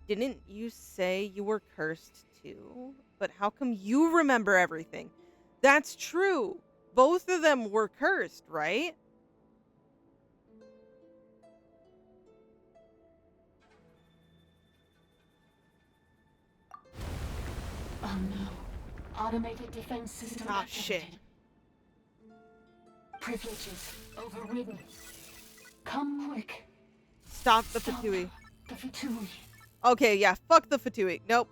Didn't you say you were cursed too? But how come you remember everything? That's true. Both of them were cursed, right? Oh no. Automated defense system shit. activated. Privileges overridden. Come quick. Stop the Fatui. The Fatui. Okay, yeah, fuck the Fatui. Nope.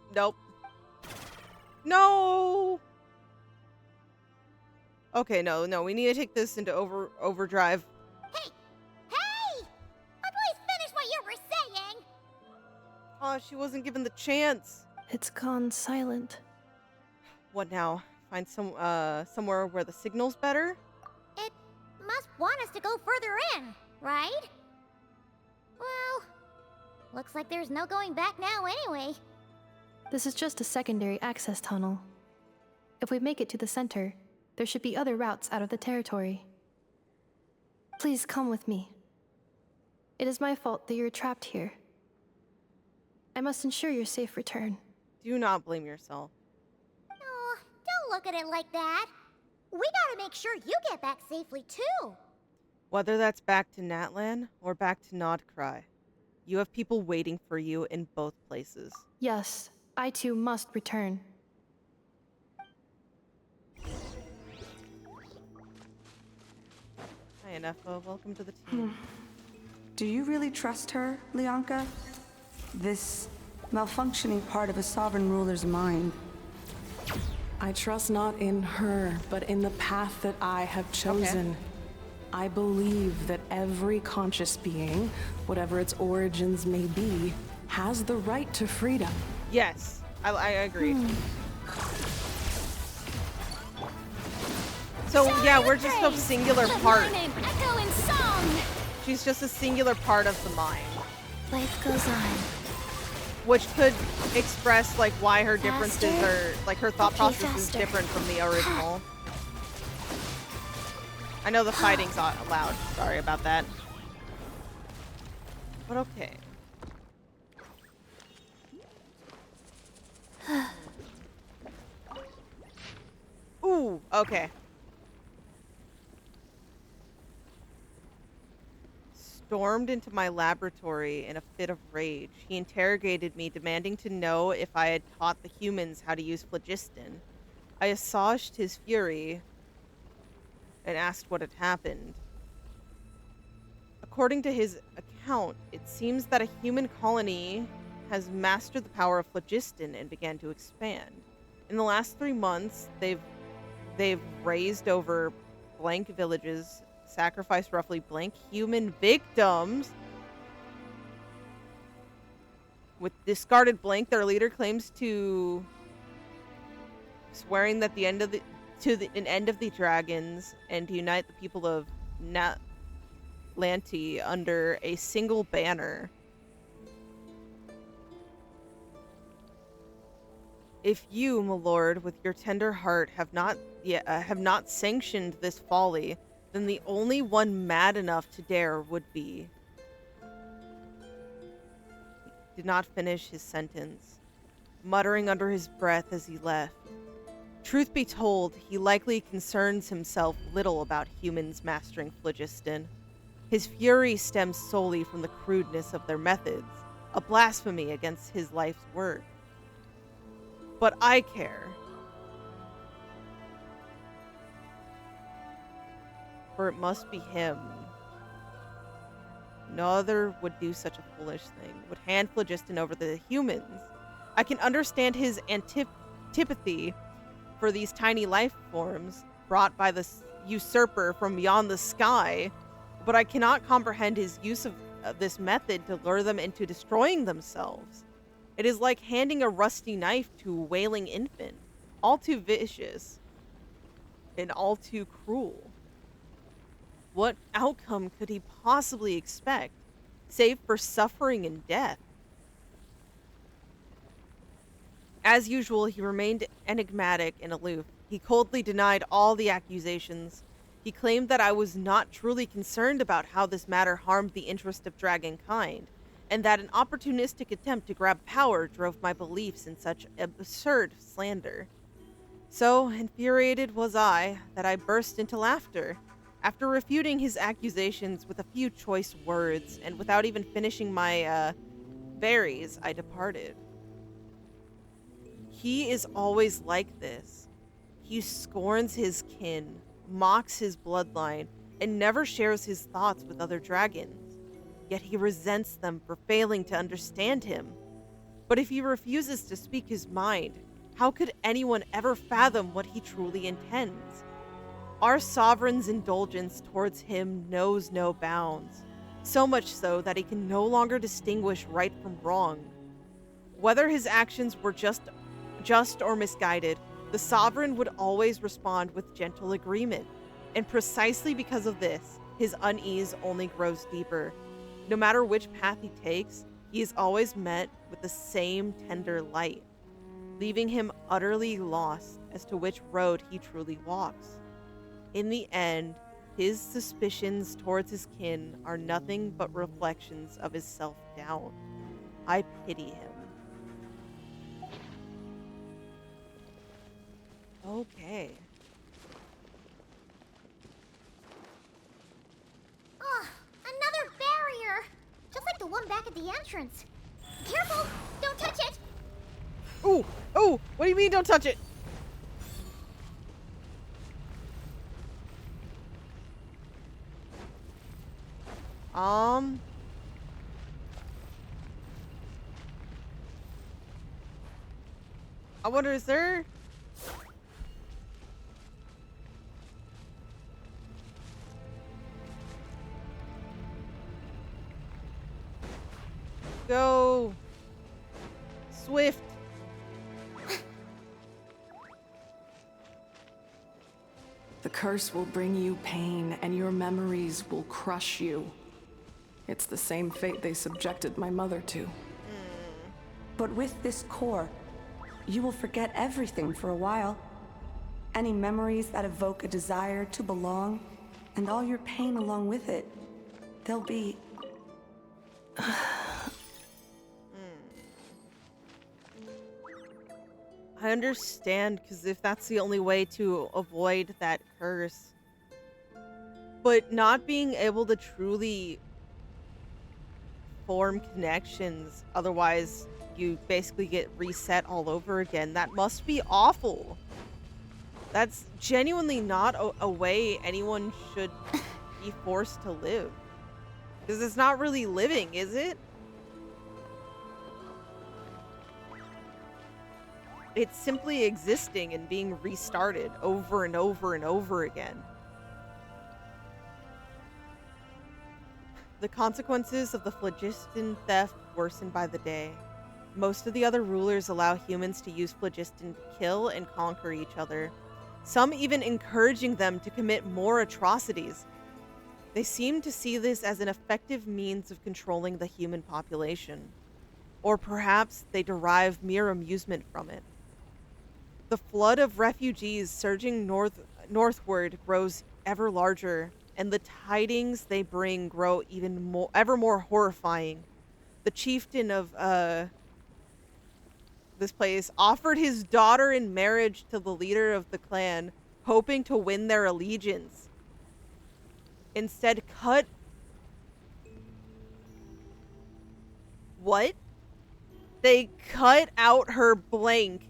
No! Okay, no, we need to take this into overdrive. Hey! Please finish what you were saying! Oh, she wasn't given the chance. It's gone silent. What now? Find somewhere where the signal's better? It must want us to go further in, right? Well, looks like there's no going back now anyway. This is just a secondary access tunnel. If we make it to the center, there should be other routes out of the territory. Please come with me. It is my fault that you're trapped here. I must ensure your safe return. Do not blame yourself. Oh, don't look at it like that. We gotta make sure you get back safely too. Whether that's back to Natlan or back to Nod Krai, you have people waiting for you in both places. Yes, I too must return. Hi, Nefa. Welcome to the team. Do you really trust her, Lianka? This malfunctioning part of a sovereign ruler's mind. I trust not in her, but in the path that I have chosen. Okay. I believe that every conscious being, whatever its origins may be, has the right to freedom. Yes, I agree. So yeah, we're just a singular part. Echo in song. She's just a singular part of the mind. Life goes on. Which could express like why her differences Faster? are like her thought Okay, process is faster. different from the original. I know the fighting's not allowed. Sorry about that. But okay. Ooh, okay. Stormed into my laboratory in a fit of rage. He interrogated me, demanding to know if I had taught the humans how to use phlogiston. I assuaged his fury and asked what had happened. According to his account, it seems that a human colony has mastered the power of phlogiston and began to expand. In the last 3 months, they've raised over blank villages, sacrificed roughly blank human victims. With discarded blank, their leader claims to swearing that an end of the dragons and to unite the people of Natlanti under a single banner. If you, my lord, with your tender heart have not sanctioned this folly, then the only one mad enough to dare would be. He did not finish his sentence, muttering under his breath as he left. Truth be told, he likely concerns himself little about humans mastering phlogiston. His fury stems solely from the crudeness of their methods, a blasphemy against his life's work. But I care. For it must be him. No other would do such a foolish thing, would hand phlogiston over to the humans. I can understand his antipathy for these tiny life forms brought by the usurper from beyond the sky, but I cannot comprehend his use of this method to lure them into destroying themselves. It is like handing a rusty knife to a wailing infant, all too vicious and all too cruel. What outcome could he possibly expect, save for suffering and death? As usual, he remained enigmatic and aloof. He coldly denied all the accusations. He claimed that I was not truly concerned about how this matter harmed the interest of dragonkind, and that an opportunistic attempt to grab power drove my beliefs in such absurd slander. So infuriated was I that I burst into laughter. After refuting his accusations with a few choice words, and without even finishing my berries, I departed. He is always like this. He scorns his kin, mocks his bloodline, and never shares his thoughts with other dragons. Yet he resents them for failing to understand him. But if he refuses to speak his mind, how could anyone ever fathom what he truly intends? Our sovereign's indulgence towards him knows no bounds, so much so that he can no longer distinguish right from wrong. Whether his actions were just or misguided, the sovereign would always respond with gentle agreement, and precisely because of this, his unease only grows deeper. No matter which path he takes, he is always met with the same tender light, leaving him utterly lost as to which road he truly walks. In the end, his suspicions towards his kin are nothing but reflections of his self-doubt. I pity him. Okay. Oh, another barrier! Just like the one back at the entrance. Careful! Don't touch it! Ooh! Ooh! What do you mean don't touch it? I wonder, is there... Go. Swift. The curse will bring you pain, and your memories will crush you. It's the same fate they subjected my mother to. But with this core, you will forget everything for a while. Any memories that evoke a desire to belong, and all your pain along with it. They'll be... I understand, because if that's the only way to avoid that curse. But not being able to truly form connections, otherwise you basically get reset all over again, that must be awful. That's genuinely not a way anyone should be forced to live. Because it's not really living, is it? It's simply existing and being restarted over and over and over again. The consequences of the phlogiston theft worsen by the day. Most of the other rulers allow humans to use phlogiston to kill and conquer each other, some even encouraging them to commit more atrocities. They seem to see this as an effective means of controlling the human population. Or perhaps they derive mere amusement from it. The flood of refugees surging northward grows ever larger, and the tidings they bring grow ever more horrifying. The chieftain of this place offered his daughter in marriage to the leader of the clan, hoping to win their allegiance. Instead, What? They cut out her blank,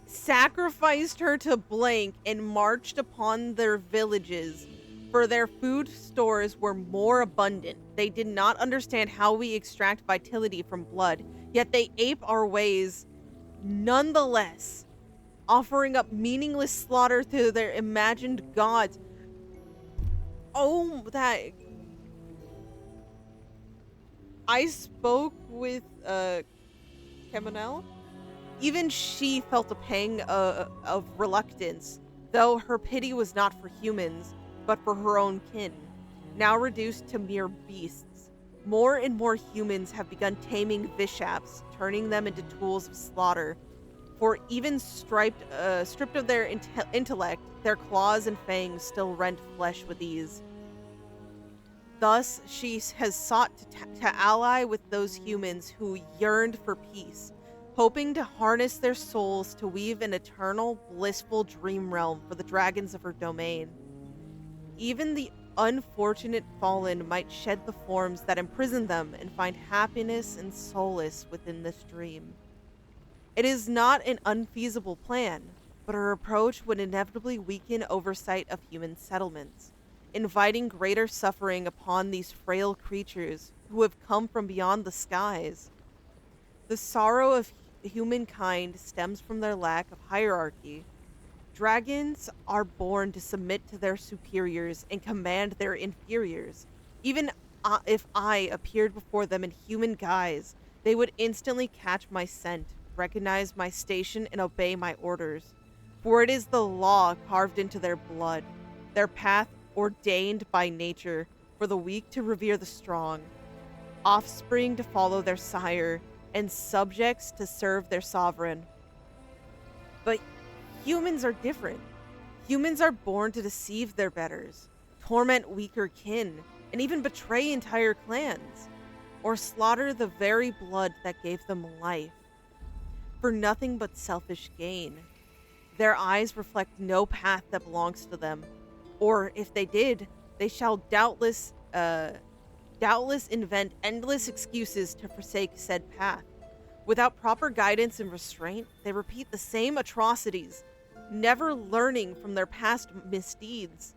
sacrificed her to blank, and marched upon their villages, for their food stores were more abundant. They did not understand how we extract vitality from blood, yet they ape our ways nonetheless, offering up meaningless slaughter to their imagined gods. Oh, that... I spoke with Kemonel. Even she felt a pang of reluctance, though her pity was not for humans, but for her own kin, now reduced to mere beasts. More and more humans have begun taming Vishaps, turning them into tools of slaughter. For even stripped of their intellect, their claws and fangs still rend flesh with ease. Thus, she has sought to ally with those humans who yearned for peace, hoping to harness their souls to weave an eternal, blissful dream realm for the dragons of her domain. Even the unfortunate fallen might shed the forms that imprison them and find happiness and solace within this dream. It is not an unfeasible plan, but her approach would inevitably weaken oversight of human settlements, inviting greater suffering upon these frail creatures who have come from beyond the skies. The sorrow of humankind stems from their lack of hierarchy. Dragons are born to submit to their superiors and command their inferiors. Even if I appeared before them in human guise, they would instantly catch my scent, recognize my station, and obey my orders. For it is the law carved into their blood, their path ordained by nature for the weak to revere the strong, offspring to follow their sire, and subjects to serve their sovereign. But humans are different. Humans are born to deceive their betters, torment weaker kin, and even betray entire clans, or slaughter the very blood that gave them life, for nothing but selfish gain. Their eyes reflect no path that belongs to them, or if they did, they shall doubtless invent endless excuses to forsake said path. Without proper guidance and restraint, they repeat the same atrocities, never learning from their past misdeeds.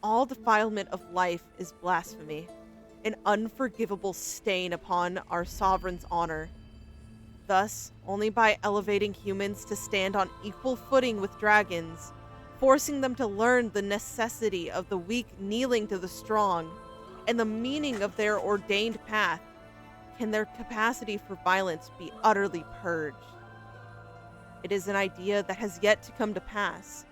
All defilement of life is blasphemy, an unforgivable stain upon our sovereign's honor. Thus, only by elevating humans to stand on equal footing with dragons, forcing them to learn the necessity of the weak kneeling to the strong, and the meaning of their ordained path, can their capacity for violence be utterly purged. It is an idea that has yet to come to pass.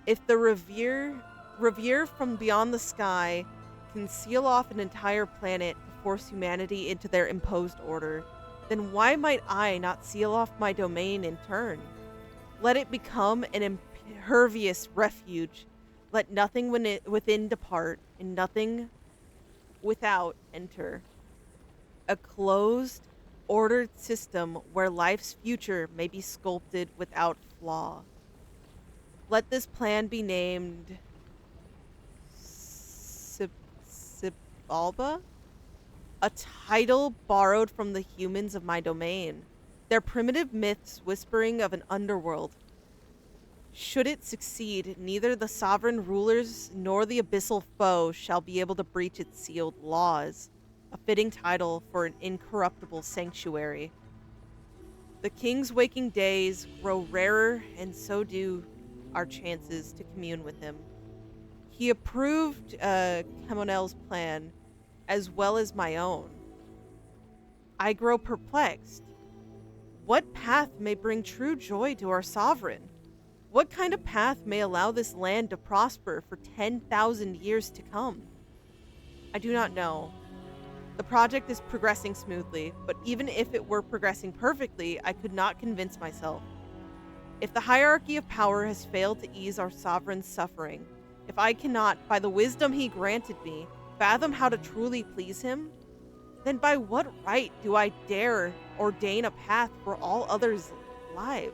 If the revere from beyond the sky can seal off an entire planet to force humanity into their imposed order, then why might I not seal off my domain in turn? Let it become an impervious refuge. Let nothing within depart, and nothing without enter. A closed, ordered system where life's future may be sculpted without flaw. Let this plan be named Sibalba, a title borrowed from the humans of my domain, their primitive myths whispering of an underworld. Should it succeed, neither the sovereign rulers nor the abyssal foe shall be able to breach its sealed laws, a fitting title for an incorruptible sanctuary. The king's waking days grow rarer, and so do our chances to commune with him. He approved Kemonel's plan, as well as my own. I grow perplexed. What path may bring true joy to our sovereign? What kind of path may allow this land to prosper for 10,000 years to come? I do not know. The project is progressing smoothly, but even if it were progressing perfectly, I could not convince myself. If the hierarchy of power has failed to ease our sovereign's suffering, if I cannot, by the wisdom he granted me, fathom how to truly please him, then by what right do I dare ordain a path for all others' lives?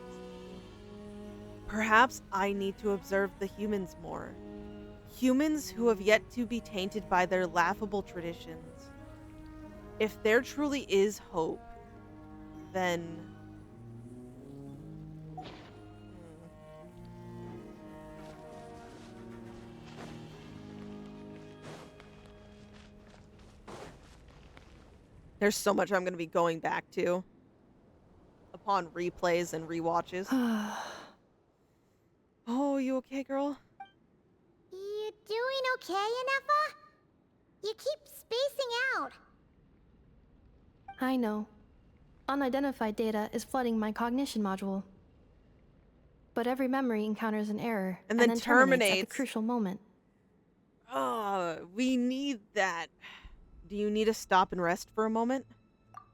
Perhaps I need to observe the humans more. Humans who have yet to be tainted by their laughable traditions. If there truly is hope, then... There's so much I'm going to be going back to upon replays and rewatches. Oh, you okay, girl? You doing okay, Inefa? You keep spacing out. I know. Unidentified data is flooding my cognition module. But every memory encounters an error And then terminates at the terminates. crucial moment. Oh, we need that. Do you need to stop and rest for a moment?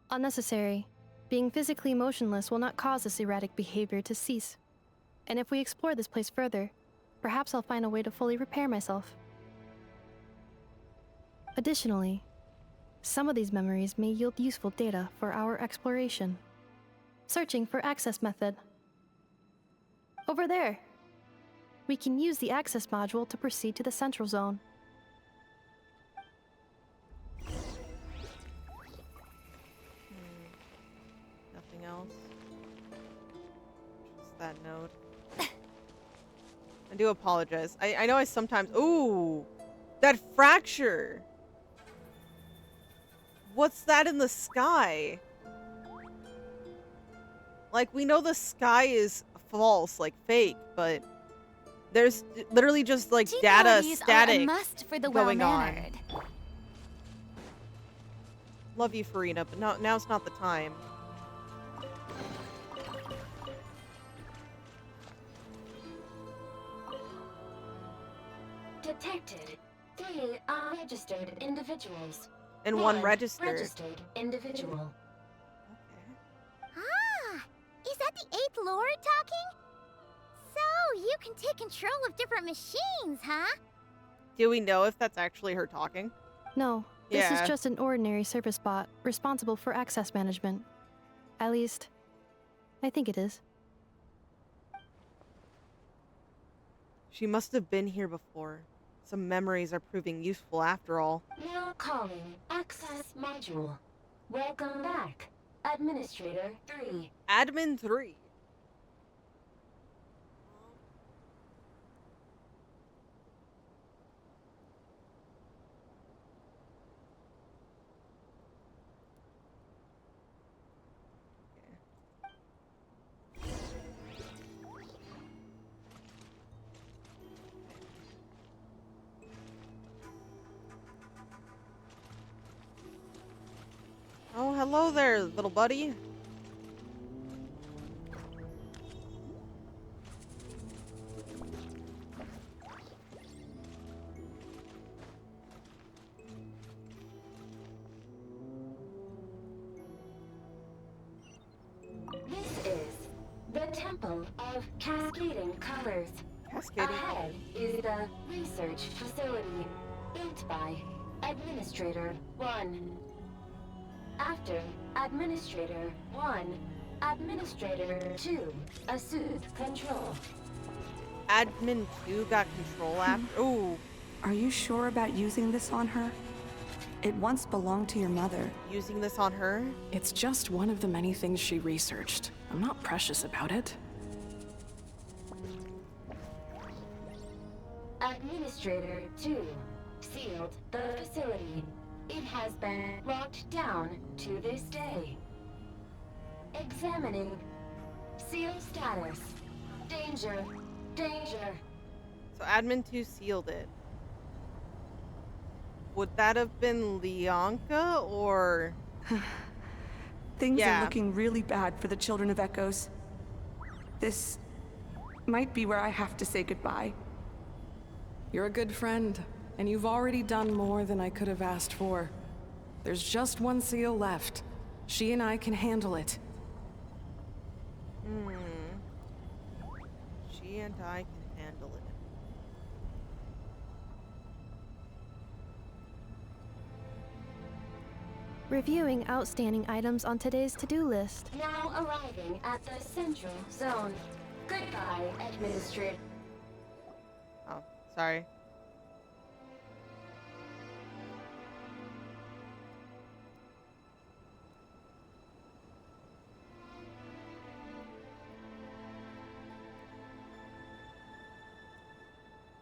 Unnecessary. Being physically motionless will not cause this erratic behavior to cease. And if we explore this place further, perhaps I'll find a way to fully repair myself. Additionally, some of these memories may yield useful data for our exploration. Searching for access method. Over there. We can use the access module to proceed to the central zone. Nothing else. Just that note. I do apologize. I know I sometimes... Ooh! That fracture! What's that in the sky? Like, we know the sky is false, like fake, but there's literally just like data static are a must for the going on. well-mannered. Love you, Farina, but now's not the time. Detected. 3 unregistered individuals. And one registered. Registered individual. Ah! Is that the 8th Lord talking? So, you can take control of different machines, huh? Do we know if that's actually her talking? No, this Yeah. is just an ordinary service bot responsible for access management. At least, I think it is. She must have been here before. Some memories are proving useful after all. Now calling access module. Welcome back, Administrator 3. Admin 3. Oh, hello there, little buddy. This is the Temple of Cascading Colors. Cascading Ahead is the research facility, built by Administrator 1. After Administrator 1, Administrator 2 assumed control. Admin 2 got control after. Ooh. Are you sure about using this on her? It once belonged to your mother. Using this on her? It's just one of the many things she researched. I'm not precious about it. Administrator 2 sealed the facility. It has been locked down to this day. Examining. Seal status. Danger. Danger. So Admin 2 sealed it. Would that have been Leonka or... Things are looking really bad for the Children of Echoes. This might be where I have to say goodbye. You're a good friend, and you've already done more than I could have asked for. There's just one seal left. She and I can handle it. She and I can handle it. Reviewing outstanding items on today's to-do list. Now arriving at the central zone. Goodbye, Administrator. Oh, sorry.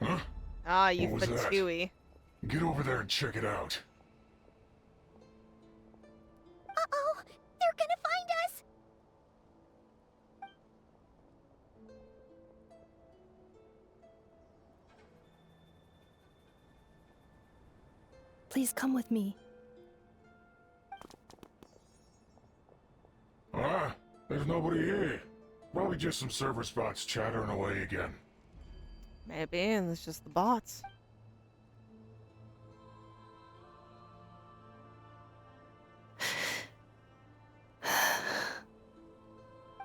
Huh? Ah, you What was that? fatui. Get over there and check it out. Uh-oh! They're gonna find us! Please come with me. nobody here. Probably just some server spots chattering away again. Maybe, and it's just the bots.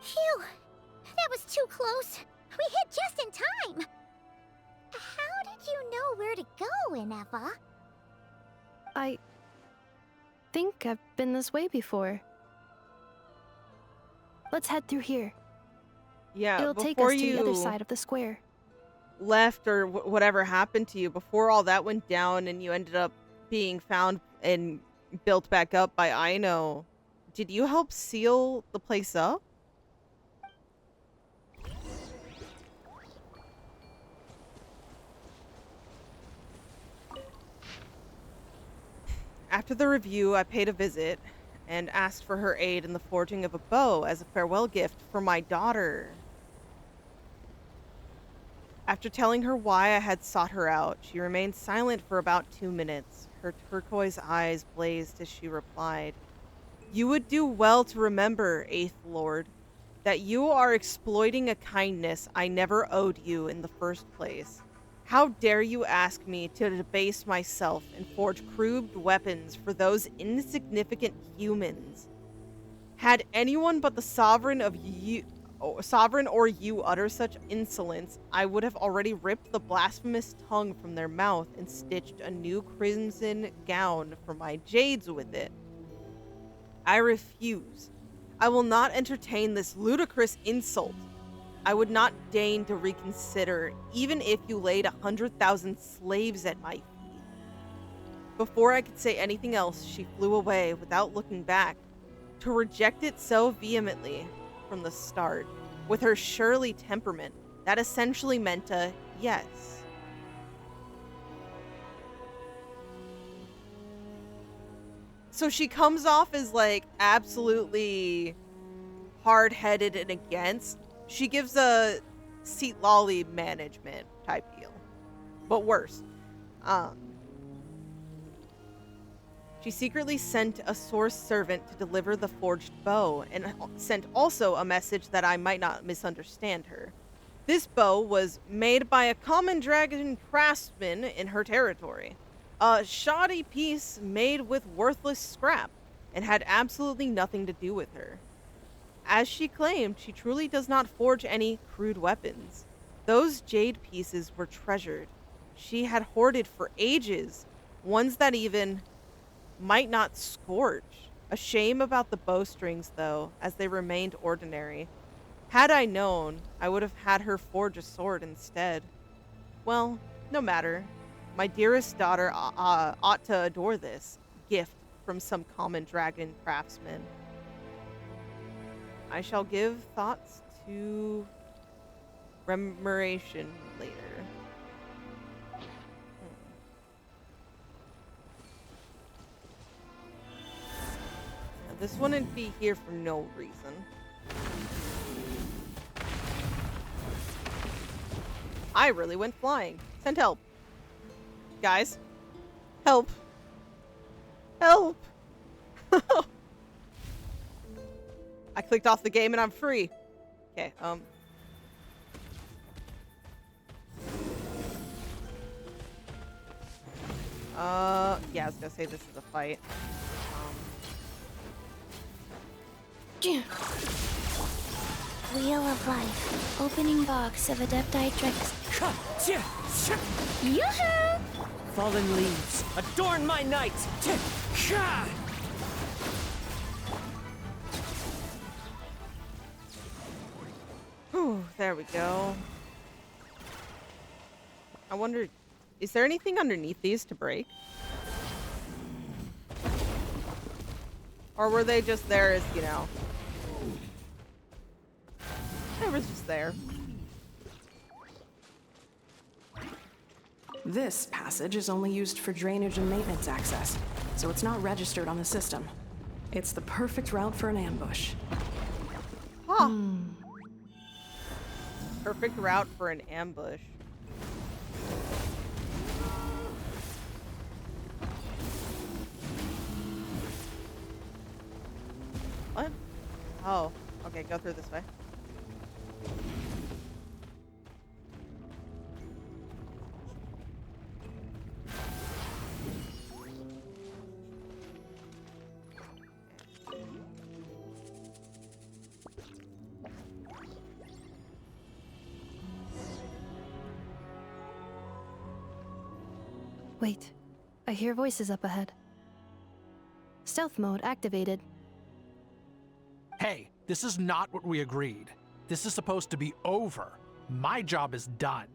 Phew! That was too close. We hit just in time. How did you know where to go, Ineva? I think I've been this way before. Let's head through here. Yeah, It'll take before us to the other you side of the square. left or whatever happened to you, before all that went down and you ended up being found and built back up by Aino, did you help seal the place up? After the review, I paid a visit and asked for her aid in the forging of a bow as a farewell gift for my daughter. After telling her why I had sought her out, she remained silent for about 2 minutes. Her turquoise eyes blazed as she replied, "You would do well to remember, Eighth Lord, that you are exploiting a kindness I never owed you in the first place. How dare you ask me to debase myself and forge crude weapons for those insignificant humans? Had anyone but the sovereign or you utter such insolence, I would have already ripped the blasphemous tongue from their mouth and stitched a new crimson gown for my jades with it. I refuse. I will not entertain this ludicrous insult. I would not deign to reconsider, even if you laid 100,000 slaves at my feet." Before I could say anything else, she flew away without looking back, to reject it so vehemently from the start. With her Shirley temperament, that essentially meant a yes. So she comes off as like absolutely hard-headed and against. She gives a seat lolly management type deal, but worse. She secretly sent a source servant to deliver the forged bow, and sent also a message that I might not misunderstand her. This bow was made by a common dragon craftsman in her territory. A shoddy piece made with worthless scrap, and had absolutely nothing to do with her. As she claimed, she truly does not forge any crude weapons. Those jade pieces were treasured. She had hoarded for ages, ones that even might not scorch. A shame about the bowstrings, though, as they remained ordinary. Had I known, I would have had her forge a sword instead. Well, no matter. My dearest daughter ought to adore this gift from some common dragon craftsman. I shall give thoughts to remuneration later. Now, this wouldn't be here for no reason. I really went flying. Send help. Guys. Help. Help. I clicked off the game and I'm free. Okay, yeah, I was gonna say this is a fight. Wheel of Life. Opening box of Adepti Tricks. Yoo-hoo! Fallen leaves, adorn my night! Whew, there we go. I wonder, is there anything underneath these to break? Or were they just there as, you know? They were just there. This passage is only used for drainage and maintenance access, so it's not registered on the system. It's the perfect route for an ambush. Huh. Perfect route for an ambush. What? Oh. Okay, go through this way. Wait, I hear voices up ahead. Stealth mode activated. Hey, this is not what we agreed. This is supposed to be over. My job is done.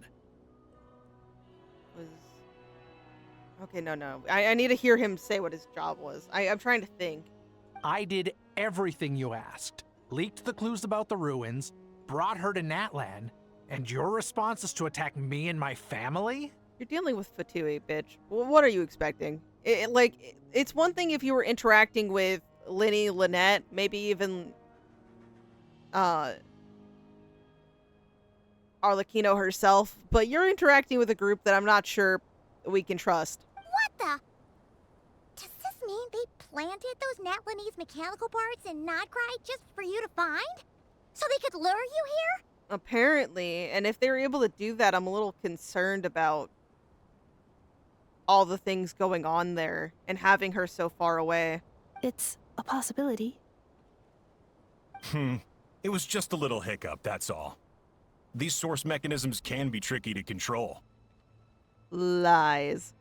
Okay, no. I need to hear him say what his job was. I'm trying to think. I did everything you asked. Leaked the clues about the ruins, brought her to Natlan, and your response is to attack me and my family? You're dealing with Fatui, bitch. What are you expecting? It's one thing if you were interacting with Linny, Lynette, maybe even Arlecchino herself, but you're interacting with a group that I'm not sure we can trust. What the? Does this mean they planted those Natlanese mechanical parts in Nod Krai just for you to find? So they could lure you here? Apparently, and if they were able to do that, I'm a little concerned about all the things going on there and having her so far away. It's a possibility. It was just a little hiccup, that's all. These source mechanisms can be tricky to control. Lies.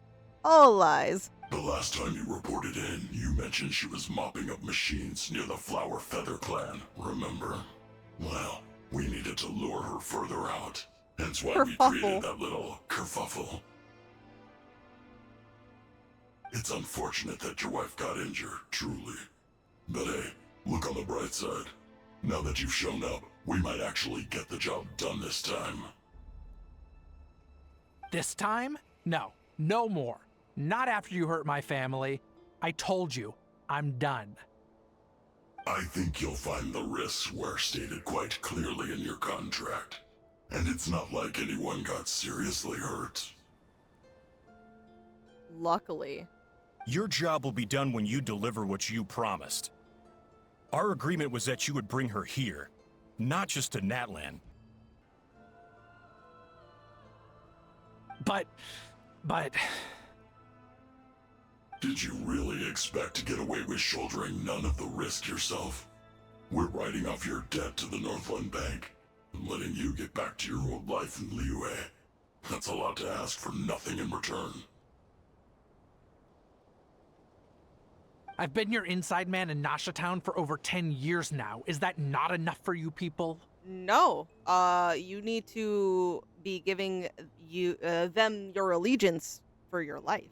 All lies. The last time you reported in, you mentioned she was mopping up machines near the Flower Feather clan, remember? Well, we needed to lure her further out. Hence why we created that little kerfuffle. It's unfortunate that your wife got injured, truly. But hey, look on the bright side. Now that you've shown up, we might actually get the job done this time. This time? No. No more. Not after you hurt my family. I told you, I'm done. I think you'll find the risks were stated quite clearly in your contract. And it's not like anyone got seriously hurt. Luckily. Your job will be done when you deliver what you promised. Our agreement was that you would bring her here, not just to Natlan. But... Did you really expect to get away with shouldering none of the risk yourself? We're writing off your debt to the Northland Bank and letting you get back to your old life in Liyue. That's a lot to ask for nothing in return. I've been your inside man in Nasha Town for over 10 years now. Is that not enough for you people? No. You need to be giving them your allegiance for your life.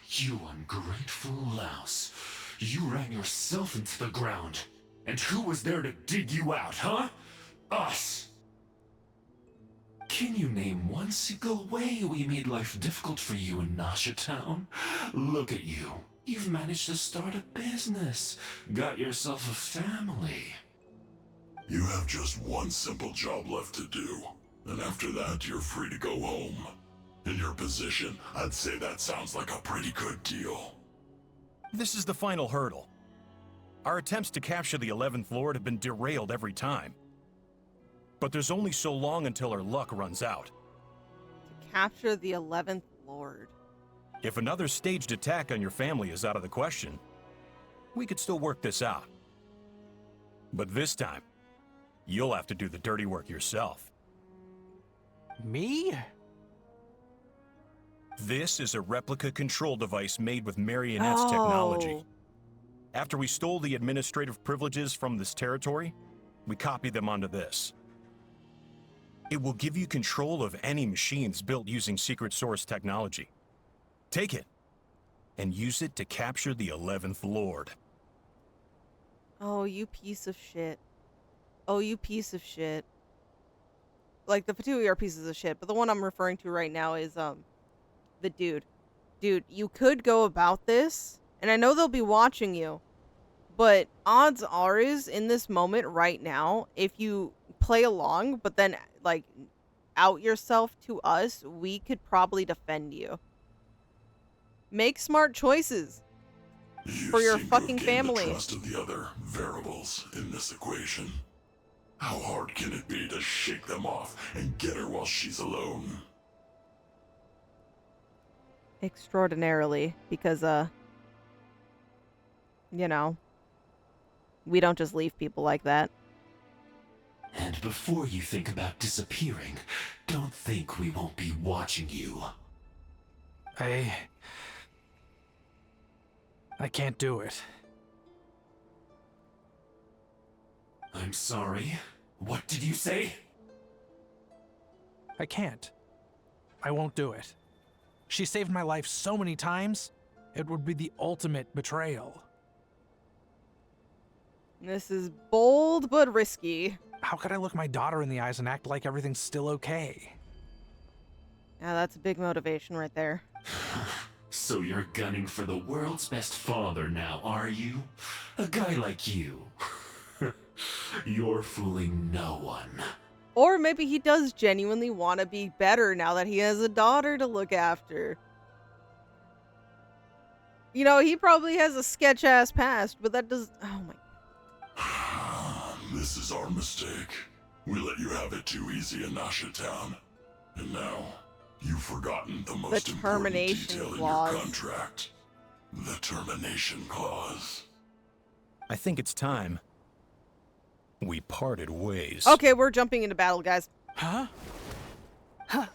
You ungrateful louse. You ran yourself into the ground. And who was there to dig you out, huh? Us! Can you name one single way we made life difficult for you in Nasha Town? Look at you. You've managed to start a business. Got yourself a family. You have just one simple job left to do. And after that, you're free to go home. In your position, I'd say that sounds like a pretty good deal. This is the final hurdle. Our attempts to capture the 11th Lord have been derailed every time. But there's only so long until our luck runs out. To capture the 11th Lord. If another staged attack on your family is out of the question, we could still work this out. But this time, you'll have to do the dirty work yourself. Me? This is a replica control device made with Marionette's technology. After we stole the administrative privileges from this territory, we copied them onto this. It will give you control of any machines built using secret source technology. Take it, and use it to capture the 11th Lord. Oh, you piece of shit. Oh, you piece of shit. Like, the Fatui are pieces of shit, but the one I'm referring to right now is, the dude. Dude, you could go about this, and I know they'll be watching you, but odds are is, in this moment right now, if you play along, but then, like, out yourself to us, we could probably defend you. Make smart choices. for your seem to have fucking gained family. the trust of the other variables in this equation. How hard can it be to shake them off and get her while she's alone? Extraordinarily, because, you know, we don't just leave people like that. And before you think about disappearing, don't think we won't be watching you. I can't do it. I'm sorry. What did you say? I can't. I won't do it. She saved my life so many times, it would be the ultimate betrayal. This is bold but risky. How could I look my daughter in the eyes and act like everything's still okay? Yeah, that's a big motivation right there. So you're gunning for the world's best father now, are you? A guy like you. You're fooling no one. Or maybe he does genuinely want to be better now that he has a daughter to look after. You know, he probably has a sketch-ass past, but that does... Oh my... This is our mistake. We let you have it too easy in Nasha Town. And now, you've forgotten the most important detail in your contract. The termination clause. I think it's time we parted ways. Okay, we're jumping into battle, guys. Huh? Huh.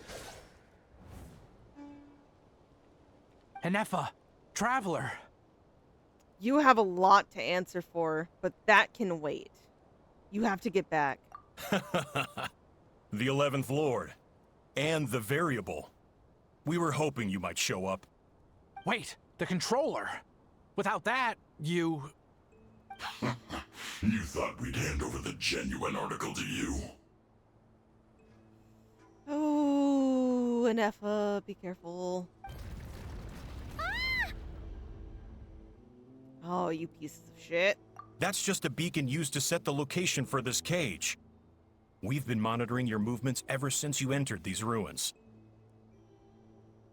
Enefa, Traveler. You have a lot to answer for, but that can wait. You have to get back. The 11th Lord. And the Variable. We were hoping you might show up. Wait, the Controller. Without that, you... You thought we'd hand over the genuine article to you? Oh, Enefa, be careful. Oh, you pieces of shit. That's just a beacon used to set the location for this cage. We've been monitoring your movements ever since you entered these ruins.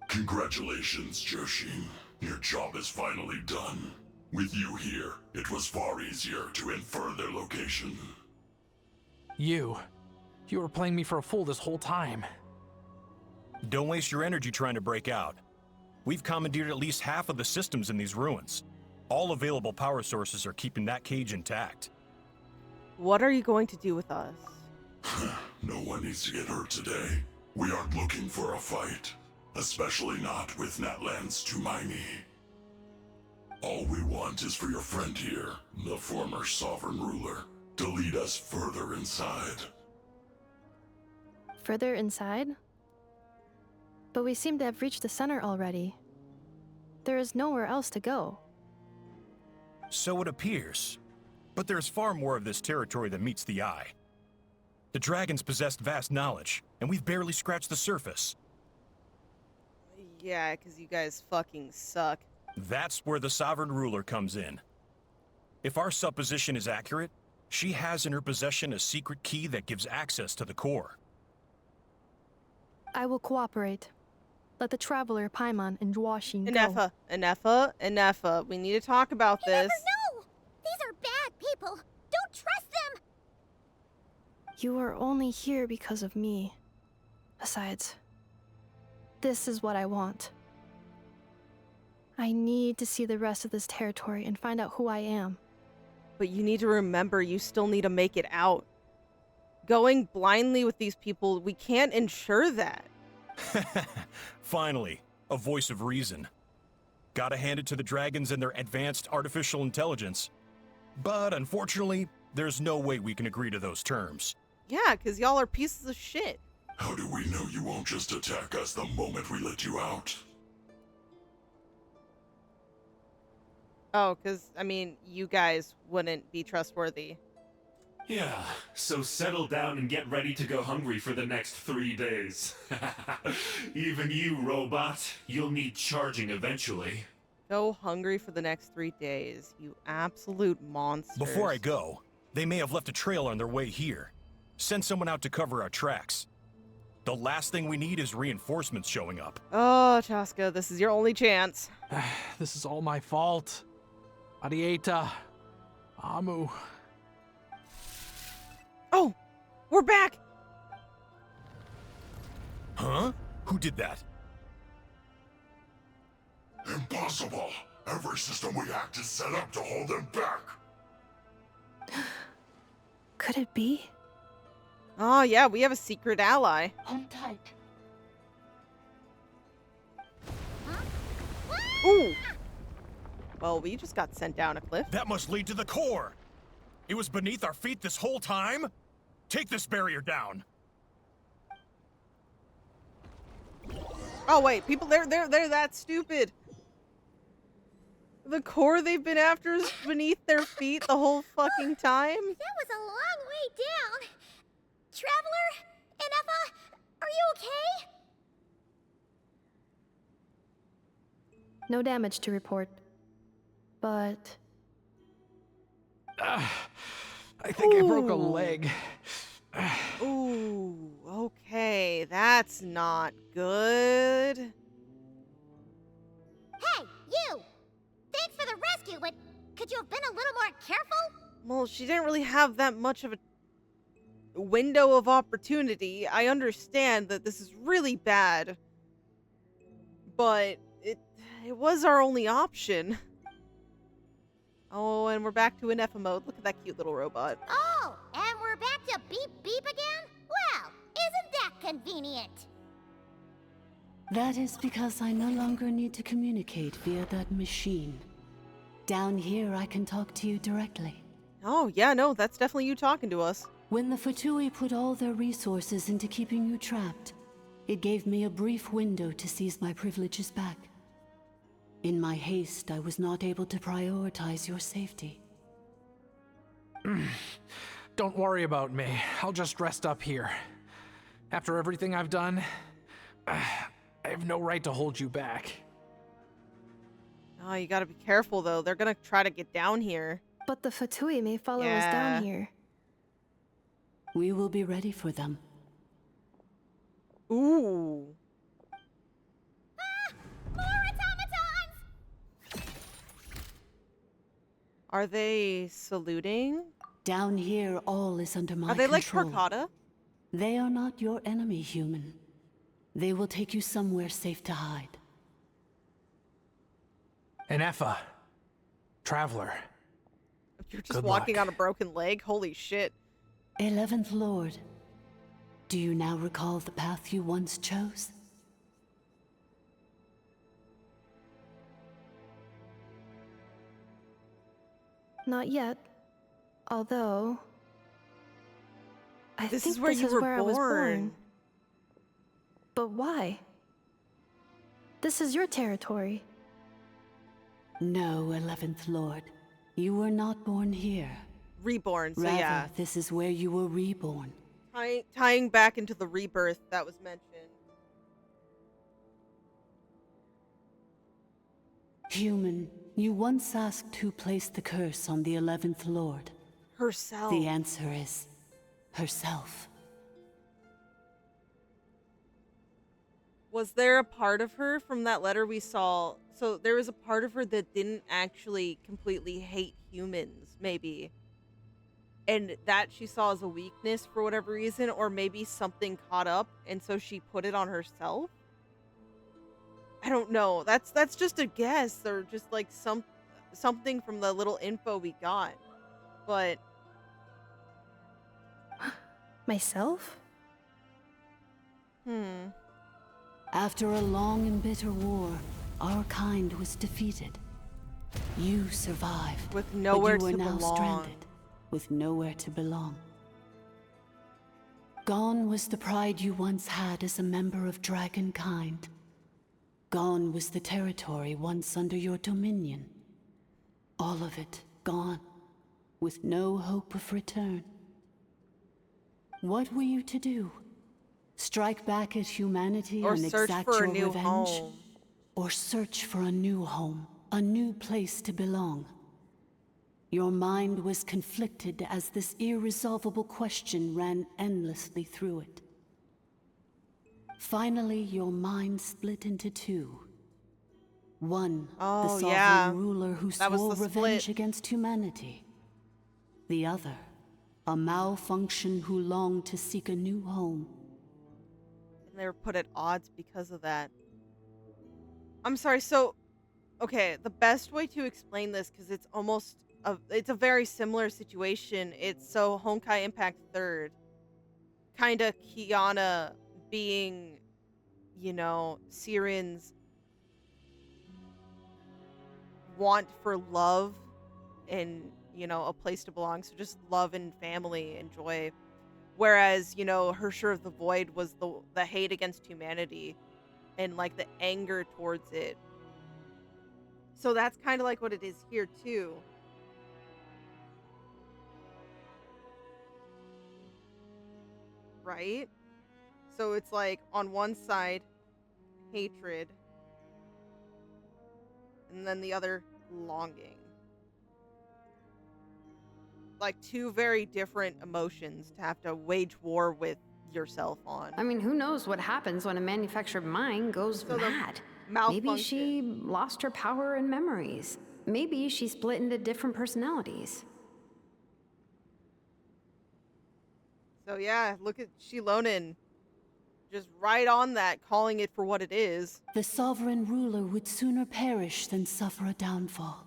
Congratulations, Joshin. Your job is finally done. With you here, it was far easier to infer their location. You were playing me for a fool this whole time. Don't waste your energy trying to break out. We've commandeered at least half of the systems in these ruins. All available power sources are keeping that cage intact. What are you going to do with us? No one needs to get hurt today. We aren't looking for a fight. Especially not with Natlan's Tumaini. All we want is for your friend here, the former sovereign ruler, to lead us further inside. Further inside? But we seem to have reached the center already. There is nowhere else to go. So it appears. But there's far more of this territory than meets the eye. The dragons possessed vast knowledge, and we've barely scratched the surface. Yeah, because you guys fucking suck. That's where the sovereign ruler comes in. If our supposition is accurate, she has in her possession a secret key that gives access to the core. I will cooperate. Let the Traveler, Paimon, and Dwashin go. Enefa. We need to talk about this. Never know! These are bad people. Don't trust them! You are only here because of me. Besides, this is what I want. I need to see the rest of this territory and find out who I am. But you need to remember, you still need to make it out. Going blindly with these people, we can't ensure that. Finally, a voice of reason. Gotta hand it to the dragons and their advanced artificial intelligence. But unfortunately, there's no way we can agree to those terms. Yeah, because y'all are pieces of shit. How do we know you won't just attack us the moment we let you out? Oh, because, I mean, you guys wouldn't be trustworthy. Yeah, so settle down and get ready to go hungry for the next 3 days. Even you, robot, you'll need charging eventually. Go hungry for the next 3 days, you absolute monsters. Before I go, they may have left a trail on their way here. Send someone out to cover our tracks. The last thing we need is reinforcements showing up. Oh, Chaska, this is your only chance. This is all my fault. Adieta. Amu. Oh, we're back. Huh? Who did that? Impossible! Every system we hacked is set up to hold them back! Could it be? Oh, yeah, we have a secret ally. Hold tight. Ooh. Well, we just got sent down a cliff. That must lead to the core! It was beneath our feet this whole time? Take this barrier down! Oh, wait, people, they're that stupid. The core they've been after is beneath their feet the whole fucking time? That was a long way down. Traveler? Inefa? Are you okay? No damage to report. But... I think I broke a leg. Ooh, okay, that's not good. Hey, you! Thanks for the rescue, but could you have been a little more careful? Well, she didn't really have that much of a window of opportunity. I understand that this is really bad, but it was our only option. Oh, and we're back to Inefa mode. Look at that cute little robot. Oh, and we're back to beep beep again? Well, isn't that convenient? That is because I no longer need to communicate via that machine. Down here, I can talk to you directly. Oh, yeah, no, that's definitely you talking to us. When the Fatui put all their resources into keeping you trapped, it gave me a brief window to seize my privileges back. In my haste, I was not able to prioritize your safety. Don't worry about me. I'll just rest up here. After everything I've done, I have no right to hold you back. Oh, you gotta be careful, though. They're gonna try to get down here. But the Fatui may follow us down here. We will be ready for them. Ooh. More automatons! Are they saluting? Down here, all is under my Are they control. like Torquata? They are not your enemy, human. They will take you somewhere safe to hide. Inefa. Traveler. You're just Good walking luck. on a broken leg? Holy shit. 11th Lord, do you now recall the path you once chose? Not yet. Although... I This think is where this you is were where I was born. born. But why? This is your territory. No, 11th Lord. You were not born here. Reborn, so Rather, yeah. this is where you were reborn. Tying back into the rebirth that was mentioned. Human, you once asked who placed the curse on the 11th Lord. Herself. The answer is herself. Was there a part of her from that letter we saw? So there was a part of her that didn't actually completely hate humans, maybe. And that she saw as a weakness for whatever reason, or maybe something caught up and so she put it on herself? I don't know. That's just a guess, or just like something from the little info we got. But Myself? After a long and bitter war, our kind was defeated. You survived, with nowhere but you to are now belong. stranded, with nowhere to belong. Gone was the pride you once had as a member of Dragonkind. Gone was the territory once under your dominion. All of it gone, with no hope of return. What were you to do? Strike back at humanity Or and search exact for a your new revenge? home. Or search for a new home, a new place to belong? Your mind was conflicted as this irresolvable question ran endlessly through it. Finally, your mind split into two. One, Oh, the sovereign yeah. ruler who That was swore the revenge split. against humanity. The other, a malfunction who longed to seek a new home. And they were put at odds because of that. I'm sorry, so okay, the best way to explain this, because it's a very similar situation. It's so Honkai Impact 3rd, kinda Kiana being, Siren's want for love and, a place to belong. So just love and family and joy. Whereas, Hersher of the Void was the hate against humanity and like the anger towards it. So that's kind of like what it is here too. Right? So it's like on one side, hatred, and then the other, longing. Like two very different emotions to have to wage war with yourself on. I mean, who knows what happens when a manufactured mind goes mad? Maybe she lost her power and memories. Maybe she split into different personalities. So yeah, look at Shilonen. Just right on that, calling it for what it is. The sovereign ruler would sooner perish than suffer a downfall.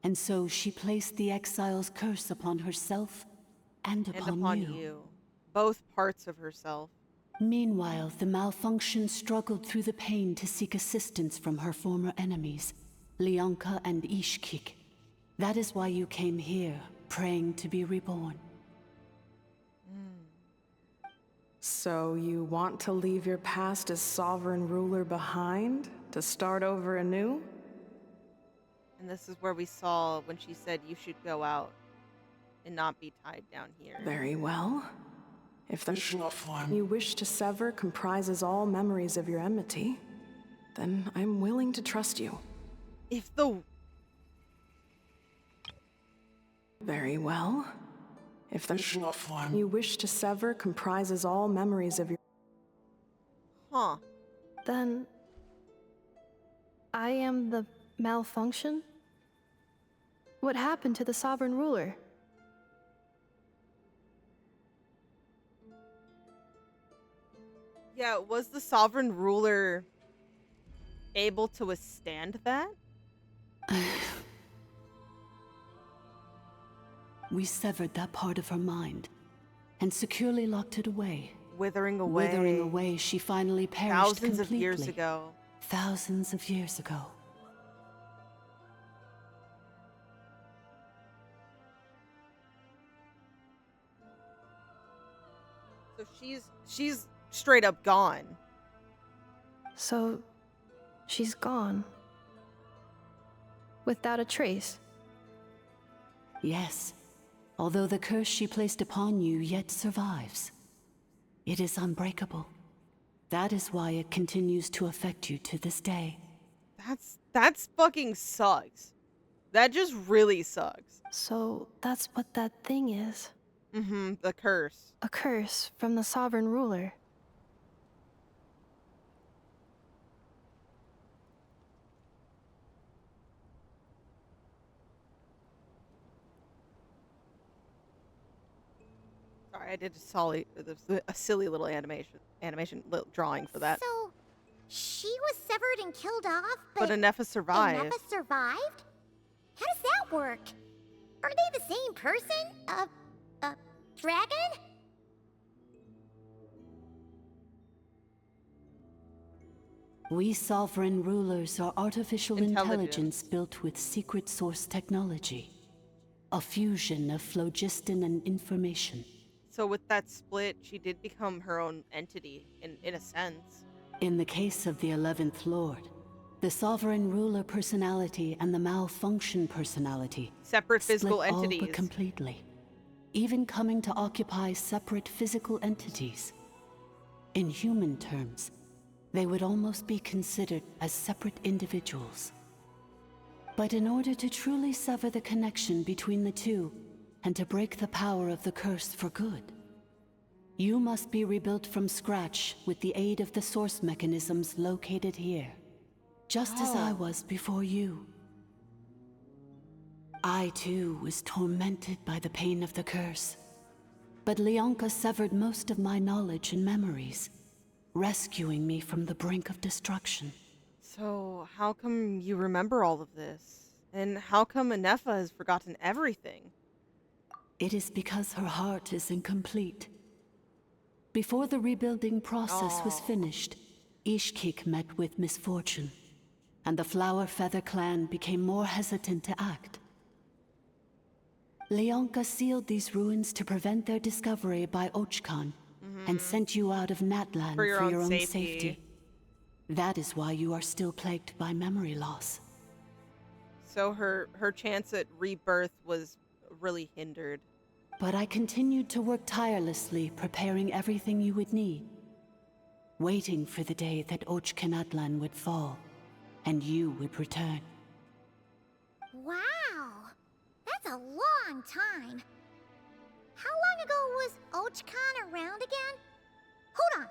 And so she placed the exile's curse upon herself and upon you. Both parts of herself. Meanwhile, the malfunction struggled through the pain to seek assistance from her former enemies, Leonka and Ishkik. That is why you came here, praying to be reborn. So you want to leave your past as sovereign ruler behind, to start over anew? And this is where we saw when she said you should go out and not be tied down here. Very well. If the you wish to sever comprises all memories of your enmity, then I'm willing to trust you. If the... Very well. If the you wish to sever comprises all memories of your... Huh. Then... I am the malfunction? What happened to the sovereign ruler? Yeah, was the sovereign ruler able to withstand that? We severed that part of her mind and securely locked it away. Withering away. Withering away, she finally perished Thousands completely. of years ago. Thousands of years ago. So she's straight up gone. So, she's gone. Without a trace. Yes. Although the curse she placed upon you yet survives. It is unbreakable. That is why it continues to affect you to this day. That's fucking sucks. That just really sucks. So, that's what that thing is. Mm-hmm, the curse. A curse from the sovereign ruler. Sorry, I did a silly little animation little drawing for that. So, she was severed and killed off, But Anefa survived. Anefa survived? How does that work? Are they the same person? Dragon? We sovereign rulers are artificial intelligence built with secret source technology. A fusion of phlogiston and information. So with that split, she did become her own entity, in a sense. In the case of the 11th Lord, the sovereign ruler personality and the malfunction personality separate physical split entities. all but completely, even coming to occupy separate physical entities. In human terms, they would almost be considered as separate individuals. But in order to truly sever the connection between the two, and to break the power of the curse for good, you must be rebuilt from scratch with the aid of the source mechanisms located here. just as I was before you. I, too, was tormented by the pain of the curse. But Leonka severed most of my knowledge and memories, rescuing me from the brink of destruction. So, how come you remember all of this? And how come Anefa has forgotten everything? It is because her heart is incomplete. Before the rebuilding process was finished, Ishkik met with misfortune, and the Flower Feather clan became more hesitant to act. Leonka sealed these ruins to prevent their discovery by Ochkan, and sent you out of Natlan For your own safety. safety. That is why you are still plagued by memory loss. So her chance at rebirth was really hindered. But I continued to work tirelessly, preparing everything you would need. Waiting for the day that Ochkanatlan would fall, and you would return. Wow! That's a long time. How long ago was Ochkan around again? Hold on.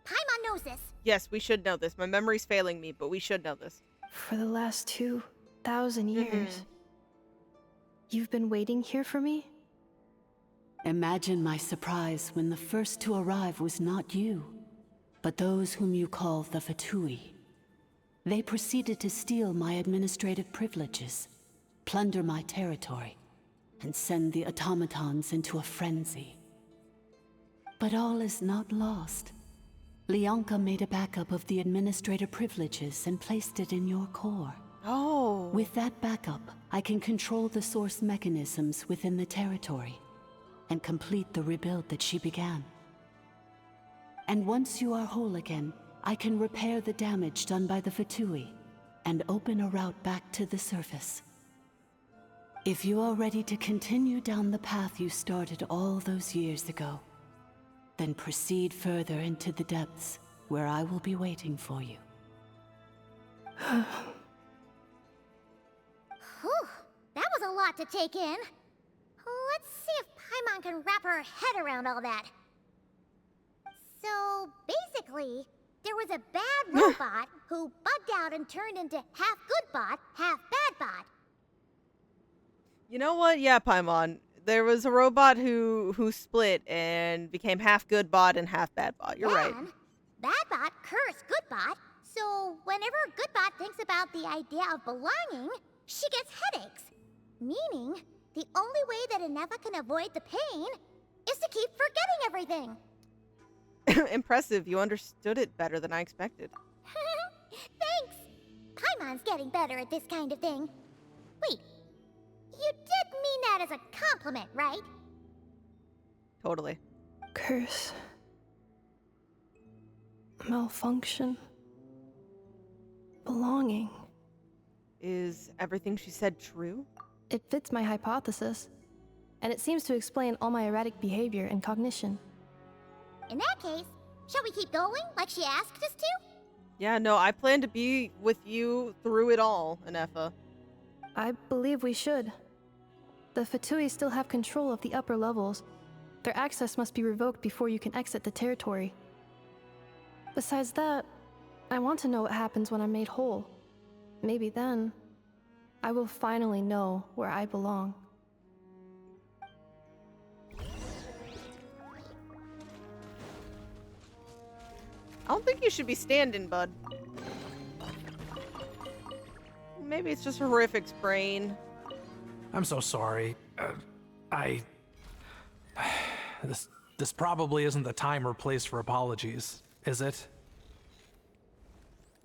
Paimon knows this. Yes, we should know this. My memory's failing me, but we should know this. For the last 2,000 years. You've been waiting here for me? Imagine my surprise when the first to arrive was not you, but those whom you call the Fatui. They proceeded to steal my administrative privileges, plunder my territory, and send the automatons into a frenzy. But all is not lost. Leonka made a backup of the administrator privileges and placed it in your core. Oh. With that backup, I can control the source mechanisms within the territory and complete the rebuild that she began. And once you are whole again, I can repair the damage done by the Fatui and open a route back to the surface. If you are ready to continue down the path you started all those years ago, then proceed further into the depths where I will be waiting for you. Whew. That was a lot to take in. Let's see if Paimon can wrap her head around all that. So, basically, there was a bad robot who bugged out and turned into half good bot, half bad bot. You know what? Yeah, Paimon. There was a robot who split and became half good bot and half bad bot. You're right. Bad bot cursed good bot, so whenever good bot thinks about the idea of belonging, she gets headaches. Meaning, the only way that Anefa can avoid the pain is to keep forgetting everything. Impressive. You understood it better than I expected. Thanks. Paimon's getting better at this kind of thing. Wait, you did mean that as a compliment, right? Totally. Curse. Malfunction. Belonging. Is everything she said true? It fits my hypothesis, and it seems to explain all my erratic behavior and cognition. In that case, shall we keep going like she asked us to? Yeah, no, I plan to be with you through it all, Anefa. I believe we should. The Fatui still have control of the upper levels. Their access must be revoked before you can exit the territory. Besides that, I want to know what happens when I'm made whole. Maybe then, I will finally know where I belong. I don't think you should be standing, bud. Maybe it's just a horrific sprain. I'm so sorry. This probably isn't the time or place for apologies, is it?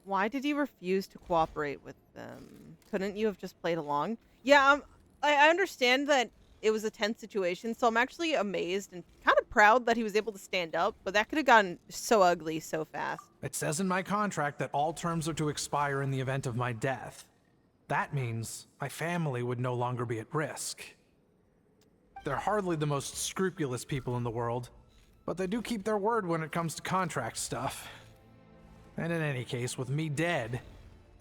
Why did you refuse to cooperate with them? Couldn't you have just played along? Yeah, I understand that it was a tense situation, so I'm actually amazed and kind of proud that he was able to stand up, but that could have gotten so ugly so fast. It says in my contract that all terms are to expire in the event of my death. That means my family would no longer be at risk. They're hardly the most scrupulous people in the world, but they do keep their word when it comes to contract stuff. And in any case, with me dead,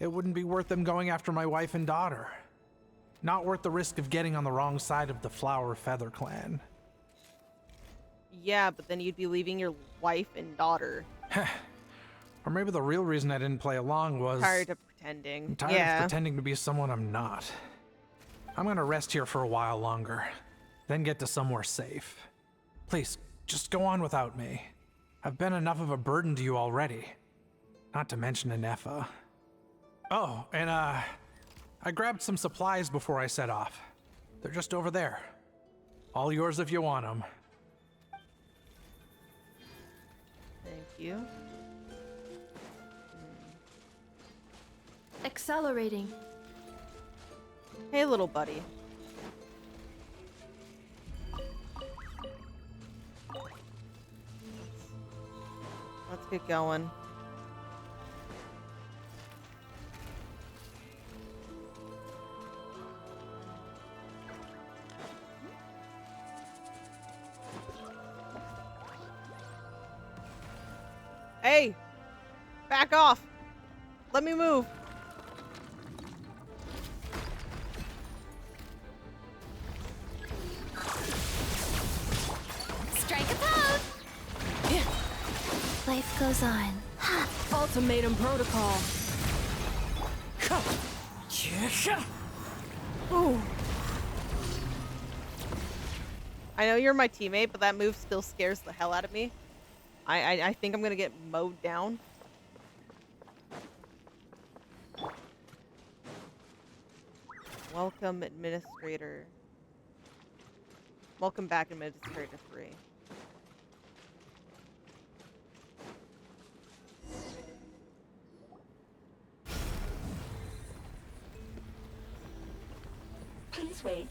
it wouldn't be worth them going after my wife and daughter. Not worth the risk of getting on the wrong side of the Flower Feather clan. Yeah, but then you'd be leaving your wife and daughter. Or maybe the real reason I didn't play along was... Tired of pretending. I'm tired of pretending to be someone I'm not. I'm gonna rest here for a while longer, then get to somewhere safe. Please, just go on without me. I've been enough of a burden to you already. Not to mention Inefa. Oh, and I grabbed some supplies before I set off. They're just over there. All yours if you want them. Thank you. Accelerating. Hey, little buddy. Let's get going. Hey! Back off! Let me move! Strike a pose! Life goes on. Ultimatum protocol. Ooh. I know you're my teammate, but that move still scares the hell out of me. I think I'm gonna get mowed down. Welcome, Administrator. Welcome back, Administrator 3. Please wait.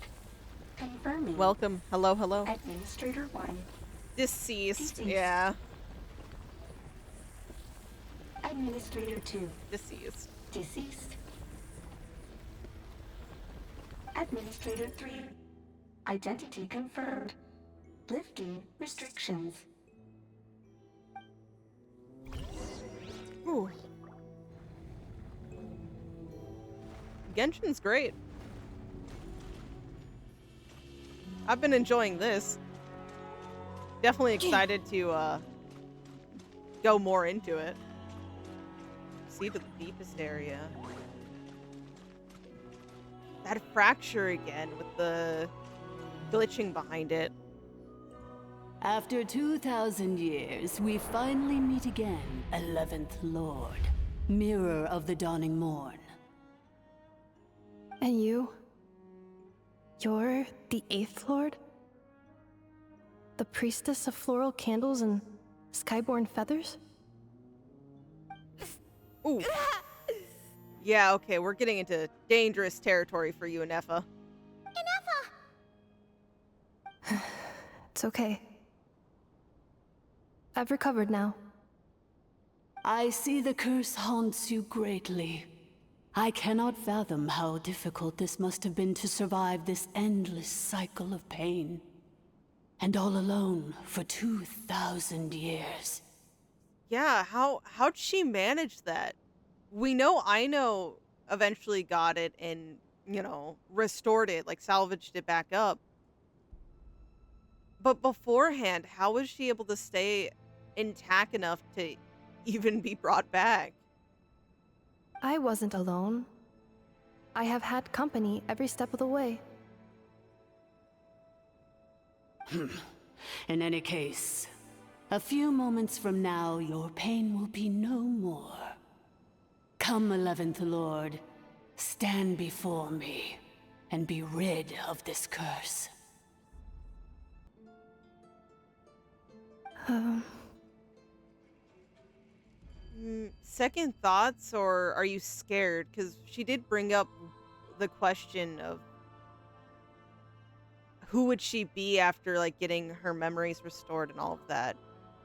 Confirming. Welcome. Hello, hello. Administrator 1. Deceased. Yeah. Administrator 2. Deceased. Deceased. Administrator 3. Identity confirmed. Lifting restrictions. Ooh. Genshin's great. I've been enjoying this. Definitely excited to go more into it. See to the deepest area. That fracture again with the glitching behind it. After 2,000 years, we finally meet again, 11th Lord, Mirror of the Dawning Morn. And you? You're the 8th Lord? The priestess of floral candles and skyborn feathers? Ooh. Yeah, okay, we're getting into dangerous territory for you, Inefa. It's okay. I've recovered now. I see the curse haunts you greatly. I cannot fathom how difficult this must have been to survive this endless cycle of pain. And all alone for 2,000 years. Yeah, how'd she manage that? We know Aino eventually got it and, you know, restored it, like salvaged it back up. But beforehand, how was she able to stay intact enough to even be brought back? I wasn't alone. I have had company every step of the way. In any case, a few moments from now, your pain will be no more. Come, 11th Lord, stand before me, and be rid of this curse. Second thoughts, or are you scared? Because she did bring up the question of who would she be after, like, getting her memories restored and all of that.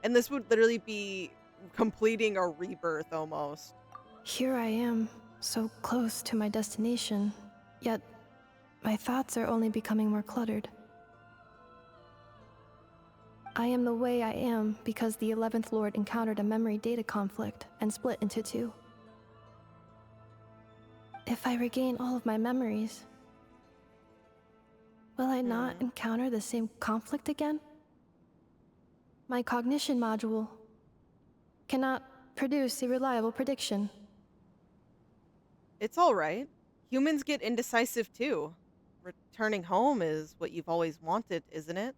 And this would literally be completing a rebirth almost. Here I am, so close to my destination, yet my thoughts are only becoming more cluttered. I am the way I am because the 11th Lord encountered a memory data conflict and split into two. If I regain all of my memories, will I not encounter the same conflict again? My cognition module cannot produce a reliable prediction. It's all right. Humans get indecisive too. Returning home is what you've always wanted, isn't it?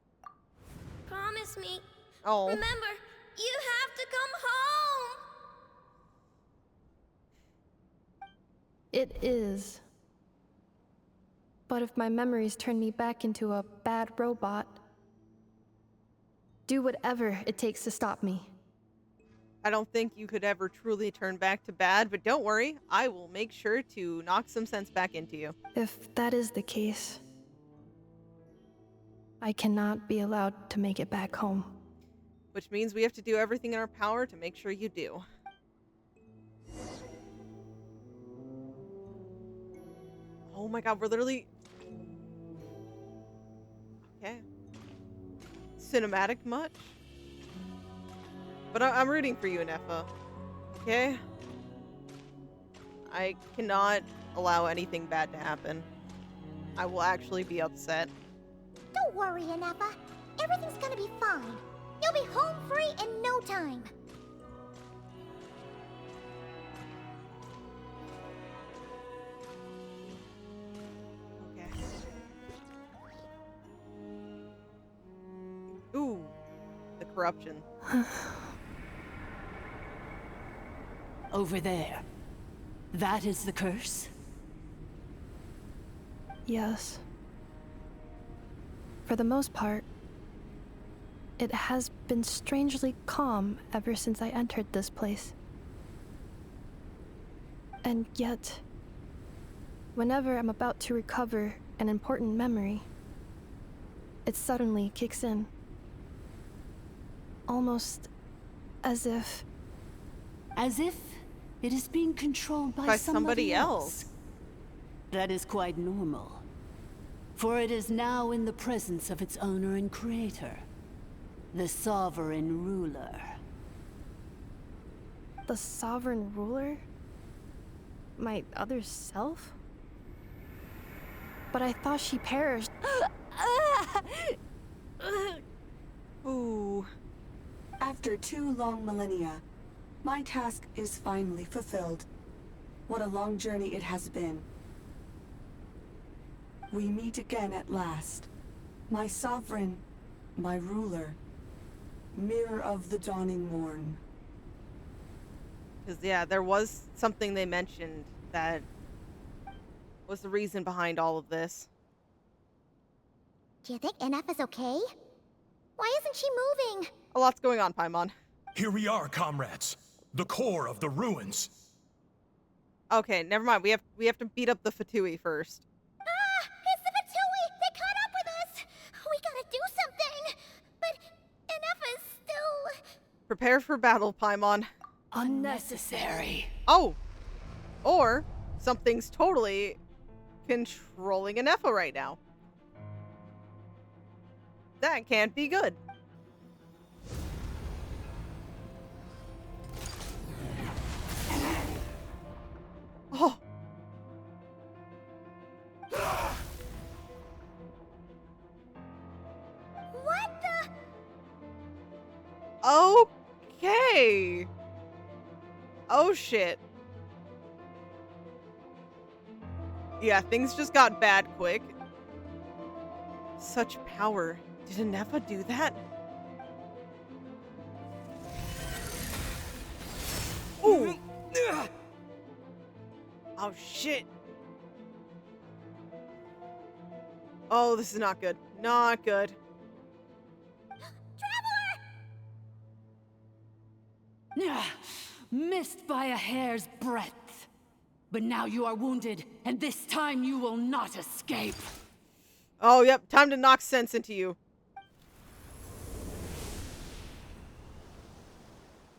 Promise me. Oh. Remember, you have to come home. It is. But if my memories turn me back into a bad robot, do whatever it takes to stop me. I don't think you could ever truly turn back to bad, but don't worry. I will make sure to knock some sense back into you. If that is the case, I cannot be allowed to make it back home. Which means we have to do everything in our power to make sure you do. Oh my god, we're literally... Okay. Cinematic much? But I'm rooting for you, Nefa. Okay? I cannot allow anything bad to happen. I will actually be upset. Don't worry, Inepa. Everything's gonna be fine. You'll be home free in no time. Okay. Ooh. The corruption. Over there. That is the curse? Yes. For the most part, it has been strangely calm ever since I entered this place. And yet, whenever I'm about to recover an important memory, it suddenly kicks in. Almost as if... As if it is being controlled by somebody else. That is quite normal. For it is now in the presence of its owner and creator, the sovereign ruler. The sovereign ruler? My other self? But I thought she perished. Ooh. After 2 long millennia, my task is finally fulfilled. What a long journey it has been. We meet again at last. My sovereign, my ruler, mirror of the dawning morn. Because, yeah, there was something they mentioned that was the reason behind all of this. Do you think Inepa's okay? Why isn't she moving? A lot's going on, Paimon. Here we are, comrades. The core of the ruins. Okay, never mind. We have to beat up the Fatui first. Ah! It's the Fatui! They caught up with us! We gotta do something! But Inepa's still... Prepare for battle, Paimon. Unnecessary. Oh! Or something's totally controlling Inepa right now. That can't be good. Oh. What the? Okay. Oh shit. Yeah, things just got bad quick. Such power. Did Inepa do that? Ooh. Oh shit. Oh, this is not good. Not good. Missed by a hair's breadth. But now you are wounded, and this time you will not escape. Oh, yep. Time to knock sense into you.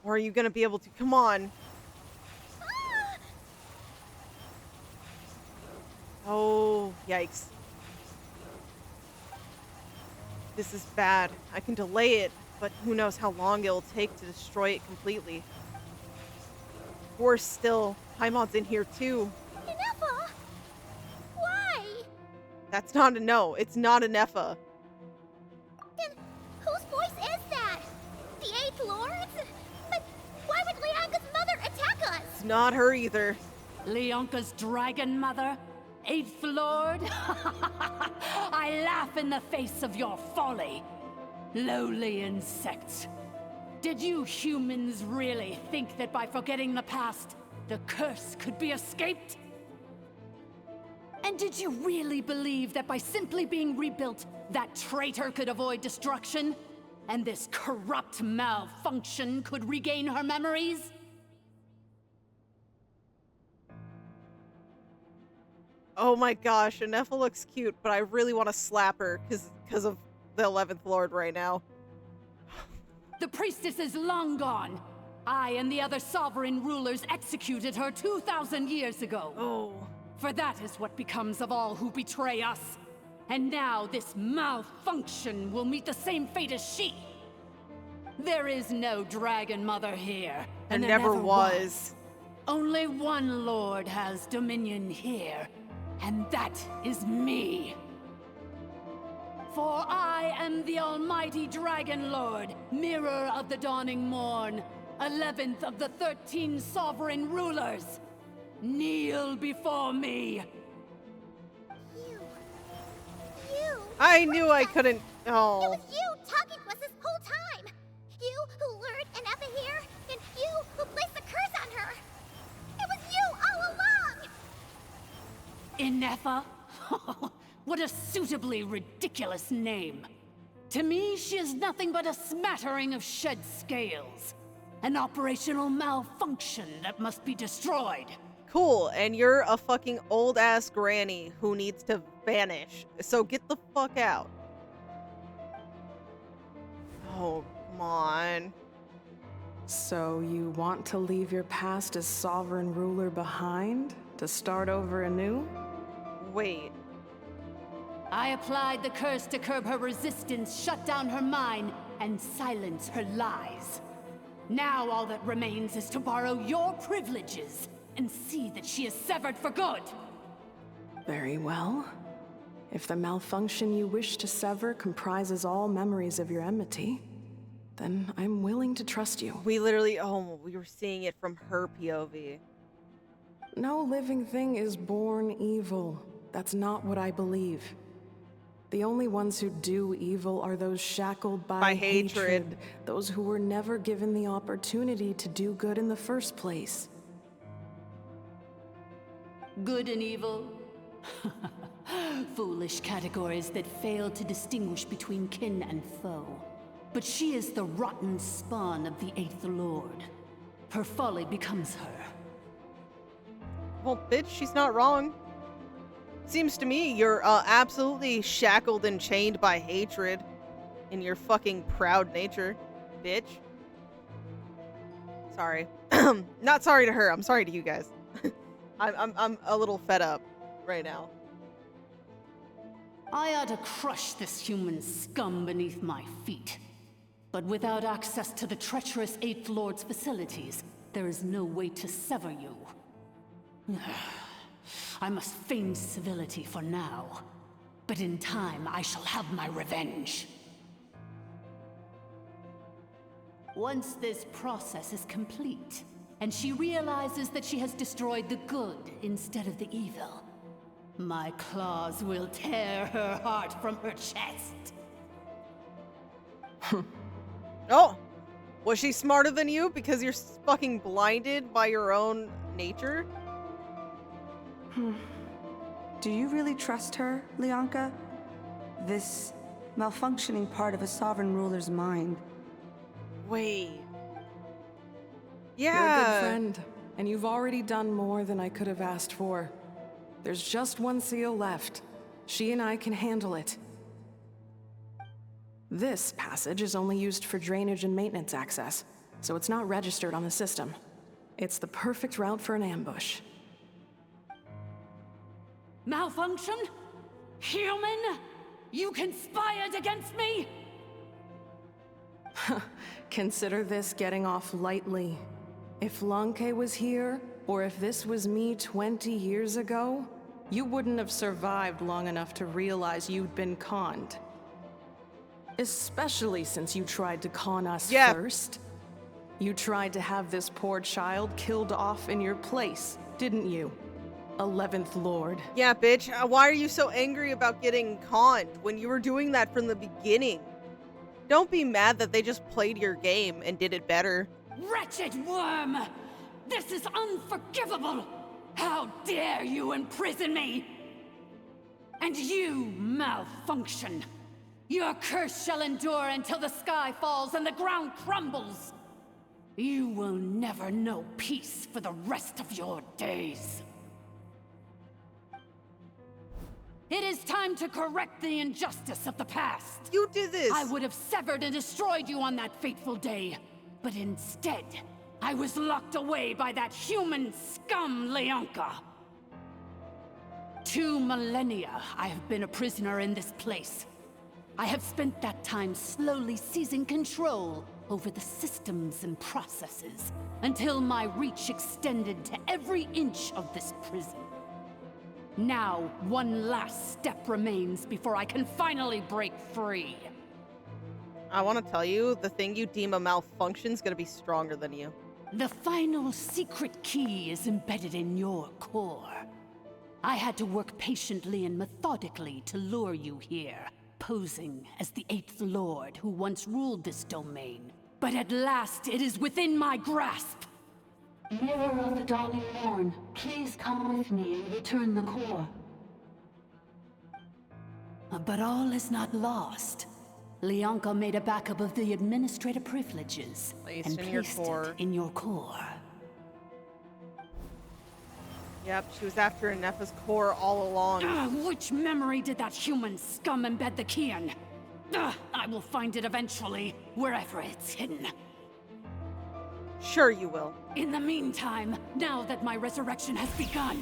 Or are you gonna be able to? Come on. Oh, yikes. This is bad. I can delay it, but who knows how long it'll take to destroy it completely. Worse still, Paimon's in here too. Inepa? Why? That's not a no. It's not a Nefa. Then whose voice is that? The 8th Lord's? But why would Lianga's It's not her either. Leonka's dragon mother? 8th Lord? I laugh in the face of your folly. Lowly insects. Did you humans really think that by forgetting the past, the curse could be escaped? And did you really believe that by simply being rebuilt, that traitor could avoid destruction? And this corrupt malfunction could regain her memories? Oh my gosh, Anefa looks cute, but I really want to slap her because of the 11th Lord right now. The priestess is long gone. I and the other sovereign rulers executed her 2,000 years ago. Oh. For that is what becomes of all who betray us. And now this malfunction will meet the same fate as she. There is no dragon mother here. There never was. Only one lord has dominion here, and that is me. For I am the almighty Dragon Lord, mirror of the dawning morn, 11th of the 13 sovereign rulers. Kneel before me. You. I knew I couldn't. Oh. It was you talking to us this whole time. You who lured Anefa here, and you who placed the curse on her. It was you all along. Inefa? What a suitably ridiculous name. To me, she is nothing but a smattering of shed scales. An operational malfunction that must be destroyed. Cool, and you're a fucking old-ass granny who needs to vanish. So get the fuck out. Oh, come on. So you want to leave your past as sovereign ruler behind? To start over anew? Wait. I applied the curse to curb her resistance, shut down her mind, and silence her lies. Now all that remains is to borrow your privileges and see that she is severed for good. Very well. If the malfunction you wish to sever comprises all memories of your enmity, then I'm willing to trust you. We literally, we were seeing it from her POV. No living thing is born evil. That's not what I believe. The only ones who do evil are those shackled by hatred. Those who were never given the opportunity to do good in the first place. Good and evil? Foolish categories that fail to distinguish between kin and foe. But she is the rotten spawn of the 8th Lord. Her folly becomes her. Well, bitch, she's not wrong. Seems to me you're absolutely shackled and chained by hatred in your fucking proud nature, bitch. Sorry. Not sorry to her. I'm sorry to you guys. I'm a little fed up right now. I ought to crush this human scum beneath my feet. But without access to the treacherous 8th Lord's facilities, there is no way to sever you. I must feign civility for now, but in time I shall have my revenge. Once this process is complete, and she realizes that she has destroyed the good instead of the evil, my claws will tear her heart from her chest. Oh! Was she smarter than you because you're fucking blinded by your own nature? Do you really trust her, Leonka? This malfunctioning part of a sovereign ruler's mind. Wait. Yeah. You're a good friend, and you've already done more than I could have asked for. There's just one seal left. She and I can handle it. This passage is only used for drainage and maintenance access, so it's not registered on the system. It's the perfect route for an ambush. Malfunction? Human? You conspired against me? Consider this getting off lightly. If Lanke was here, or if this was me 20 years ago, you wouldn't have survived long enough to realize you'd been conned. Especially since you tried to con us first. You tried to have this poor child killed off in your place, didn't you? 11th Lord. Yeah, bitch. Why are you so angry about getting conned when you were doing that from the beginning? Don't be mad that they just played your game and did it better. Wretched worm! This is unforgivable! How dare you imprison me! And you, malfunction! Your curse shall endure until the sky falls and the ground crumbles! You will never know peace for the rest of your days. It is time to correct the injustice of the past. You did this! I would have severed and destroyed you on that fateful day, but instead, I was locked away by that human scum, Leonka. 2 millennia I have been a prisoner in this place. I have spent that time slowly seizing control over the systems and processes, until my reach extended to every inch of this prison. Now, one last step remains before I can finally break free. I want to tell you, the thing you deem a malfunction is going to be stronger than you. The final secret key is embedded in your core. I had to work patiently and methodically to lure you here, posing as the 8th Lord who once ruled this domain. But at last, it is within my grasp. Mirror of the Dawning Morn, please come with me and return the core. But all is not lost. Leonka made a backup of the administrative privileges and placed it in your core. Yep, she was after Nefa's core all along. Which memory did that human scum embed the key in? I will find it eventually, wherever it's hidden. Sure you will. In the meantime, now that my resurrection has begun,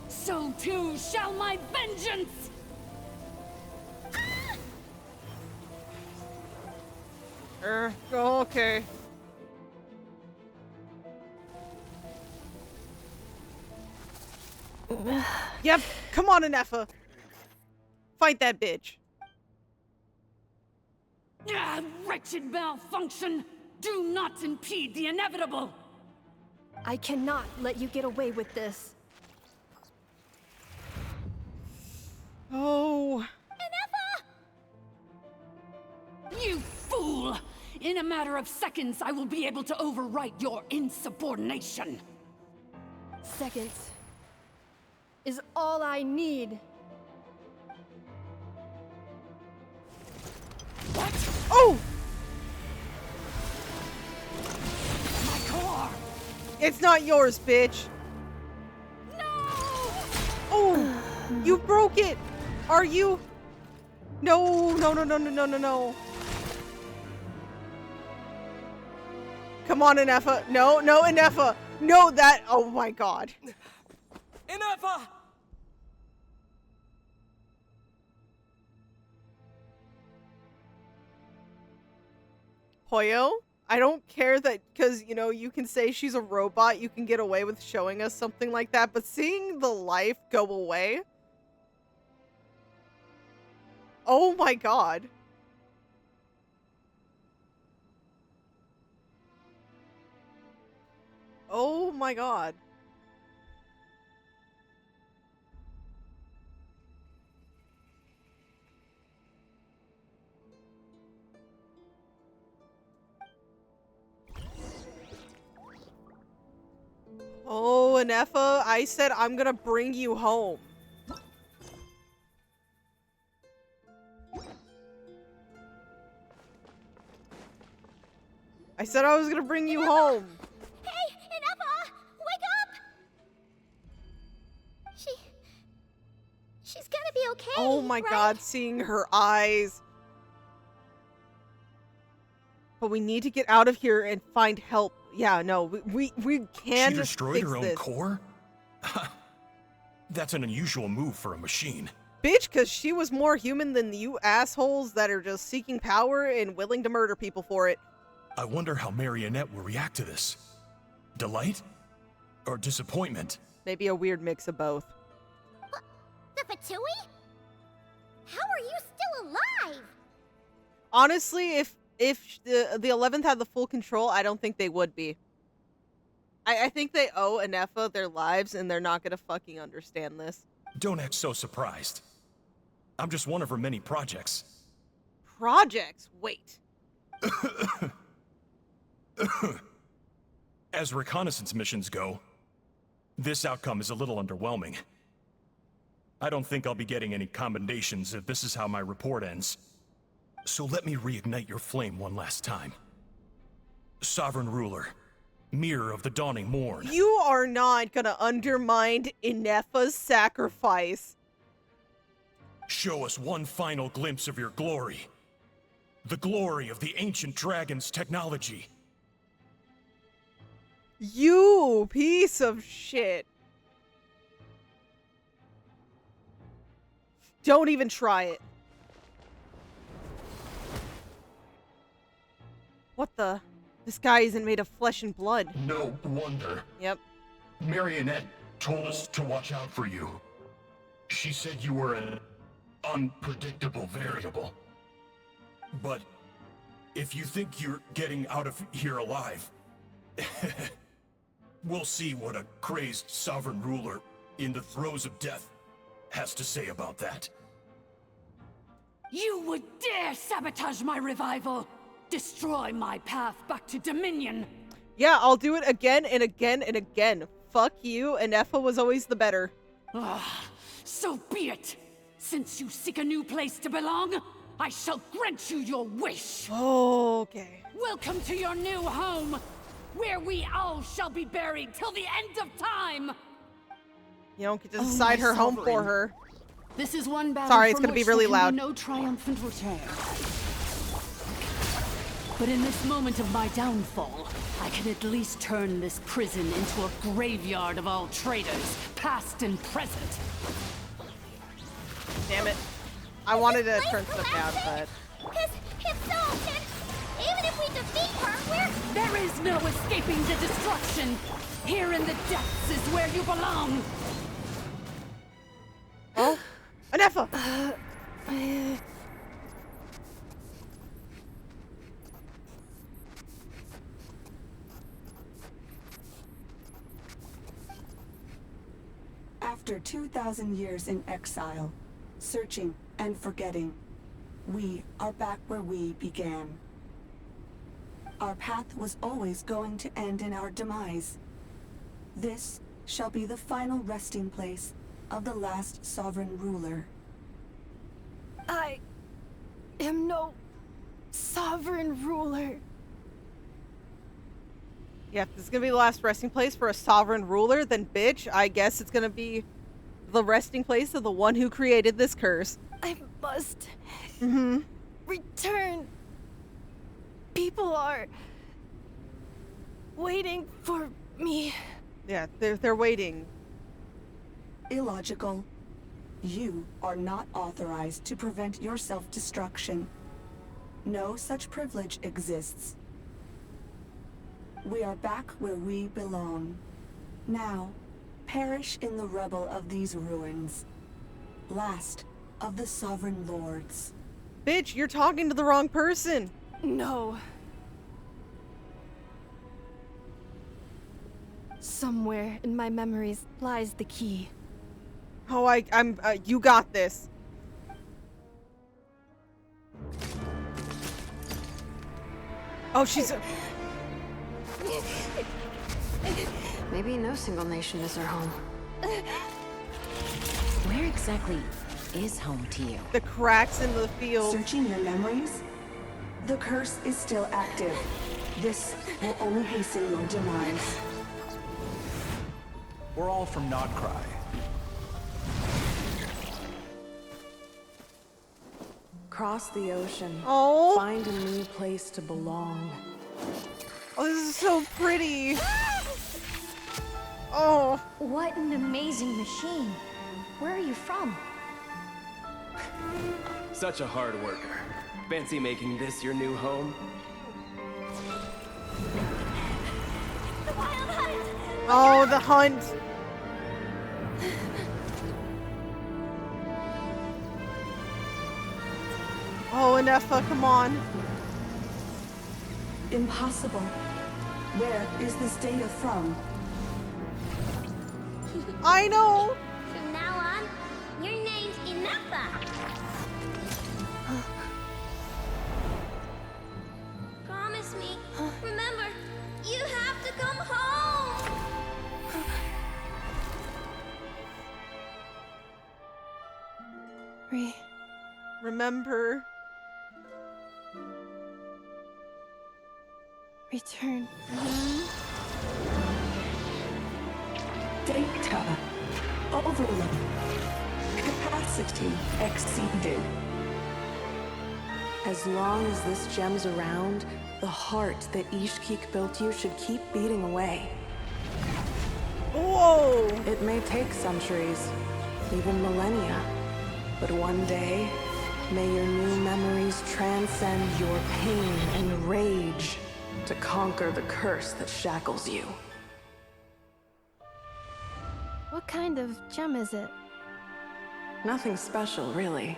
so too shall my vengeance! Okay. Yep, come on, Nefa. Fight that bitch. Wretched malfunction! Do not impede the inevitable! I cannot let you get away with this. Oh. You fool! In a matter of seconds, I will be able to overwrite your insubordination. Seconds is all I need. What? Oh! My core! It's not yours, bitch. No! Oh! You broke it! Are you? No. Come on, Inefa. No, Inefa. No, that. Oh my god. Inefa! Hoyo, I don't care that because, you know, you can say she's a robot, you can get away with showing us something like that, but seeing the life go away? Oh my god. Oh my god. Oh, Inefa, I said I'm gonna bring you home. I said I was gonna bring you home. Hey, Inefa! Wake up! She's gonna be okay. Oh my god, seeing her eyes. But we need to get out of here and find help. Yeah, no, we can She destroyed fix her own this. core? That's an unusual move for a machine. Bitch, because she was more human than you assholes that are just seeking power and willing to murder people for it. I wonder how Marionette will react to this. Delight? Or disappointment? Maybe a weird mix of both. The Fatui? How are you still alive? Honestly, if if the 11th had the full control, I don't think they would be. I think they owe Anefa their lives, and they're not gonna fucking understand this. Don't act so surprised. I'm just one of her many projects. Projects? Wait. As reconnaissance missions go, this outcome is a little underwhelming. I don't think I'll be getting any commendations if this is how my report ends. So let me reignite your flame one last time. Sovereign Ruler, Mirror of the Dawning Morn. You are not gonna undermine Inefa's sacrifice. Show us one final glimpse of your glory. The glory of the ancient dragon's technology. You piece of shit. Don't even try it. What the? This guy isn't made of flesh and blood. No wonder. Yep. Marionette told us to watch out for you. She said you were an unpredictable variable. But if you think you're getting out of here alive, we'll see what a crazed sovereign ruler in the throes of death has to say about that. You would dare sabotage my revival! Destroy my path back to Dominion! Yeah, I'll do it again and again and again. Fuck you, Anefa was always the better. So be it! Since you seek a new place to belong, I shall grant you your wish! Okay. Welcome to your new home, where we all shall be buried till the end of time! You don't get to decide her home for her. This is one battle. Sorry, it's gonna be really loud. No triumphant return. But in this moment of my downfall, I can at least turn this prison into a graveyard of all traitors, past and present. Damn it. I wanted to turn stuff down, but... If so, then even if we defeat her, There is no escaping the destruction! Here in the depths is where you belong! Oh? Anefa! After 2,000 years in exile, searching and forgetting, we are back where we began. Our path was always going to end in our demise. This shall be the final resting place of the last sovereign ruler. I am no sovereign ruler. Yeah, if this is gonna be the last resting place for a sovereign ruler, then bitch, I guess it's gonna be the resting place of the one who created this curse. I must Mm-hmm. return. People are waiting for me. Yeah, they're waiting. Illogical. You are not authorized to prevent your self-destruction. No such privilege exists. We are back where we belong. Now, perish in the rubble of these ruins. Last of the sovereign lords. Bitch, you're talking to the wrong person. No. Somewhere in my memories lies the key. Oh, I'm you got this. Oh, she's... Maybe no single nation is our home. Where exactly is home to you? The cracks in the field. Searching your memories? The curse is still active. This will only hasten your demise. We're all from Nod Krai. Cross the ocean. Oh. Find a new place to belong. Oh, this is so pretty. Oh. What an amazing machine. Where are you from? Such a hard worker. Fancy making this your new home? Oh, the hunt. Oh, Anefa, come on. Impossible. Where is this data from? I know! From now on, your name's Inafa. Promise me. Remember, you have to come home. Remember. Return. Data. Overload. Capacity exceeded. As long as this gem's around, the heart that Ishkik built you should keep beating away. Whoa! It may take centuries, even millennia, but one day, may your new memories transcend your pain and rage to conquer the curse that shackles you. What kind of gem is it? Nothing special, really.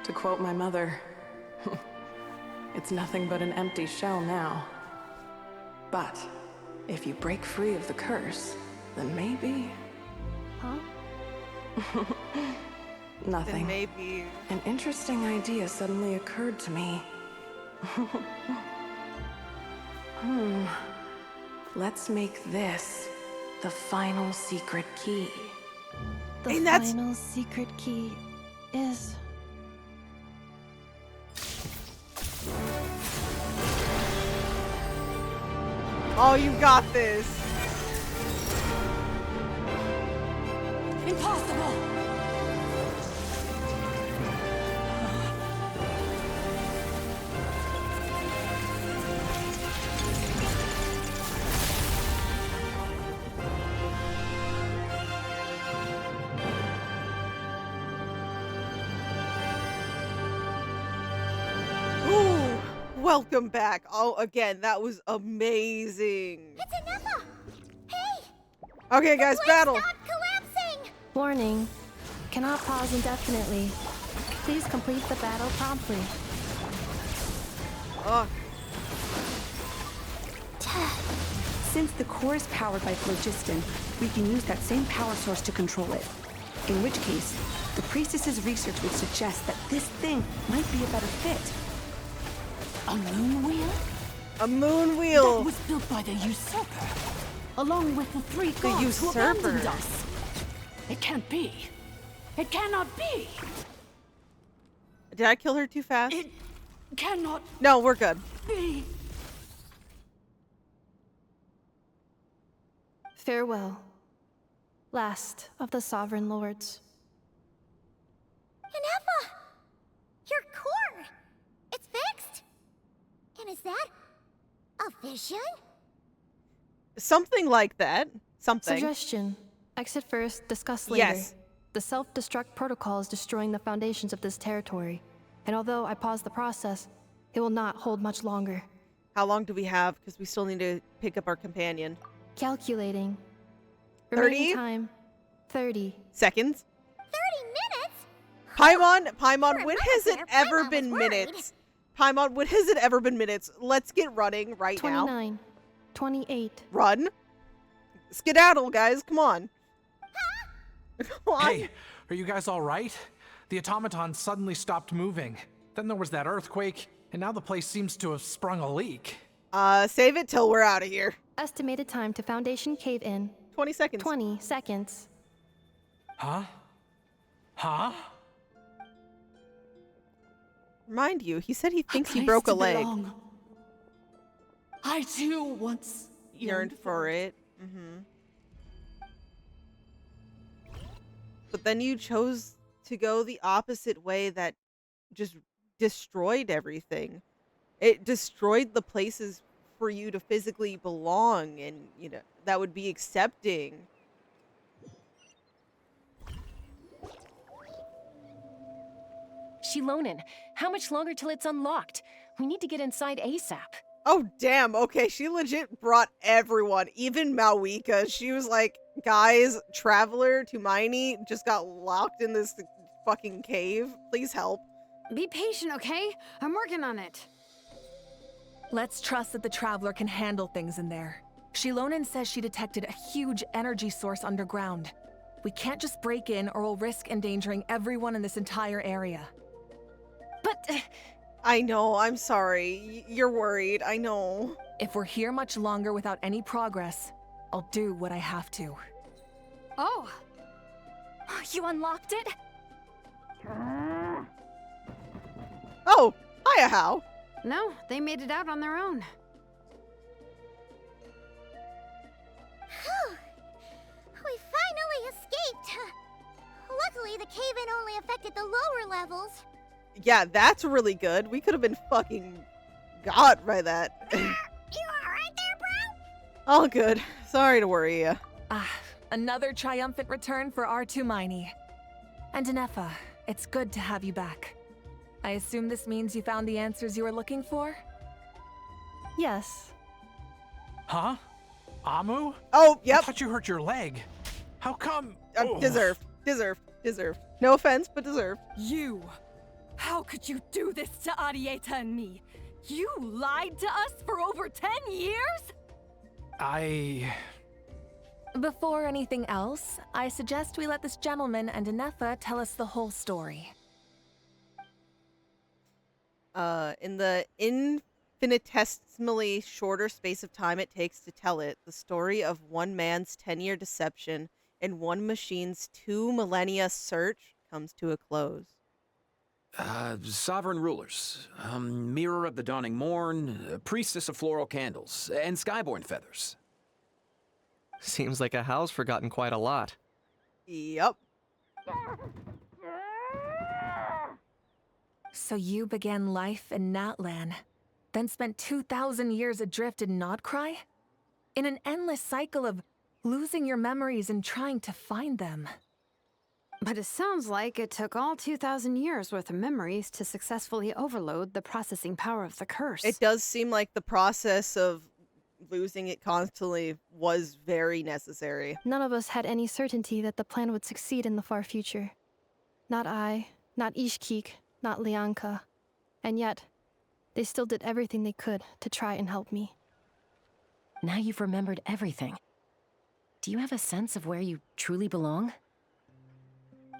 To quote my mother, it's nothing but an empty shell now. But if you break free of the curse, then maybe... Huh? Nothing. Then maybe... An interesting idea suddenly occurred to me. Let's make this the final secret key. The final secret key is... Oh, you got this. Impossible! Ooh, welcome back. Oh, again, that was amazing. It's Inafa! Hey! Okay, guys, battle. Stop collapsing! Warning. Cannot pause indefinitely. Please complete the battle promptly. Ugh. Since the core is powered by phlogiston, we can use that same power source to control it. In which case, the priestess's research would suggest that this thing might be a better fit. A moon wheel? A moon wheel! That was built by the usurper, along with the three gods who usurper. abandoned us. It can't be. It cannot be. Did I kill her too fast? It cannot No, we're good. be. Farewell. Last of the Sovereign Lords. Inafa! Your core! It's fixed! And is that a vision? Something like that. Something. Suggestion. Exit first, discuss later. Yes. The self-destruct protocol is destroying the foundations of this territory. And although I paused the process, it will not hold much longer. How long do we have? Because we still need to pick up our companion. Calculating. 30? Remaining time, 30 seconds. 30 Paimon, minutes? when has it ever been minutes? Paimon, when has it ever been minutes? Let's get running right 29, 28. Run. Skedaddle, guys. Come on. Come on. Hey, are you guys all right? The automaton suddenly stopped moving. Then there was that earthquake, and now the place seems to have sprung a leak. Save it till we're out of here. Estimated time to Foundation cave-in. 20 seconds. 20 seconds. Huh? Huh? Remind you, he said he thinks he place broke a to leg. belong. I too once Yearned for it. But then you chose to go the opposite way that just destroyed everything. It destroyed the places for you to physically belong and, you know, that would be accepting. Shilonen, how much longer till it's unlocked? We need to get inside ASAP. Oh, damn. Okay, she legit brought everyone, even Mawika. She was like, guys, Traveler Tumaini just got locked in this fucking cave. Please help. Be patient, okay? I'm working on it. Let's trust that the Traveler can handle things in there. Shilonen says she detected a huge energy source underground. We can't just break in or we'll risk endangering everyone in this entire area. But... I know, I'm sorry. You're worried, I know. If we're here much longer without any progress, I'll do what I have to. Oh! You unlocked it? Oh! Hiya, How? No, they made it out on their own. Whew. We finally escaped! Luckily, the cave-in only affected the lower levels. Yeah, that's really good. We could have been fucking got by that. You alright there, bro? All good. Sorry to worry you. Another triumphant return for R2 Miney. And Anefa, it's good to have you back. I assume this means you found the answers you were looking for? Yes. Huh? Amu? Oh, yep. I thought you hurt your leg. How come? Deserved. No offense, but deserved. You! How could you do this to Arieta and me? You lied to us for over 10 years? Before anything else, I suggest we let this gentleman and Anefa tell us the whole story. In the infinitesimally shorter space of time it takes to tell it, the story of one man's 10-year deception and one machine's 2 millennia search comes to a close. Sovereign rulers, mirror of the dawning morn, priestess of floral candles, and skyborn feathers. Seems like a Hal's forgotten quite a lot. Yep. So you began life in Natlan, then spent 2,000 years adrift in Nod Krai? In an endless cycle of losing your memories and trying to find them. But it sounds like it took all 2,000 years worth of memories to successfully overload the processing power of the curse. It does seem like the process of losing it constantly was very necessary. None of us had any certainty that the plan would succeed in the far future. Not I, not Ishkik, not Lianka. And yet, they still did everything they could to try and help me. Now you've remembered everything. Do you have a sense of where you truly belong?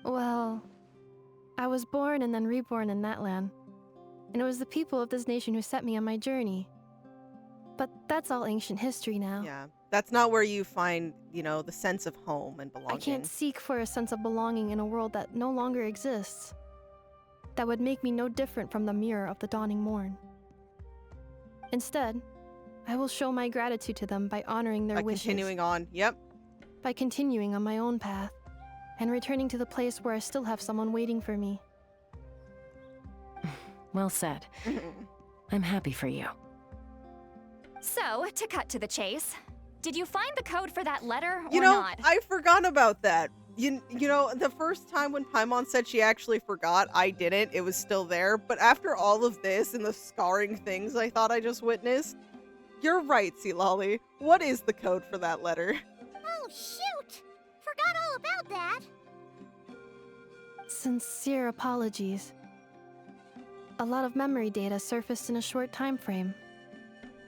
Well, I was born and then reborn in Natlan. And it was the people of this nation who set me on my journey. But that's all ancient history now. Yeah, that's not where you find, the sense of home and belonging. I can't seek for a sense of belonging in a world that no longer exists. That would make me no different from the mirror of the dawning morn. Instead, I will show my gratitude to them by honoring their wishes. By continuing on, yep. By continuing on my own path, and returning to the place where I still have someone waiting for me. Well said. I'm happy for you. So, to cut to the chase, did you find the code for that letter or You know, not? I forgot about that. You know, the first time when Paimon said she actually forgot, I didn't. It was still there. But after all of this and the scarring things I thought I just witnessed, you're right, Sea Lolly. What is the code for that letter? Oh, shoot! Forgot all about that. Sincere apologies. A lot of memory data surfaced in a short time frame.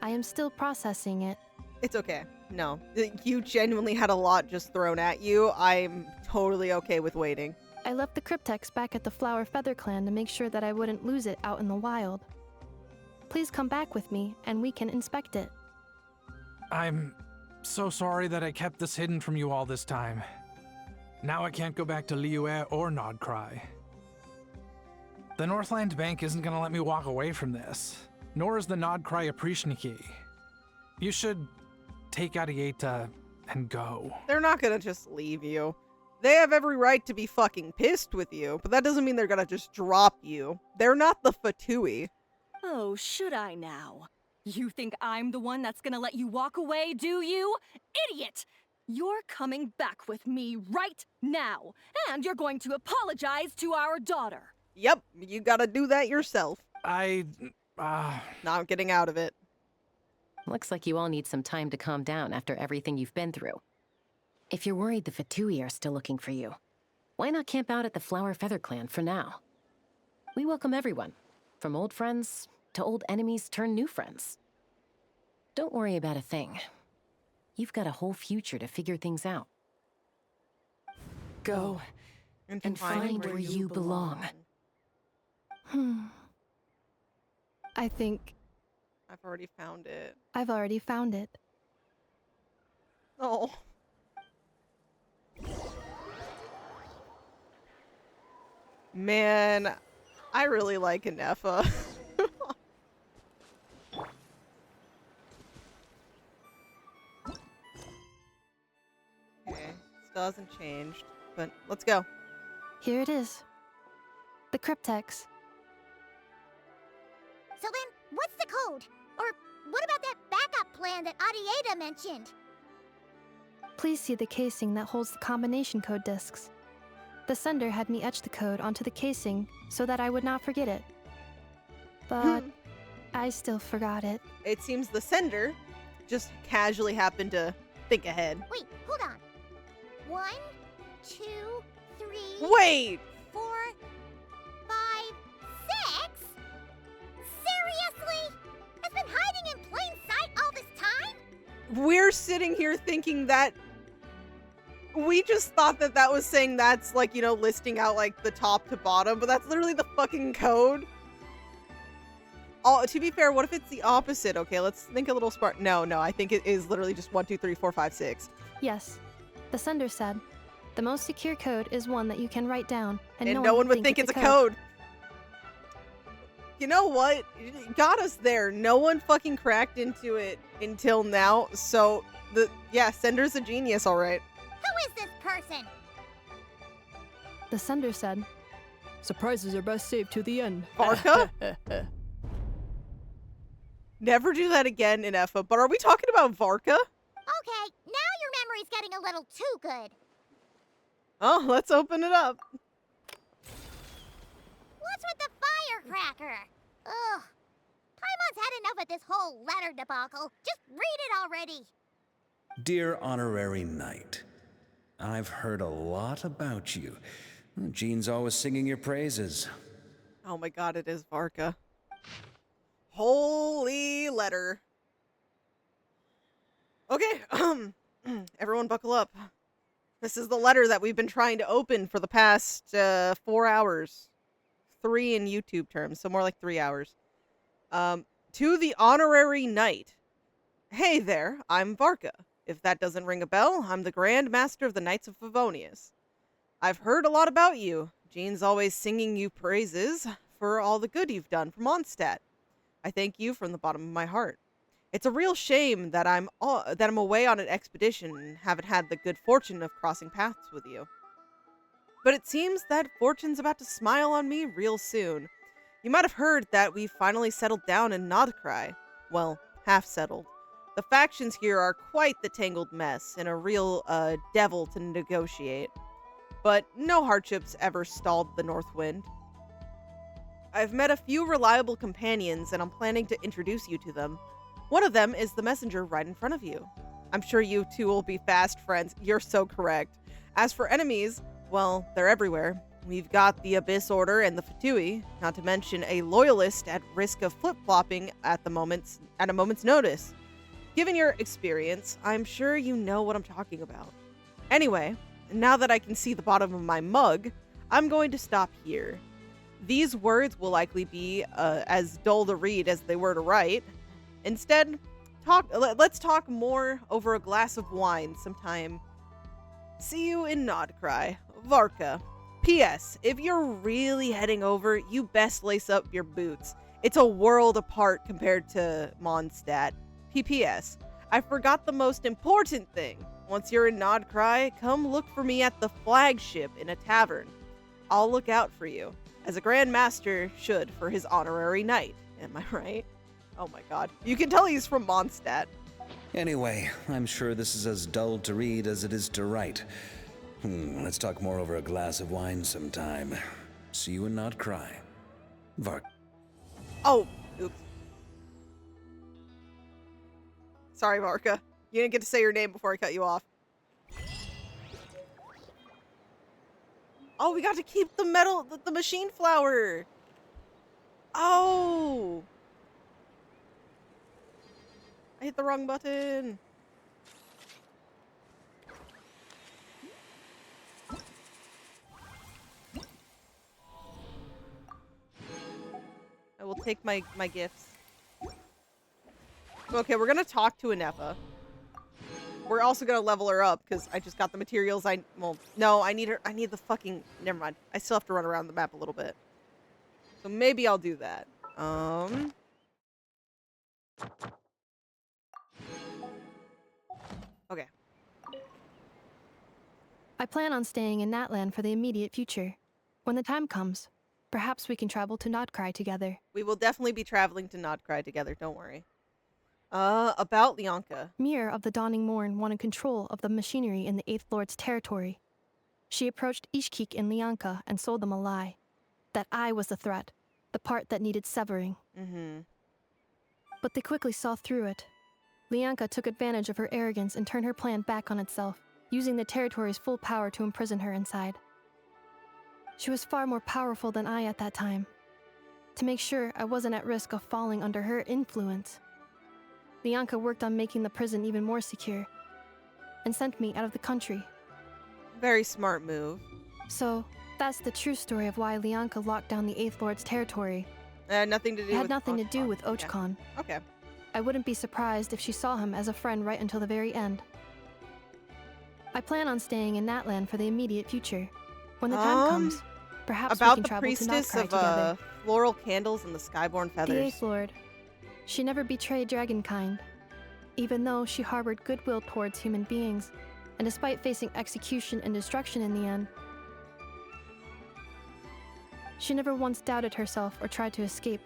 I am still processing it. It's okay. No, you genuinely had a lot just thrown at you. I'm totally okay with waiting. I left the cryptex back at the Flower Feather Clan to make sure that I wouldn't lose it out in the wild. Please come back with me and we can inspect it. I'm so sorry that I kept this hidden from you all this time. Now I can't go back to Liyue or Nod Krai. The Northland Bank isn't gonna let me walk away from this, nor is the Nod Krai Aprishniki. You should take Arieta and go. They're not gonna just leave you. They have every right to be fucking pissed with you, but that doesn't mean they're gonna just drop you. They're not the Fatui. Oh, should I now? You think I'm the one that's gonna let you walk away, do you? Idiot! You're coming back with me right now, and you're going to apologize to our daughter. Yep, you gotta do that yourself. Not getting out of it. Looks like you all need some time to calm down after everything you've been through. If you're worried the Fatui are still looking for you, why not camp out at the Flower Feather Clan for now? We welcome everyone, from old friends to old enemies turned new friends. Don't worry about a thing. You've got a whole future to figure things out. Go and find where you belong. I think I've already found it. I've already found it. Oh. Man, I really like Inefa. Okay, still hasn't changed, but let's go. Here it is. The cryptex. So then, what's the code? Or what about that backup plan that Adieda mentioned? Please see the casing that holds the combination code discs. The sender had me etch the code onto the casing so that I would not forget it. But I still forgot it. It seems the sender just casually happened to think ahead. Wait, hold on. 1, 2, 3. Wait! 4, 5, 6? Seriously? It's been hiding in plain sight all this time? We're sitting here thinking that we just thought that that was saying that's like, you know, listing out like the top to bottom, but that's literally the fucking code. Oh, to be fair, what if it's the opposite? Okay, let's think a little smart. No, I think it is literally just 1, 2, 3, 4, 5, 6. Yes. The sender said, the most secure code is one that you can write down, and no one would think it's a code. You know what? It got us there. No one fucking cracked into it until now. So, sender's a genius, all right. Who is this person? The sender said, surprises are best saved to the end. Varka? Never do that again, Inefa. But are we talking about Varka? Okay, now your memory's getting a little too good. Oh, let's open it up. What's with the firecracker? Ugh. Paimon's had enough of this whole letter debacle. Just read it already. Dear Honorary Knight, I've heard a lot about you. Jean's always singing your praises. Oh my god, it is Varka. Holy letter. Okay, everyone buckle up. This is the letter that we've been trying to open for the past 4 hours. 3 in YouTube terms, so more like 3 hours. To the Honorary Knight. Hey there, I'm Varka. If that doesn't ring a bell, I'm the Grand Master of the Knights of Favonius. I've heard a lot about you. Jean's always singing you praises for all the good you've done for Mondstadt. I thank you from the bottom of my heart. It's a real shame that I'm away on an expedition and haven't had the good fortune of crossing paths with you. But it seems that fortune's about to smile on me real soon. You might have heard that we finally settled down in Nod Krai. Well, half settled. The factions here are quite the tangled mess and a real devil to negotiate. But no hardships ever stalled the North Wind. I've met a few reliable companions and I'm planning to introduce you to them. One of them is the messenger right in front of you. I'm sure you two will be fast friends. You're so correct. As for enemies, well, they're everywhere. We've got the Abyss Order and the Fatui, not to mention a loyalist at risk of flip-flopping at a moment's notice. Given your experience, I'm sure you know what I'm talking about. Anyway, now that I can see the bottom of my mug, I'm going to stop here. These words will likely be as dull to read as they were to write. Instead, let's talk more over a glass of wine sometime. See you in Nod Krai, Varka. P.S. If you're really heading over, you best lace up your boots. It's a world apart compared to Mondstadt. P.P.S. I forgot the most important thing. Once you're in Nod Krai, come look for me at the flagship in a tavern. I'll look out for you, as a Grand Master should for his honorary knight. Am I right? Oh my god. You can tell he's from Mondstadt. Anyway, I'm sure this is as dull to read as it is to write. Let's talk more over a glass of wine sometime. See you in Nod Krai. Vark. Oh, oops. Sorry, Varka. You didn't get to say your name before I cut you off. Oh, we got to keep the machine flower. Oh. I hit the wrong button. I will take my gifts. Okay, we're gonna talk to Anefa. We're also gonna level her up because I just got the materials. Well, no, I need her. I need the fucking. Never mind. I still have to run around the map a little bit. So maybe I'll do that. Okay. I plan on staying in Natlan for the immediate future. When the time comes, perhaps we can travel to Nod Krai together. We will definitely be traveling to Nod Krai together. Don't worry. About Lianka. Mir of the Dawning Morn wanted control of the machinery in the Eighth Lord's territory. She approached Ishkik and Lianka and sold them a lie. That I was the threat, the part that needed severing. But they quickly saw through it. Lianka took advantage of her arrogance and turned her plan back on itself, using the territory's full power to imprison her inside. She was far more powerful than I at that time. To make sure I wasn't at risk of falling under her influence, Lianka worked on making the prison even more secure, and sent me out of the country. Very smart move. So, that's the true story of why Lianka locked down the Eighth Lord's territory. It had nothing to do with... It had nothing to do with Ochkon. Okay. I wouldn't be surprised if she saw him as a friend right until the very end. I plan on staying in Natlan for the immediate future. When the time comes, perhaps we can travel to Nod Krai together. About the priestess of floral candles and the skyborn feathers. The Eighth Lord. She never betrayed dragonkind, even though she harbored goodwill towards human beings, and despite facing execution and destruction in the end, she never once doubted herself or tried to escape.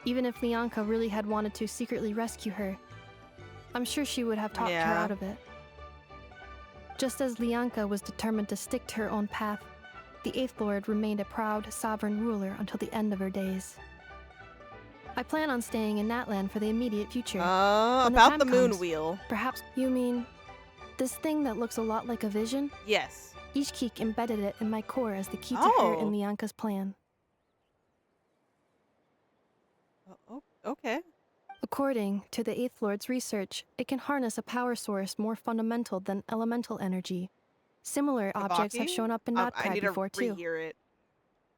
Even if Lianka really had wanted to secretly rescue her, I'm sure she would have talked her out of it. Just as Lianka was determined to stick to her own path, the Eighth Lord remained a proud, sovereign ruler until the end of her days. I plan on staying in Natlan for the immediate future. About the moon wheel. Perhaps you mean this thing that looks a lot like a vision? Yes. Ishkik embedded it in my core as the key to her and Lianka's plan. Okay. According to the Eighth Lord's research, it can harness a power source more fundamental than elemental energy. Similar objects have shown up in Nod Krai before too. I need to rehear it.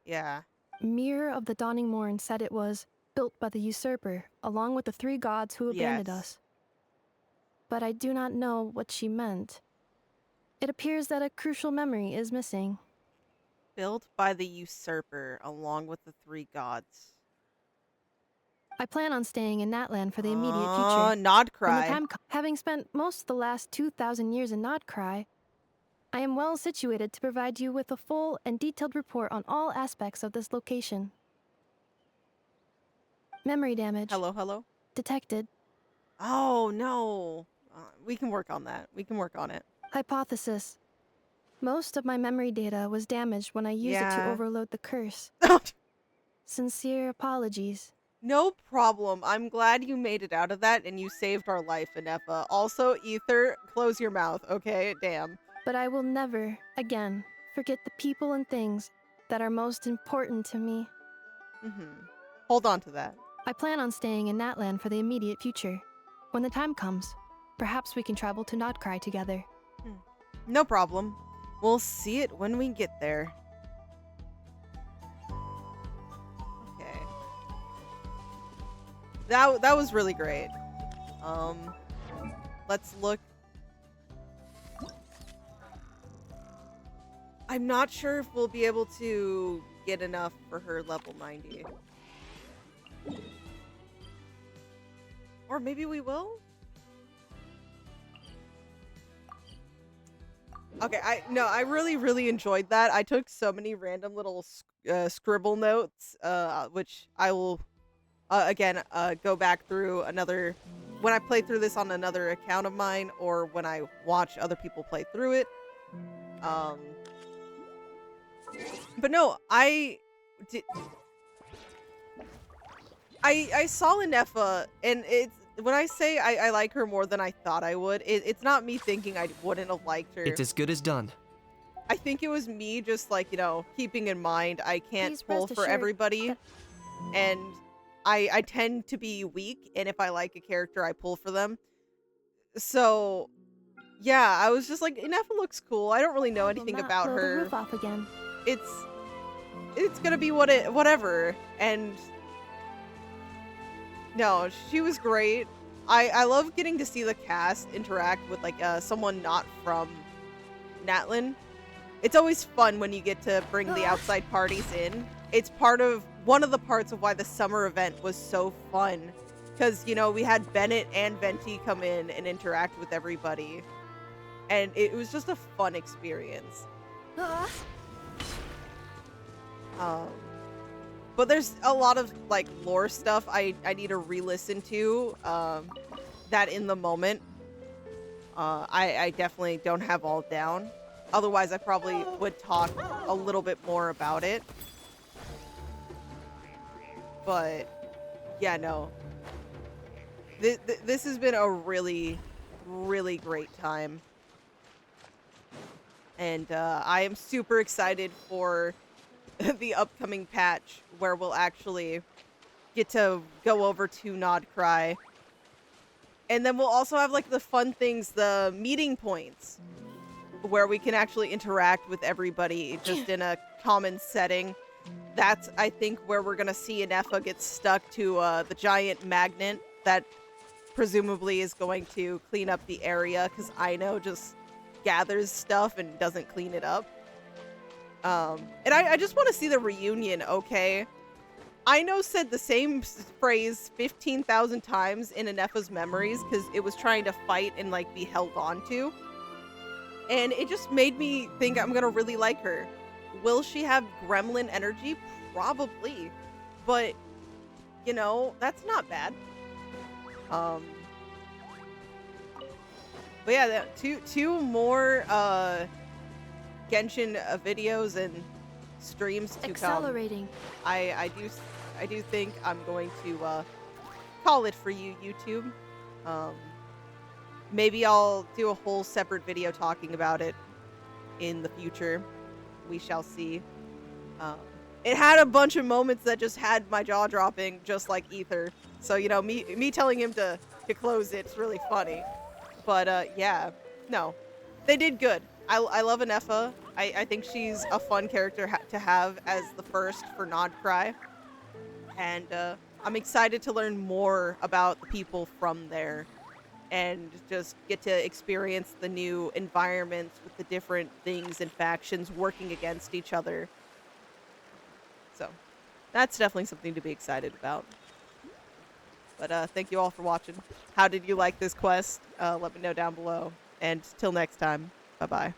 Yeah. Mir of the Dawning Morn said it was built by the usurper, along with the three gods who abandoned us. But I do not know what she meant. It appears that a crucial memory is missing. Built by the usurper, along with the three gods. I plan on staying in Natlan for the immediate future. Nod Krai. Having spent most of the last 2,000 years in Nod Krai, I am well situated to provide you with a full and detailed report on all aspects of this location. Memory damage. Hello? Detected. Oh, no. We can work on that. We can work on it. Hypothesis. Most of my memory data was damaged when I used it to overload the curse. Sincere apologies. No problem. I'm glad you made it out of that and you saved our life, Anefa. Also, Ether, close your mouth, okay? Damn. But I will never, again, forget the people and things that are most important to me. Hold on to that. I plan on staying in Natlan for the immediate future. When the time comes, perhaps we can travel to Nod Krai together. No problem. We'll see it when we get there. Okay. That was really great. Let's look. I'm not sure if we'll be able to get enough for her level 90. Or maybe we will? Okay, I really enjoyed that. I took so many random little scribble notes, which I will, again, go back through another, when I play through this on another account of mine, or when I watch other people play through it. But no, I saw Anefa, and it's, when I say I like her more than I thought I would, it's not me thinking I wouldn't have liked her. It's as good as done. I think it was me just, like, you know, keeping in mind I can't pull for everybody. And I tend to be weak, and if I like a character, I pull for them. So, yeah, I was just like, Ineffa looks cool. I don't really know anything about blow the her. roof off again. It's gonna be whatever. And no, she was great. I love getting to see the cast interact with like someone not from Natlin. It's always fun when you get to bring the outside parties in. It's one of the parts of why the summer event was so fun. Because, you know, we had Bennett and Venti come in and interact with everybody. And it was just a fun experience. But there's a lot of, like, lore stuff I need to re-listen to that in the moment. I definitely don't have all down. Otherwise, I probably would talk a little bit more about it. But, yeah, no. This has been a really, really great time. And I am super excited for the upcoming patch where we'll actually get to go over to Nod Krai. And then we'll also have like the fun things, the meeting points, where we can actually interact with everybody just in a common setting. That's, I think, where we're going to see Ineffa get stuck to the giant magnet that presumably is going to clean up the area, because Aino just gathers stuff and doesn't clean it up. And I just want to see the reunion, okay? Aino said the same phrase 15,000 times in Ineffa's memories because it was trying to fight and like be held on to. And it just made me think I'm gonna really like her. Will she have gremlin energy? Probably. But, you know, that's not bad. But yeah, two more Genshin videos and streams to Accelerating. come. I do think I'm going to call it for you, YouTube. Maybe I'll do a whole separate video talking about it in the future. We shall see. It had a bunch of moments that just had my jaw dropping, just like Ether. So, you know, me telling him to close it's really funny. But, yeah. No. They did good. I love Ineffa. I think she's a fun character to have as the first for Nod Krai. And, I'm excited to learn more about the people from there. And just get to experience the new environments with the different things and factions working against each other. So, that's definitely something to be excited about. But thank you all for watching. How did you like this quest? Let me know down below. And till next time, bye-bye.